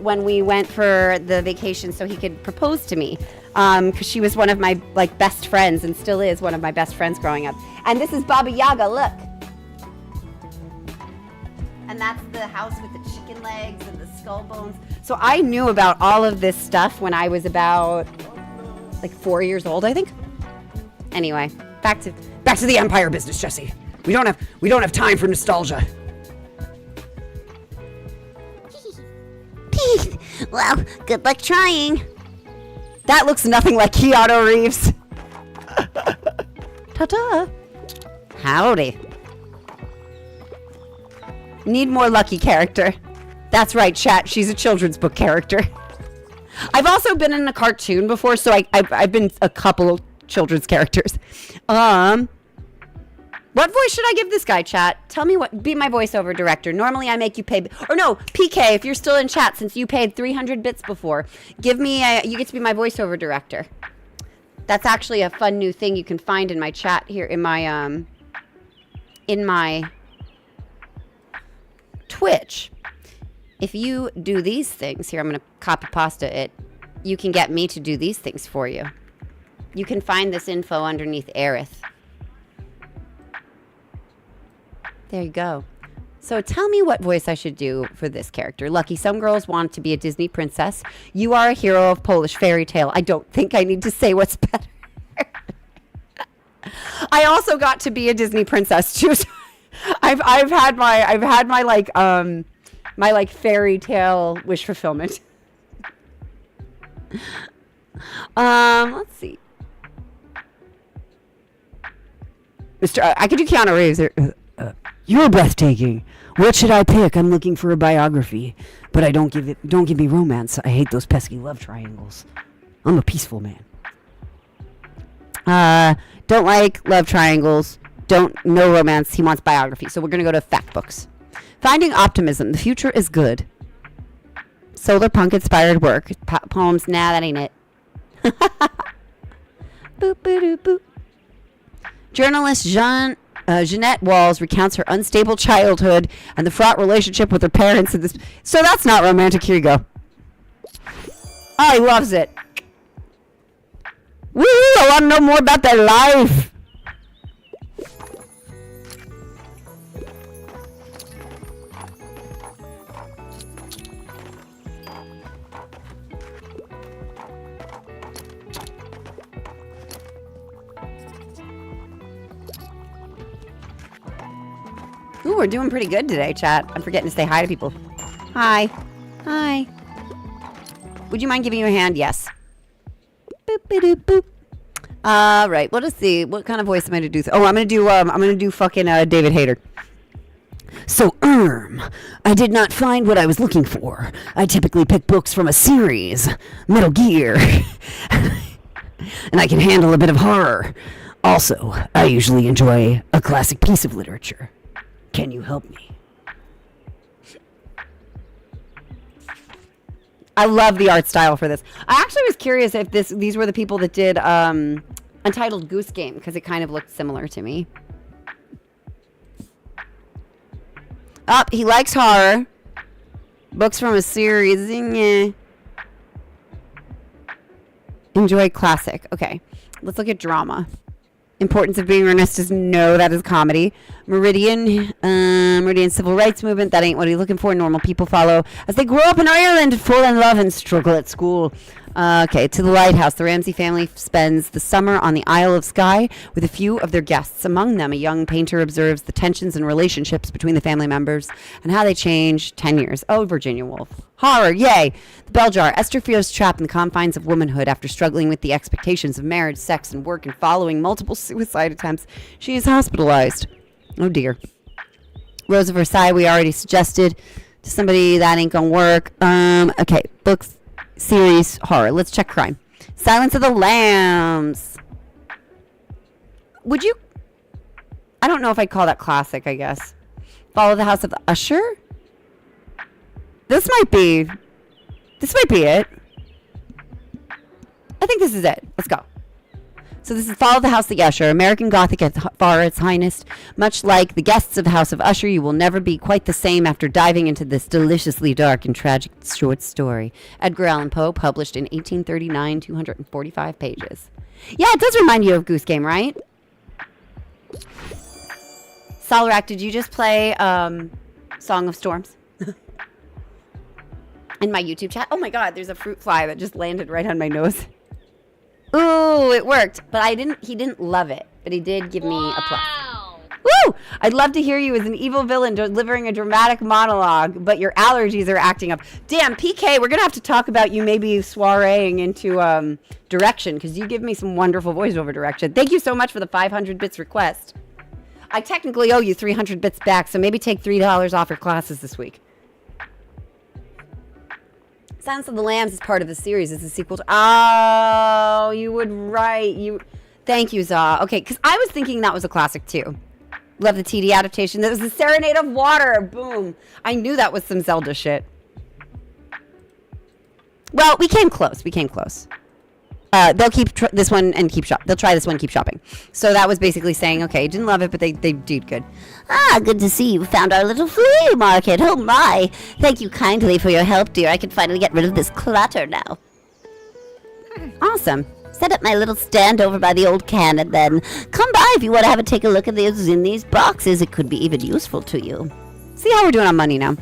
when we went for the vacation so he could propose to me. Because she was one of my like best friends and still is one of my best friends growing up. And this is Baba Yaga, look. And that's the house with the chicken legs and the skull bones. So I knew about all of this stuff when I was about like 4 years old, I think. Anyway, back to the Empire business, Jesse. We don't have time for nostalgia. Well, good luck trying. That looks nothing like Keanu Reeves. Ta-ta. Howdy. Need more lucky character. That's right, chat. She's a children's book character. I've also been in a cartoon before, so I've been a couple of children's characters. What voice should I give this guy, chat? Tell me what. Be my voiceover director. Normally I make you pay. Or no, PK, if you're still in chat, since you paid 300 bits before, give me you get to be my voiceover director. That's actually a fun new thing you can find in my chat here, in my Twitch. If you do these things, here I'm going to copy pasta it, you can get me to do these things for you. You can find this info underneath Aerith. There you go. So tell me what voice I should do for this character. Lucky, some girls want to be a Disney princess. You are a hero of Polish fairy tale. I don't think I need to say what's better. I also got to be a Disney princess too. So I've had my like fairy tale wish fulfillment. Let's see. I could do Keanu Reeves. You're breathtaking. What should I pick? I'm looking for a biography, but don't give me romance. I hate those pesky love triangles. I'm a peaceful man. Don't like love triangles. No romance. He wants biography. So we're gonna go to fact books. Finding optimism. The future is good. Solar punk inspired work. Poems. Nah, that ain't it. Boop, boop, boop. Journalist Jeanette Walls recounts her unstable childhood and the fraught relationship with her parents. So that's not romantic. Here you go. Oh, he loves it. Woo! I want to know more about their life. Ooh, we're doing pretty good today, chat. I'm forgetting to say hi to people. Hi. Hi. Would you mind giving me a hand? Yes. Boop, boop, boop. All right. Well, let's see. What kind of voice am I going to do? Oh, I'm going to do fucking David Hayter. So, I did not find what I was looking for. I typically pick books from a series. Metal Gear. And I can handle a bit of horror. Also, I usually enjoy a classic piece of literature. Can you help me? I love the art style for this. I actually was curious if these were the people that did Untitled Goose Game, because it kind of looked similar to me. He likes horror. Books from a series. Enjoy classic. Okay, let's look at drama. Importance of being earnest is no, that is comedy. Meridian civil rights movement, that ain't what he's looking for. Normal people follow as they grow up in Ireland, fall in love and struggle at school. Okay, to the lighthouse. The Ramsey family spends the summer on the Isle of Skye with a few of their guests. Among them, a young painter observes the tensions and relationships between the family members and how they change 10 years. Oh, Virginia Woolf. Horror, yay. The Bell Jar. Esther feels trapped in the confines of womanhood after struggling with the expectations of marriage, sex, and work, and following multiple suicide attempts. She is hospitalized. Oh, dear. Rose of Versailles, we already suggested to somebody. That ain't gonna work. Okay, books. Series horror. Let's check crime. Silence of the Lambs. Would you? I don't know if I'd call that classic, I guess. Follow the House of the Usher? This might be it. I think this is it. Let's go. So this is Follow the House of the Usher, American Gothic at far its finest. Much like the guests of the House of Usher, you will never be quite the same after diving into this deliciously dark and tragic short story. Edgar Allan Poe, published in 1839, 245 pages. Yeah, it does remind you of Goose Game, right? Solrak, did you just play Song of Storms? In my YouTube chat? Oh my god, there's a fruit fly that just landed right on my nose. Ooh, it worked. But he didn't love it. But he did give me a plus. Woo! I'd love to hear you as an evil villain delivering a dramatic monologue, but your allergies are acting up. Damn, PK, we're going to have to talk about you maybe soireeing into direction, because you give me some wonderful voiceover direction. Thank you so much for the 500 bits request. I technically owe you 300 bits back, so maybe take $3 off your classes this week. Silence of the Lambs is part of the series. It's a sequel to... Oh, you would write. Thank you, Zaw. Okay, because I was thinking that was a classic, too. Love the TD adaptation. That was the Serenade of Water. Boom. I knew that was some Zelda shit. Well, we came close. They'll keep this one and keep shop. They'll try this one and keep shopping. So that was basically saying, okay, didn't love it, but they did good. Ah, good to see you found our little flea market. Oh my. Thank you kindly for your help, dear. I can finally get rid of this clutter now. Awesome. Set up my little stand over by the old cannon then. Come by if you want to have a take a look at these in these boxes. It could be even useful to you. See how we're doing on money now.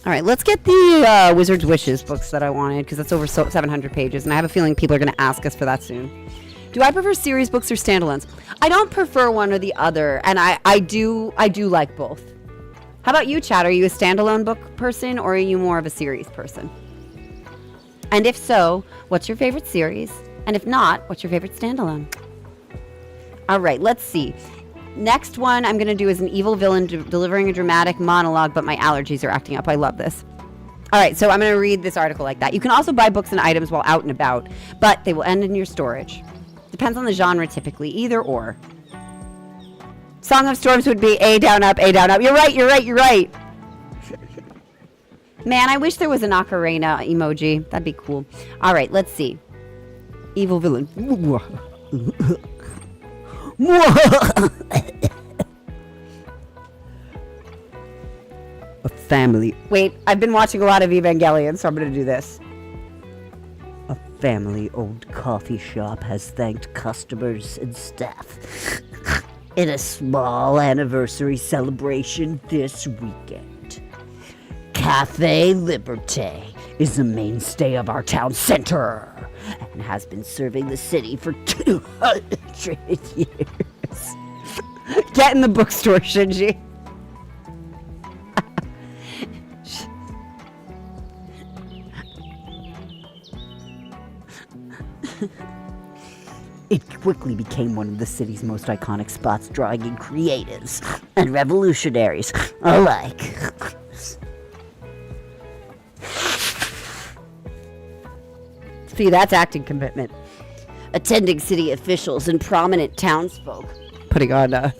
All right, let's get the Wizard's Wishes books that I wanted, because that's over 700 pages, and I have a feeling people are going to ask us for that soon. Do I prefer series books or standalones? I don't prefer one or the other, and I do like both. How about you, Chad? Are you a standalone book person, or are you more of a series person? And if so, what's your favorite series? And if not, what's your favorite standalone? All right, let's see. Next one I'm going to do is an evil villain delivering a dramatic monologue, but my allergies are acting up. I love this. All right, so I'm going to read this article like that. You can also buy books and items while out and about, but they will end in your storage. Depends on the genre, typically. Either or. Song of Storms would be A down, up, A down, up. You're right. Man, I wish there was an ocarina emoji. That'd be cool. All right, let's see. Evil villain. A family. Wait, I've been watching a lot of Evangelion, so I'm going to do this. A family-owned coffee shop has thanked customers and staff in a small anniversary celebration this weekend. Cafe Liberté is the mainstay of our town center and has been serving the city for 200 years. Get in the bookstore, Shinji. It quickly became one of the city's most iconic spots, drawing in creatives and revolutionaries alike. See, that's acting commitment. Attending city officials and prominent townsfolk. Putting on hand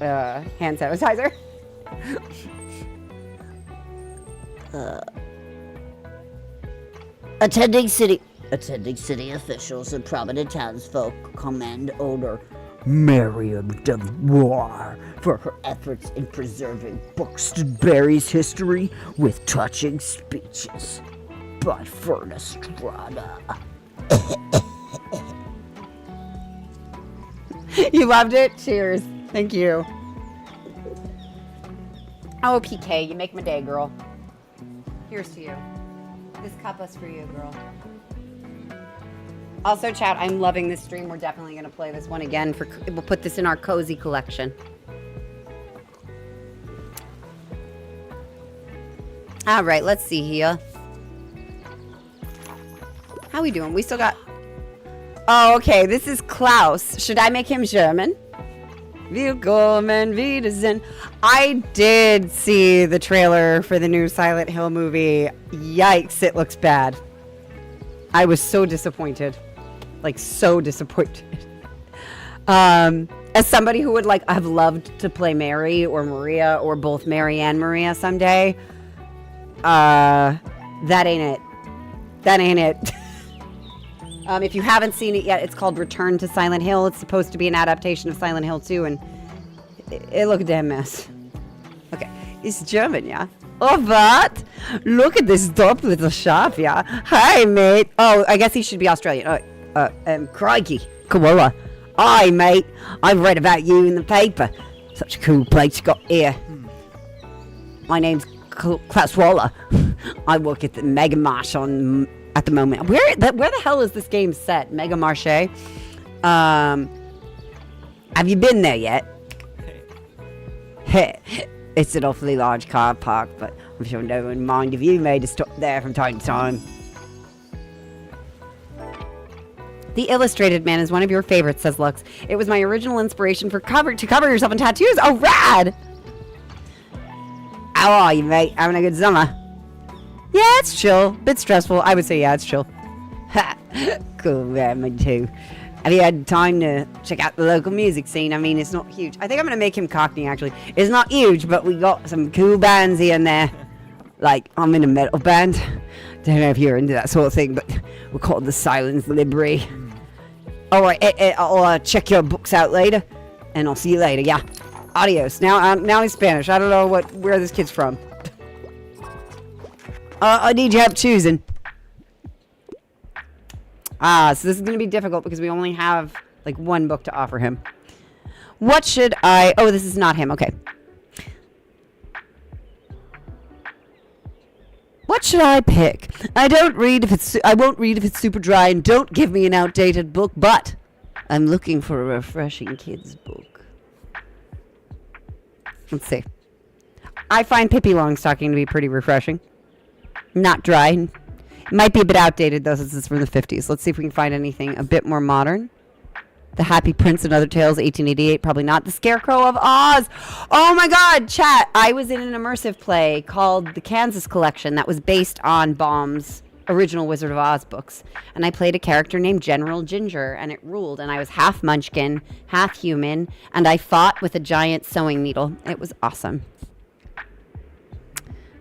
sanitizer. Attending city officials and prominent townsfolk commend owner Miriam Devoir for her efforts in preserving Booknerdz history with touching speeches by Furnace Strada. You loved it? Cheers. Thank you. Oh, PK, you make my day, girl. Here's to you. This cup is for you, girl. Also, chat, I'm loving this stream. We're definitely going to play this one again. We'll put this in our cozy collection. All right, let's see here. How we doing? We still got... Oh, okay. This is Klaus. Should I make him German? Willkommen wiedersehen. I did see the trailer for the new Silent Hill movie. Yikes, it looks bad. I was so disappointed. Like, so disappointed. And As somebody who would like have loved to play Mary or Maria or both Mary and Maria someday, that ain't it. That ain't it. If you haven't seen it yet, it's called Return to Silent Hill. It's supposed to be an adaptation of Silent Hill 2, and it looked a damn mess. Okay, it's German, yeah. Oh, what? Look at this top little shop, yeah. Hi, mate. Oh, I guess he should be Australian. Crikey, koala. Hi, mate. I've read about you in the paper. Such a cool place you got here. My name's Klaus Waller. I work at the Mega Marsh at the moment. Where the hell is this game set? Mega Marche? Have you been there yet? It's an awfully large car park, but I'm sure no one mind if you made a stop there from time to time. The Illustrated Man is one of your favorites, says Lux. It was my original inspiration to cover yourself in tattoos. Oh, rad! How are you, mate? Having a good summer? Yeah, it's chill. Bit stressful. I would say, yeah, it's chill. Ha! Cool, yeah, me too. Have you had time to check out the local music scene? I mean, it's not huge. I think I'm going to make him Cockney, actually. It's not huge, but we got some cool bands here and there. Like, I'm in a metal band. Don't know if you're into that sort of thing, but we're called the Silence Library. All right, I'll check your books out later, and I'll see you later. Yeah, adios. Now he's Spanish. I don't know where this kid's from. I need your help choosing. So this is going to be difficult because we only have like one book to offer him. What should I... Oh, this is not him. Okay. What should I pick? I won't read if it's super dry, and don't give me an outdated book, but I'm looking for a refreshing kids book. Let's see. I find Pippi Longstocking to be pretty refreshing. Not dry. It might be a bit outdated, though, since it's from the 50s. Let's see if we can find anything a bit more modern. The Happy Prince and Other Tales, 1888. Probably not. The Scarecrow of Oz. Oh, my God, chat. I was in an immersive play called The Kansas Collection that was based on Baum's original Wizard of Oz books. And I played a character named General Ginger, and it ruled. And I was half munchkin, half human, and I fought with a giant sewing needle. It was awesome.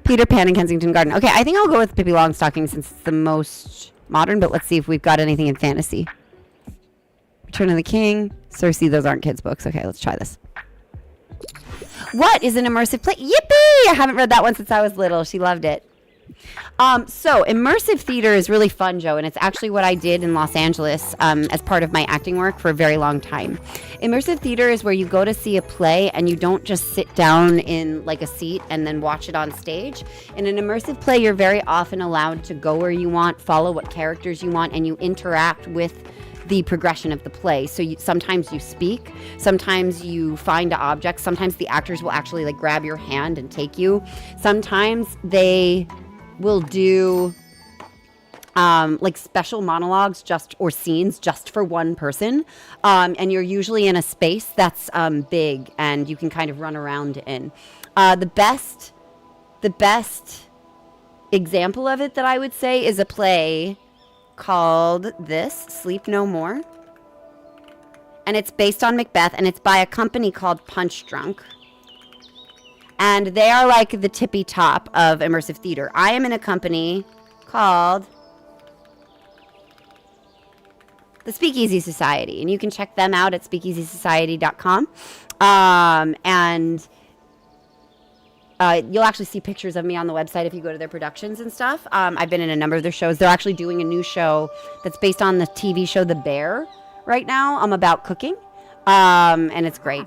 Peter Pan and Kensington Garden. Okay, I think I'll go with Pippi Longstocking since it's the most modern, but let's see if we've got anything in fantasy. Return of the King. Cersei, those aren't kids' books. Okay, let's try this. What is an immersive play? Yippee! I haven't read that one since I was little. She loved it. So immersive theater is really fun, Joe, and it's actually what I did in Los Angeles as part of my acting work for a very long time. Immersive theater is where you go to see a play and you don't just sit down in like a seat and then watch it on stage. In an immersive play, you're very often allowed to go where you want, follow what characters you want, and you interact with the progression of the play. So sometimes you speak, sometimes you find objects, sometimes the actors will actually like grab your hand and take you. Sometimes they will do like special monologues or scenes just for one person. And you're usually in a space that's big and you can kind of run around in. The best example of it that I would say is a play called Sleep No More. And it's based on Macbeth, and it's by a company called Punch Drunk. And they are like the tippy top of immersive theater. I am in a company called the Speakeasy Society, and you can check them out at speakeasysociety.com. You'll actually see pictures of me on the website if you go to their productions and stuff. I've been in a number of their shows. They're actually doing a new show that's based on the TV show The Bear right now. I'm about cooking, and it's great.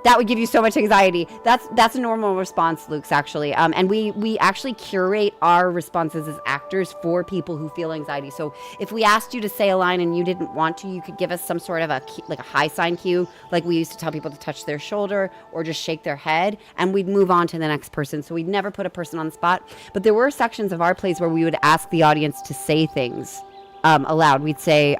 That would give you so much anxiety. That's a normal response, Luke's, actually. And we actually curate our responses as actors for people who feel anxiety. So if we asked you to say a line and you didn't want to, you could give us some sort of a high sign cue, like we used to tell people to touch their shoulder or just shake their head, and we'd move on to the next person. So we'd never put a person on the spot. But there were sections of our plays where we would ask the audience to say things aloud. We'd say,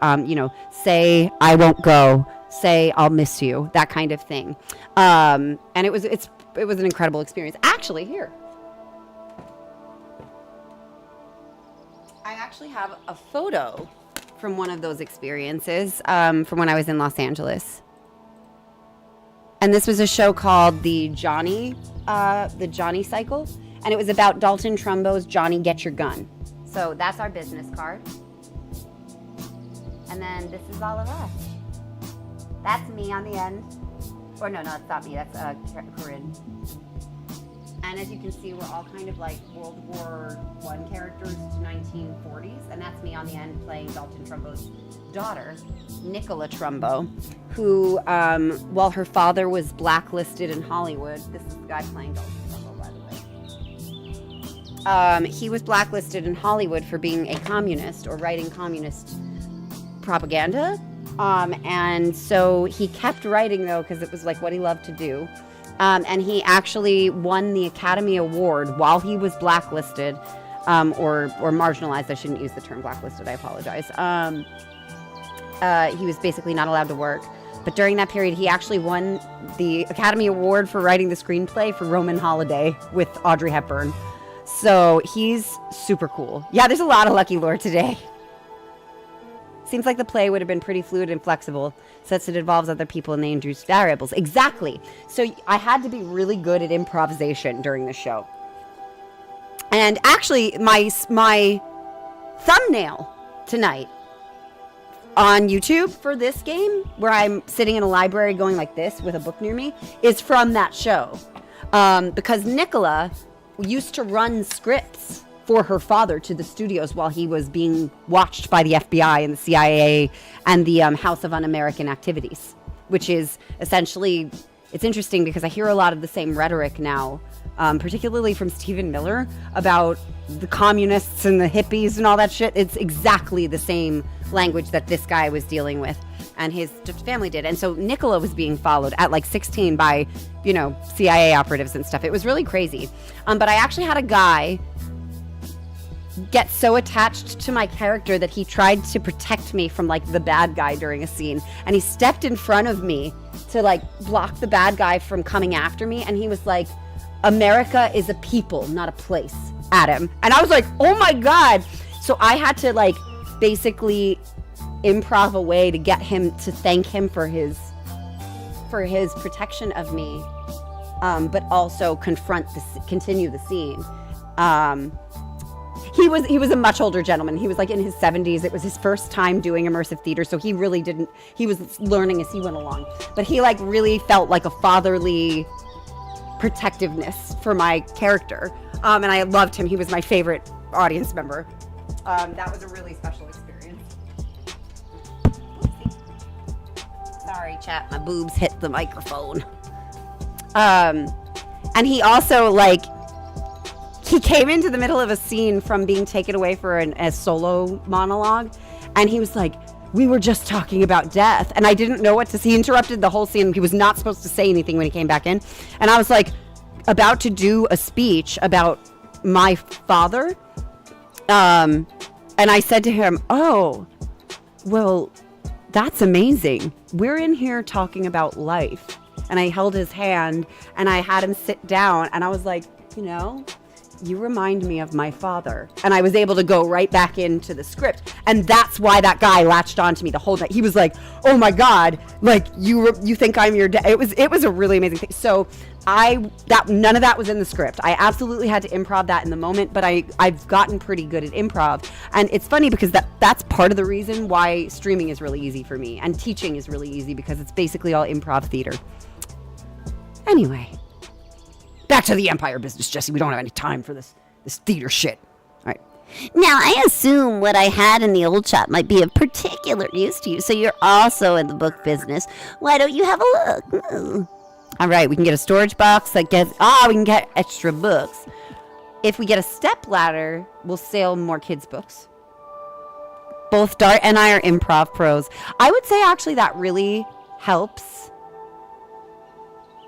say, I won't go. Say, I'll miss you, that kind of thing. And it was an incredible experience. Actually, here. I actually have a photo from one of those experiences from when I was in Los Angeles. And this was a show called the Johnny Cycle. And it was about Dalton Trumbo's Johnny Get Your Gun. So that's our business card. And then this is all of us. That's me on the end. Or no, that's not me. That's Corinne. And as you can see, we're all kind of like World War I characters to 1940s. And that's me on the end playing Dalton Trumbo's daughter, Nicola Trumbo, who, while her father was blacklisted in Hollywood, this is the guy playing Dalton Trumbo, by the way. He was blacklisted in Hollywood for being a communist or writing communist propaganda. And so he kept writing, though, because it was like what he loved to do. And he actually won the Academy Award while he was blacklisted, or marginalized. I shouldn't use the term blacklisted. I apologize. He was basically not allowed to work. But during that period, he actually won the Academy Award for writing the screenplay for Roman Holiday with Audrey Hepburn. So he's super cool. Yeah, there's a lot of Lucky Lore today. Seems like the play would have been pretty fluid and flexible, since it involves other people and they introduce variables. Exactly. So I had to be really good at improvisation during the show. And actually, my thumbnail tonight on YouTube for this game, where I'm sitting in a library going like this with a book near me, is from that show. Because Nicola used to run scripts for her father to the studios while he was being watched by the FBI and the CIA and the House of Un-American Activities, which is essentially, it's interesting because I hear a lot of the same rhetoric now, particularly from Stephen Miller, about the communists and the hippies and all that shit. It's exactly the same language that this guy was dealing with and his family did. And so Nicola was being followed at like 16 by, CIA operatives and stuff. It was really crazy. But I actually had a guy get so attached to my character that he tried to protect me from like the bad guy during a scene, and he stepped in front of me to like block the bad guy from coming after me, and he was like, "America is a people, not a place," at him. And I was like, oh my god. So I had to like basically improv a way to get him to thank him for his protection of me, but also continue the scene. He was a much older gentleman. He was like in his 70s. It was his first time doing immersive theater, so he really didn't, he was learning as he went along. But he like really felt like a fatherly protectiveness for my character. And I loved him. He was my favorite audience member. That was a really special experience. Sorry, chat, my boobs hit the microphone. And he also like, he came into the middle of a scene from being taken away for a solo monologue, and he was like, "We were just talking about death," and I didn't know what to say. He interrupted the whole scene. He was not supposed to say anything when he came back in, and I was like about to do a speech about my father, and I said to him, "Oh, well, that's amazing. We're in here talking about life," and I held his hand and I had him sit down, and I was like, "You remind me of my father." And I was able to go right back into the script. And that's why that guy latched on to me the whole night. He was like, "Oh my God, like you think I'm your dad." It was a really amazing thing. So none of that was in the script. I absolutely had to improv that in the moment, but I've gotten pretty good at improv. And it's funny because that's part of the reason why streaming is really easy for me and teaching is really easy, because it's basically all improv theater. Anyway. Back to the Empire business, Jesse. We don't have any time for this theater shit. All right. Now, I assume what I had in the old shop might be of particular use to you, so you're also in the book business. Why don't you have a look? Ooh. All right, we can get a storage box that gets... we can get extra books. If we get a step ladder, we'll sell more kids' books. Both Dart and I are improv pros. I would say, actually, that really helps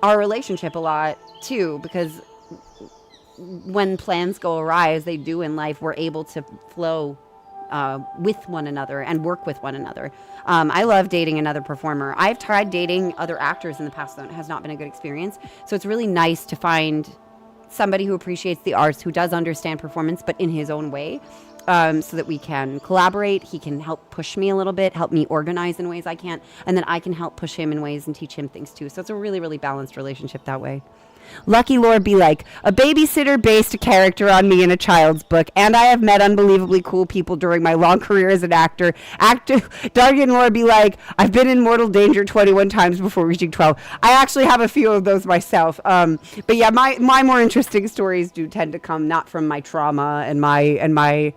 our relationship a lot, too, because when plans go awry, as they do in life, we're able to flow with one another and work with one another. I love dating another performer. I've tried dating other actors in the past, though, and it has not been a good experience. So it's really nice to find somebody who appreciates the arts, who does understand performance, but in his own way, so that we can collaborate. He can help push me a little bit, help me organize in ways I can't, and then I can help push him in ways and teach him things too. So it's a really, really balanced relationship that way. Lucky Lord be like, a babysitter based a character on me in a child's book, and I have met unbelievably cool people during my long career as an actor. Dargan Lord be like, I've been in mortal danger 21 times before reaching 12. I actually have a few of those myself. But yeah, my more interesting stories do tend to come not from my trauma and my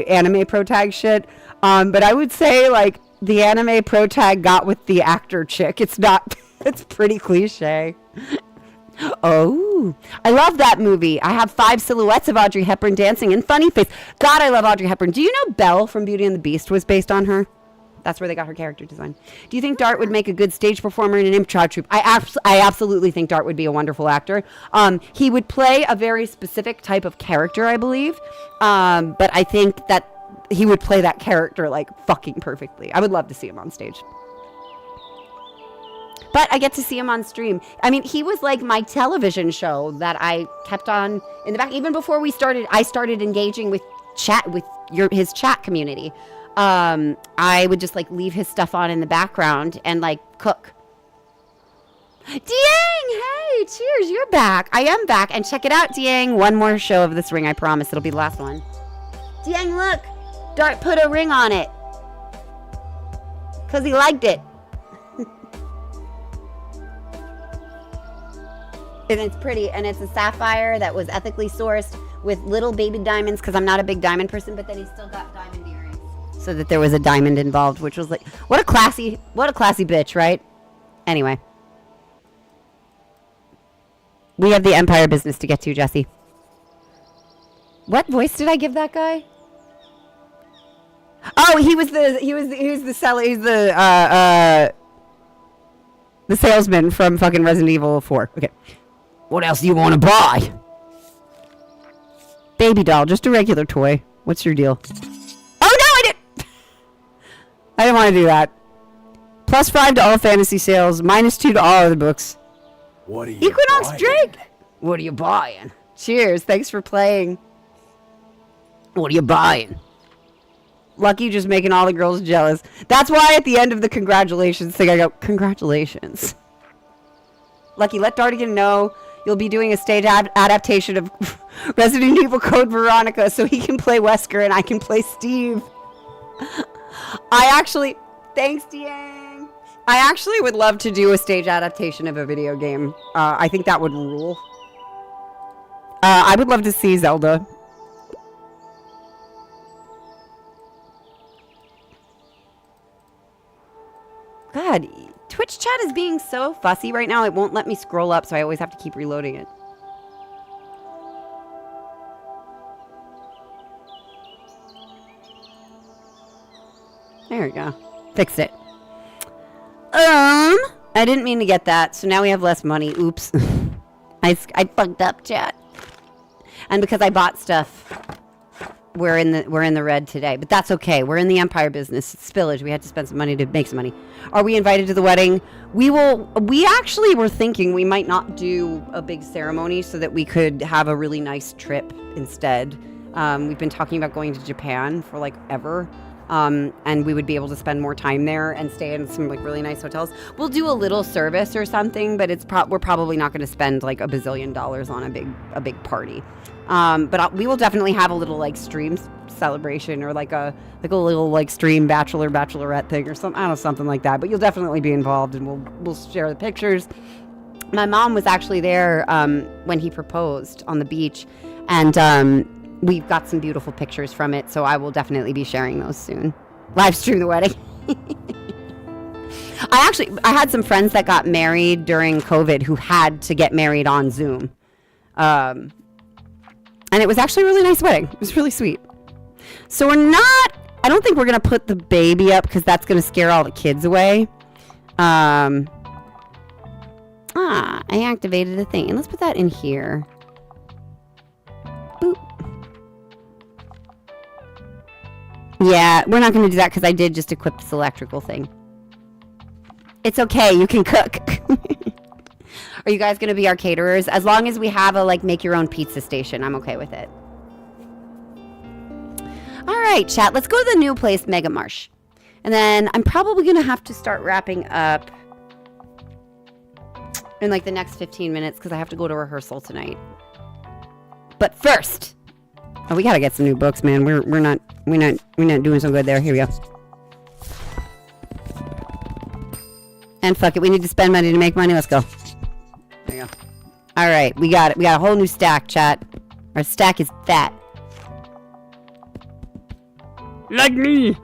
anime pro tag shit. But I would say like the anime pro tag got with the actor chick. It's pretty cliche. Oh, I love that movie. I have 5 silhouettes of Audrey Hepburn dancing in Funny Face. God, I love Audrey Hepburn. Do you know Belle from Beauty and the Beast was based on her? That's where they got her character design. Do you think Dart would make a good stage performer in an improv troupe? I absolutely think Dart would be a wonderful actor. He would play a very specific type of character, I believe. But I think that he would play that character like fucking perfectly. I would love to see him on stage. But I get to see him on stream. I mean, he was like my television show that I kept on in the back. Even before I started engaging with his chat community. I would just like leave his stuff on in the background and like cook. Diang, hey, cheers, you're back. I am back. And check it out, Diang. One more show of this ring, I promise. It'll be the last one. Diang, look. Dart put a ring on it. Because he liked it. And it's pretty, and it's a sapphire that was ethically sourced with little baby diamonds, because I'm not a big diamond person, but then he still got diamond earrings. So that there was a diamond involved, which was like, what a classy bitch, right? Anyway. We have the Empire business to get to, Jesse. What voice did I give that guy? Oh, he was the seller, he's the salesman from fucking Resident Evil 4. Okay. What else do you want to buy? Baby doll, just a regular toy. What's your deal? Oh no, I didn't want to do that. +5 to all fantasy sales, -2 to all other books. What are you Equinox buying? Drake! What are you buying? Cheers, thanks for playing. What are you buying? Lucky just making all the girls jealous. That's why at the end of the congratulations thing I go, congratulations. Lucky, let Dartigan know you'll be doing a stage adaptation of Resident Evil Code Veronica so he can play Wesker and I can play Steve. Thanks, Diang. I actually would love to do a stage adaptation of a video game. I think that would rule. I would love to see Zelda. God, Twitch chat is being so fussy right now, it won't let me scroll up, so I always have to keep reloading it. There we go. Fixed it. I didn't mean to get that, so now we have less money. Oops. I fucked up, chat. And because I bought stuff, we're in the red today, but that's okay. We're in the Empire business. It's spillage. We had to spend some money to make some money. Are we invited to the wedding? We actually were thinking we might not do a big ceremony so that we could have a really nice trip instead. We've been talking about going to Japan for like ever. And we would be able to spend more time there and stay in some like really nice hotels. We'll do a little service or something, but we're probably not going to spend like $1 bazillion on a big party. But we will definitely have a little like stream celebration or like a little like stream bachelorette thing or something. I don't know, something like that. But you'll definitely be involved, and we'll share the pictures. My mom was actually there when he proposed on the beach, and we've got some beautiful pictures from it. So I will definitely be sharing those soon. Live stream the wedding. I had some friends that got married during COVID who had to get married on Zoom. And it was actually a really nice wedding. It was really sweet. So I don't think we're going to put the baby up because that's going to scare all the kids away. I activated a thing. And let's put that in here. Boop. Yeah, we're not going to do that because I did just equip this electrical thing. It's okay. You can cook. Are you guys going to be our caterers? As long as we have a like make your own pizza station, I'm okay with it. All right, chat. Let's go to the new place, Mega Marsh. And then I'm probably going to have to start wrapping up in like the next 15 minutes because I have to go to rehearsal tonight. But first, oh, we got to get some new books, man. We're not doing so good there. Here we go. And fuck it, we need to spend money to make money. Let's go. There you go. All right, we got it. We got a whole new stack, chat. Our stack is fat. Like me.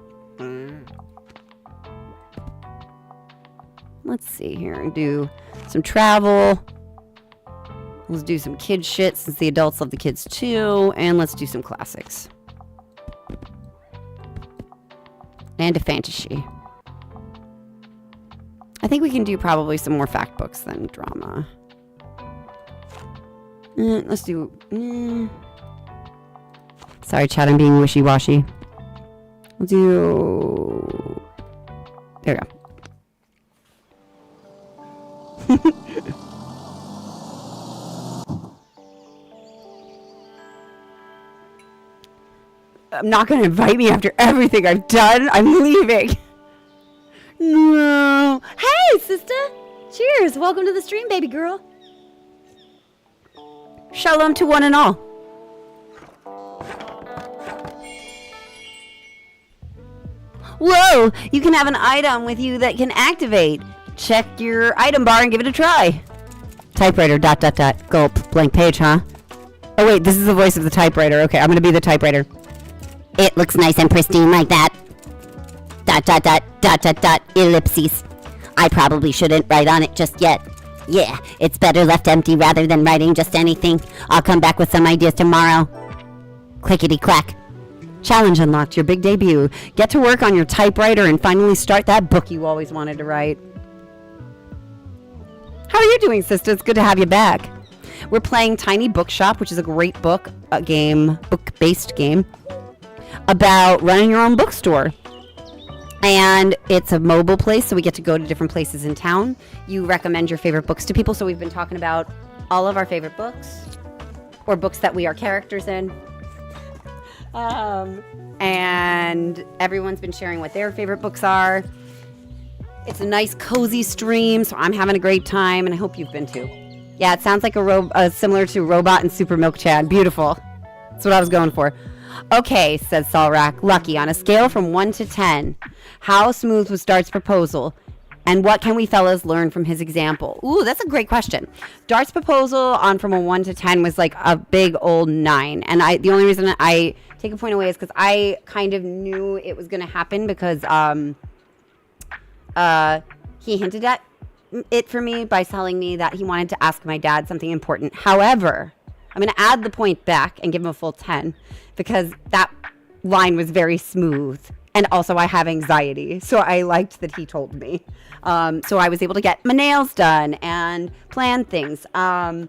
Let's see here. Do some travel. Let's do some kid shit since the adults love the kids too. And let's do some classics. And a fantasy. I think we can do probably some more fact books than drama. Let's do... Sorry, chat, I'm being wishy-washy. We'll do... There we go. I'm not going to invite me after everything I've done. I'm leaving. No. Hey, sister. Cheers. Welcome to the stream, baby girl. Shalom to one and all. Whoa, you can have an item with you that can activate. Check your item bar and give it a try. Typewriter, ... Gulp. Blank page, huh? Oh, wait, this is the voice of the typewriter. Okay, I'm going to be the typewriter. It looks nice and pristine like that. ... Ellipses. I probably shouldn't write on it just yet. Yeah, it's better left empty rather than writing just anything. I'll come back with some ideas tomorrow. Clickety clack. Challenge unlocked, your big debut. Get to work on your typewriter and finally start that book you always wanted to write. How are you doing, sister? It's good to have you back. We're playing Tiny Bookshop, which is a great book-based game about running your own bookstore. And it's a mobile place, so we get to go to different places in town. You recommend your favorite books to people, so we've been talking about all of our favorite books, or books that we are characters in. And everyone's been sharing what their favorite books are. It's a nice, cozy stream, so I'm having a great time, and I hope you've been too. Yeah, it sounds like similar to Robot and Super Milk Chad. Beautiful. That's what I was going for. Okay, says Salrak. Lucky, on a scale from 1 to 10, how smooth was Dart's proposal? And what can we fellas learn from his example? Ooh, that's a great question. Dart's proposal on from a 1 to 10 was like a big old 9. And the only reason I take a point away is because I kind of knew it was going to happen because he hinted at it for me by telling me that he wanted to ask my dad something important. However, I'm going to add the point back and give him a full 10 because that line was very smooth. And also I have anxiety, so I liked that he told me. So I was able to get my nails done and plan things. I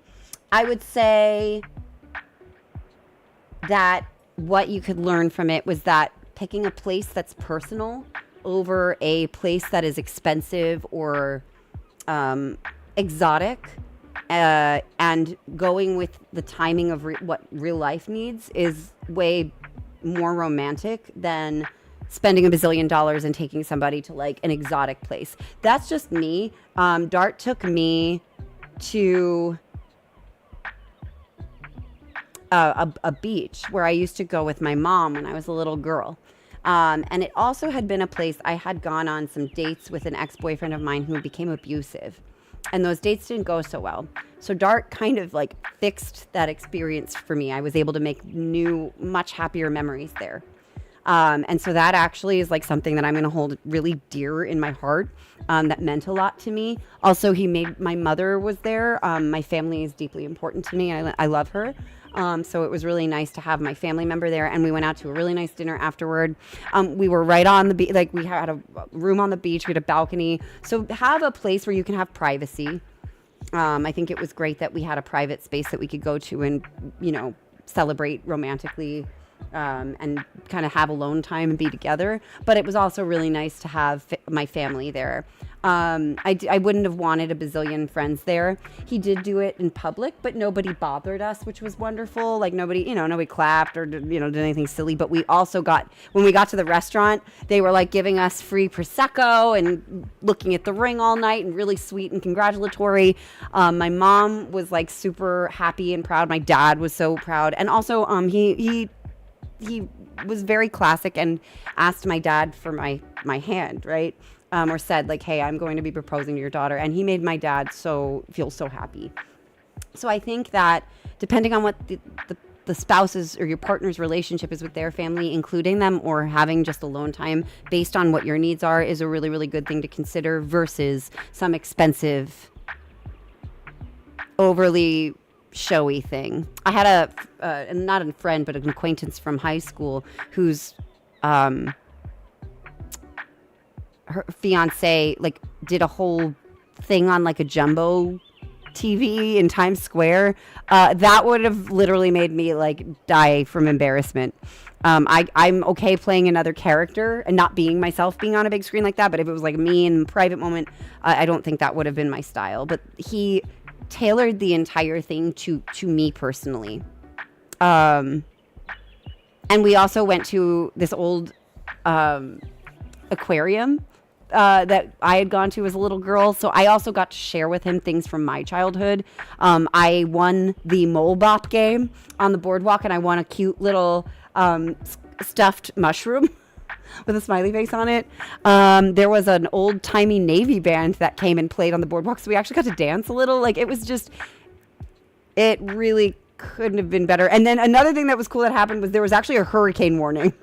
would say that what you could learn from it was that picking a place that's personal over a place that is expensive or exotic and going with the timing of what real life needs is way more romantic than spending $1 bazillion and taking somebody to like an exotic place. That's just me. Dart took me to a beach where I used to go with my mom when I was a little girl. And it also had been a place I had gone on some dates with an ex-boyfriend of mine who became abusive. And those dates didn't go so well. So Dart kind of like fixed that experience for me. I was able to make new, much happier memories there. And so that actually is like something that I'm going to hold really dear in my heart. That meant a lot to me. Also, my mother was there. My family is deeply important to me. I love her. So it was really nice to have my family member there. And we went out to a really nice dinner afterward. We were right on the beach. Like we had a room on the beach. We had a balcony. So have a place where you can have privacy. I think it was great that we had a private space that we could go to and, celebrate romantically and kind of have alone time and be together. But it was also really nice to have my family there. I wouldn't have wanted a bazillion friends there. He did do it in public, but nobody bothered us, which was wonderful. Like nobody clapped or did anything silly. But we also when we got to the restaurant, they were like giving us free Prosecco and looking at the ring all night and really sweet and congratulatory. My mom was like super happy and proud. My dad was so proud. And also he was very classic and asked my dad for my hand, right? Or said like, hey, I'm going to be proposing to your daughter. And he made my dad feel so happy. So I think that depending on what the spouse's or your partner's relationship is with their family, including them or having just alone time based on what your needs are is a really, really good thing to consider versus some expensive, overly showy thing. I had not a friend, but an acquaintance from high school whose her fiance like did a whole thing on like a jumbo TV in Times Square. That would have literally made me like die from embarrassment. I'm okay playing another character and not being myself being on a big screen like that. But if it was like me in a private moment, I don't think that would have been my style. But he tailored the entire thing to me personally. And we also went to this old aquarium that I had gone to as a little girl. So I also got to share with him things from my childhood. I won the Mole Bop game on the boardwalk, and I won a cute little stuffed mushroom with a smiley face on it. There was an old timey Navy band that came and played on the boardwalk. So we actually got to dance a little. Like it really couldn't have been better. And then another thing that was cool that happened was there was actually a hurricane warning.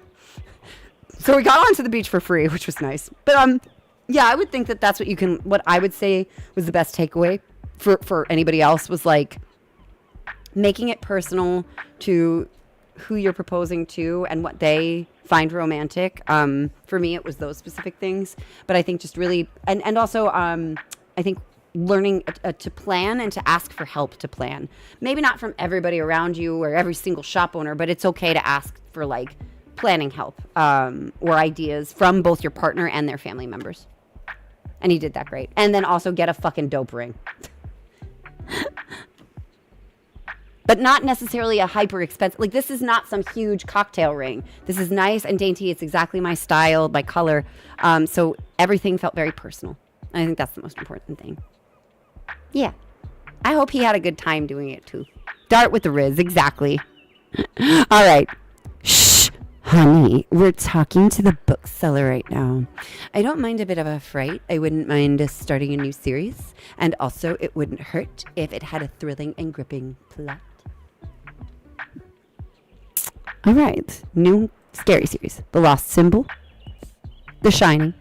So we got onto the beach for free, which was nice. But yeah, I would think that that's what I would say was the best takeaway for anybody else was like making it personal to who you're proposing to and what they find romantic. For me, it was those specific things. But I think just really, and also I think learning to plan and to ask for help to plan. Maybe not from everybody around you or every single shop owner, but it's okay to ask for like planning help or ideas from both your partner and their family members. And he did that great. And then also get a fucking dope ring. But not necessarily a hyper expensive. Like this is not some huge cocktail ring. This is nice and dainty. It's exactly my style, my color. So everything felt very personal. And I think that's the most important thing. Yeah. I hope he had a good time doing it too. Dart with the Riz, exactly. All right. Shh. Honey, we're talking to the bookseller right now. I don't mind a bit of a fright. I wouldn't mind starting a new series. And also, it wouldn't hurt if it had a thrilling and gripping plot. All right. New scary series. The Lost Symbol. The Shining.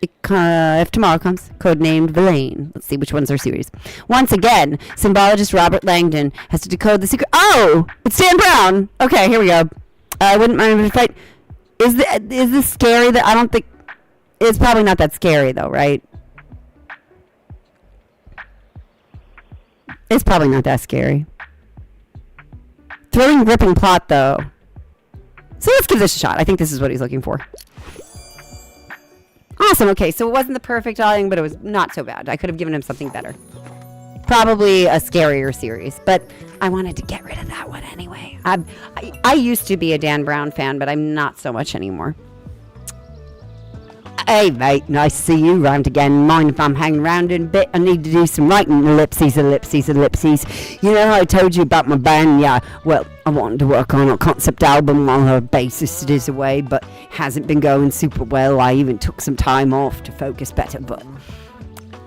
If Tomorrow Comes. Codenamed Villain. Let's see which one's our series. Once again, symbologist Robert Langdon has to decode the secret. Oh! It's Dan Brown! Okay, here we go. I wouldn't mind if fight. Is this scary? That I don't think it's probably not that scary though, right? It's probably not that scary. Thrilling, gripping plot though. So let's give this a shot. I think this is what he's looking for. Awesome. Okay, so it wasn't the perfect outing, but it was not so bad. I could have given him something better. Probably a scarier series, but I wanted to get rid of that one anyway. I used to be a Dan Brown fan, but I'm not so much anymore. Hey mate, nice to see you round again. Mind if I'm hanging around in a bit? I need to do some writing. Ellipses. You know how I told you about my band? Yeah, well, I wanted to work on a concept album while her bassist is away, but hasn't been going super well. I even took some time off to focus better, but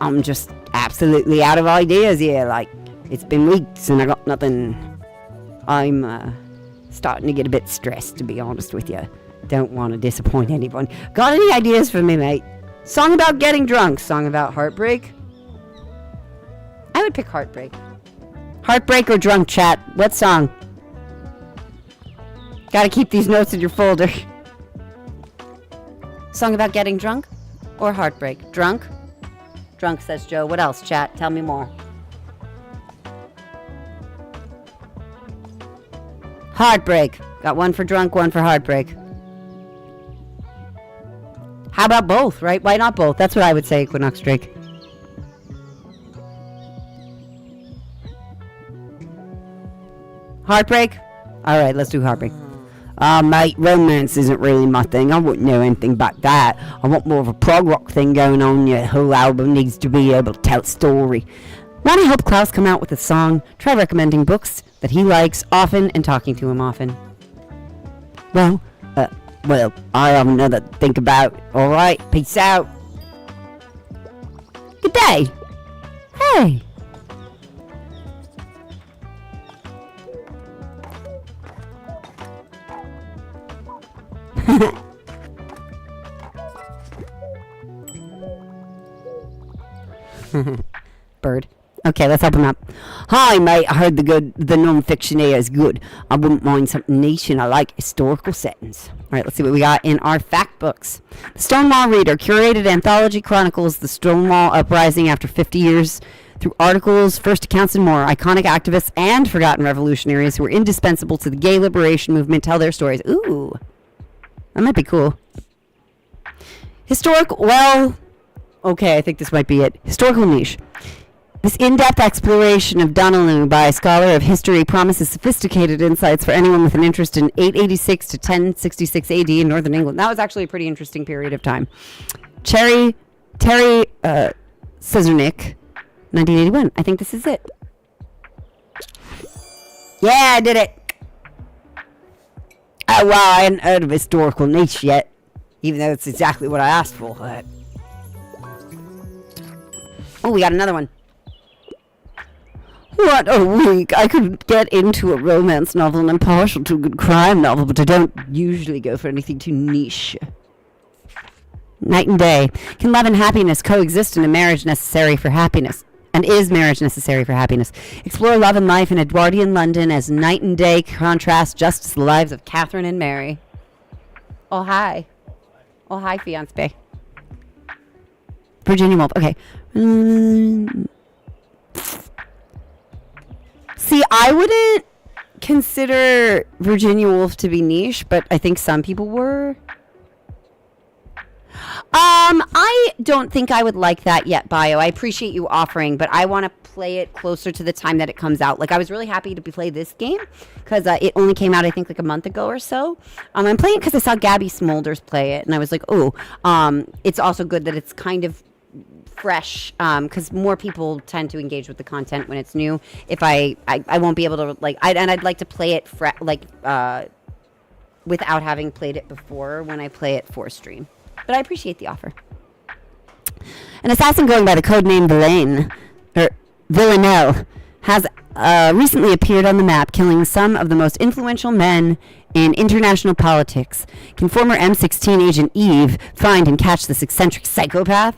I'm just absolutely out of ideas here. Like, it's been weeks and I got nothing. I'm starting to get a bit stressed, to be honest with you. Don't want to disappoint anyone. Got any ideas for me, mate? Song about getting drunk. Song about heartbreak? I would pick heartbreak. Heartbreak or drunk, chat? What song? Gotta keep these notes in your folder. Song about getting drunk or heartbreak? Drunk? Drunk, says Joe. What else, chat? Tell me more. Heartbreak. Got one for drunk, one for heartbreak. How about both, right? Why not both? That's what I would say, Equinox Drake. Heartbreak? Alright, let's do heartbreak. Mate, romance isn't really my thing. I wouldn't know anything about that. I want more of a prog rock thing going on. Your whole album needs to be able to tell a story. Want to help Klaus come out with a song? Try recommending books that he likes often and talking to him often. Well, I have another to think about. Alright, peace out. Good day. Hey. Bird. Okay, let's help him out. Hi, mate. I heard the non-fiction here is good. I wouldn't mind something niche, and I like historical settings. All right, let's see what we got in our fact books. The Stonewall Reader curated anthology chronicles the Stonewall Uprising after 50 years through articles, first accounts, and more. Iconic activists and forgotten revolutionaries who were indispensable to the gay liberation movement tell their stories. Ooh, that might be cool. Okay, I think this might be it. Historical niche. This in-depth exploration of Donnelly by a scholar of history promises sophisticated insights for anyone with an interest in 886 to 1066 AD in Northern England. That was actually a pretty interesting period of time. Terry Sezernik, 1981. I think this is it. Yeah, I did it. Oh, wow, I hadn't heard of historical niche yet, even though it's exactly what I asked for. Oh, we got another one. What a week. I could get into a romance novel and I'm partial to a good crime novel, but I don't usually go for anything too niche. Night and day. Can love and happiness coexist in a marriage necessary for happiness? And is marriage necessary for happiness? Explore love and life in Edwardian London as night and day contrast just as the lives of Catherine and Mary. Oh, hi. Oh, hi, fiancé. Virginia Woolf. Okay. See, I wouldn't consider Virginia Woolf to be niche, but I think some people were. I don't think I would like that yet, Bio. I appreciate you offering, but I want to play it closer to the time that it comes out. Like, I was really happy to play this game because it only came out, I think, like a month ago or so. I'm playing it because I saw Gabby Smulders play it, and I was like, oh, it's also good that it's kind of fresh, because more people tend to engage with the content when it's new. If I won't be able to, like, I'd like to play it without having played it before when I play it for stream. But I appreciate the offer. An assassin going by the codename Villanelle has recently appeared on the map, killing some of the most influential men in international politics. Can former M16 agent Eve find and catch this eccentric psychopath?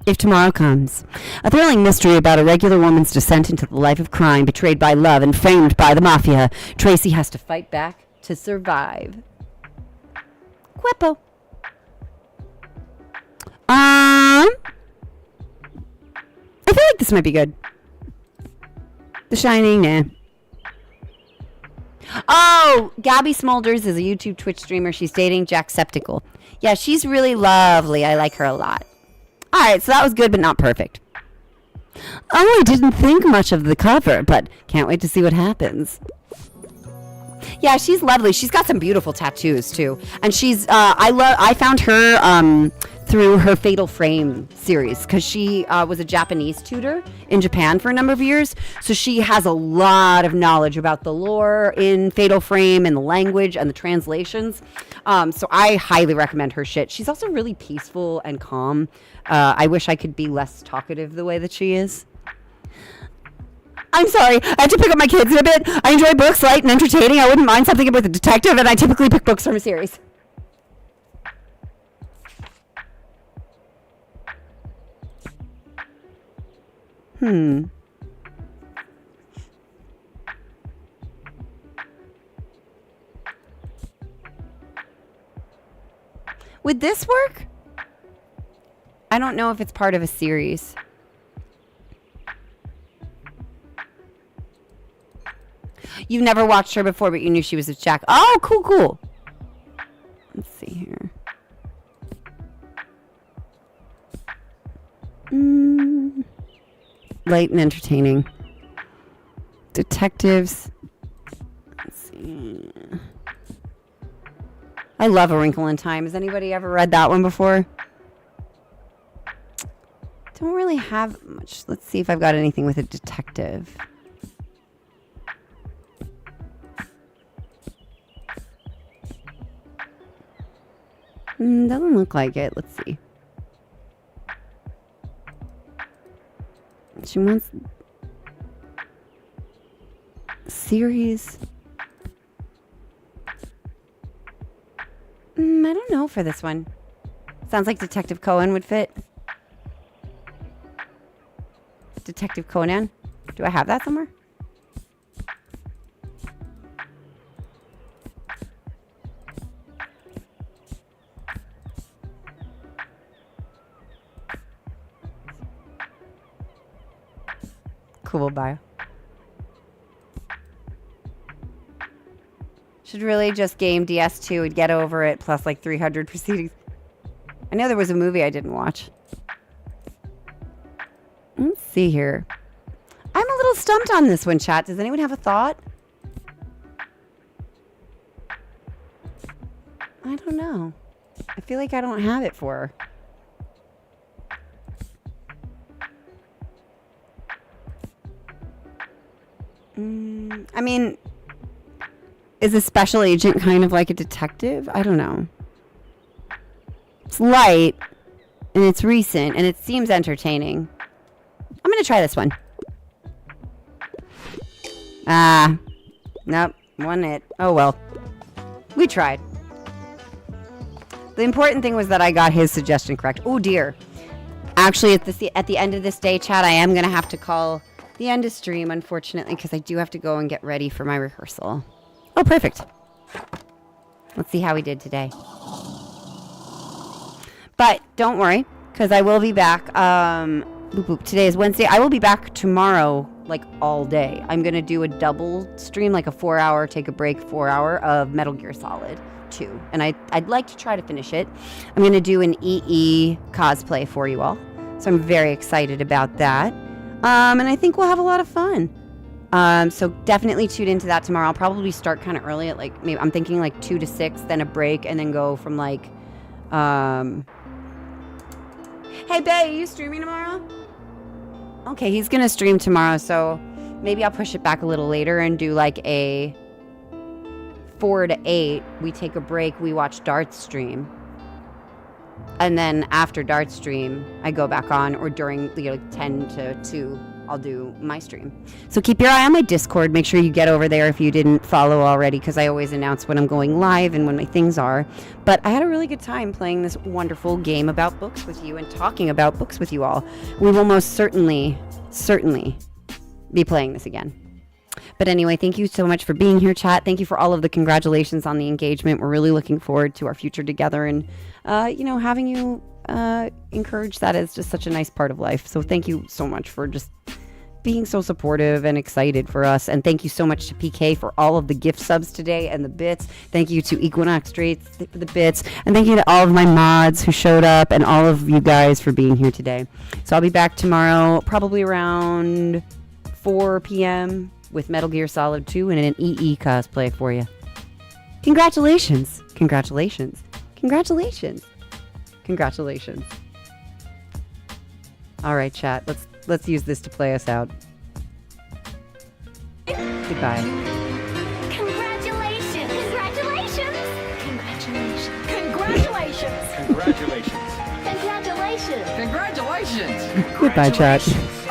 If tomorrow comes. A thrilling mystery about a regular woman's descent into the life of crime, betrayed by love and framed by the mafia. Tracy has to fight back to survive. Quippo. I feel like this might be good. The Shining, nah. Oh, Gabby Smulders is a YouTube Twitch streamer. She's dating Jacksepticeye. Yeah, she's really lovely. I like her a lot. Alright, so that was good, but not perfect. Oh, I didn't think much of the cover, but can't wait to see what happens. Yeah, she's lovely. She's got some beautiful tattoos, too. And she's, I found her, through her Fatal Frame series, because she was a Japanese tutor in Japan for a number of years. So she has a lot of knowledge about the lore in Fatal Frame and the language and the translations. So I highly recommend her shit. She's also really peaceful and calm. I wish I could be less talkative the way that she is. I'm sorry, I have to pick up my kids in a bit. I enjoy books, light and entertaining. I wouldn't mind something with a detective, and I typically pick books from a series. Would this work? I don't know if it's part of a series. You've never watched her before, but you knew she was a Jack. Oh, cool. Let's see here. Light and entertaining. Detectives. Let's see. I love A Wrinkle in Time. Has anybody ever read that one before? Don't really have much. Let's see if I've got anything with a detective. Doesn't look like it. Let's see. She wants series. I don't know for this one. Sounds like Detective Cohen would fit. Detective Conan. Do I have that somewhere? Cool bio. Should really just game DS2 and get over it, plus like 300 proceedings. I know there was a movie I didn't watch. Let's see here. I'm a little stumped on this one, chat. Does anyone have a thought? I don't know. I feel like I don't have it for her. I mean, is a special agent kind of like a detective? I don't know. It's light, and it's recent, and it seems entertaining. I'm going to try this one. Nope. One hit. Oh, well. We tried. The important thing was that I got his suggestion correct. Oh, dear. Actually, at the end of this day, chat, I am going to have to call the end of stream, unfortunately, because I do have to go and get ready for my rehearsal. Oh, perfect. Let's see how we did today. But don't worry, because I will be back. Today is Wednesday. I will be back tomorrow, like all day. I'm going to do a double stream, like a 4-hour, take a break, 4-hour of Metal Gear Solid 2. And I'd like to try to finish it. I'm going to do an EE cosplay for you all. So I'm very excited about that. And I think we'll have a lot of fun. So definitely tune into that tomorrow. I'll probably start kind of early at like, maybe I'm thinking like 2 to 6, then a break, and then go from like, hey, Bae, are you streaming tomorrow? Okay, he's going to stream tomorrow, so maybe I'll push it back a little later and do like a 4 to 8. We take a break, we watch Dart's stream. And then after Dart's stream, I go back on, or during 10 to 2, I'll do my stream. So keep your eye on my Discord. Make sure you get over there if you didn't follow already, because I always announce when I'm going live and when my things are. But I had a really good time playing this wonderful game about books with you and talking about books with you all. We will most certainly be playing this again. But anyway, thank you so much for being here, chat. Thank you for all of the congratulations on the engagement. We're really looking forward to our future together, and having you encourage that is just such a nice part of life. So thank you so much for just being so supportive and excited for us. And thank you so much to PK for all of the gift subs today and the bits. Thank you to Equinox Straits for the bits. And thank you to all of my mods who showed up and all of you guys for being here today. So I'll be back tomorrow, probably around 4 p.m. with Metal Gear Solid 2 and an EE cosplay for you. Congratulations. Congratulations. Congratulations. Congratulations. All right, chat. Let's use this to play us out. Goodbye. Congratulations! Congratulations! Congratulations! Congratulations! Congratulations. Congratulations! Congratulations. Goodbye, chat. Congratulations.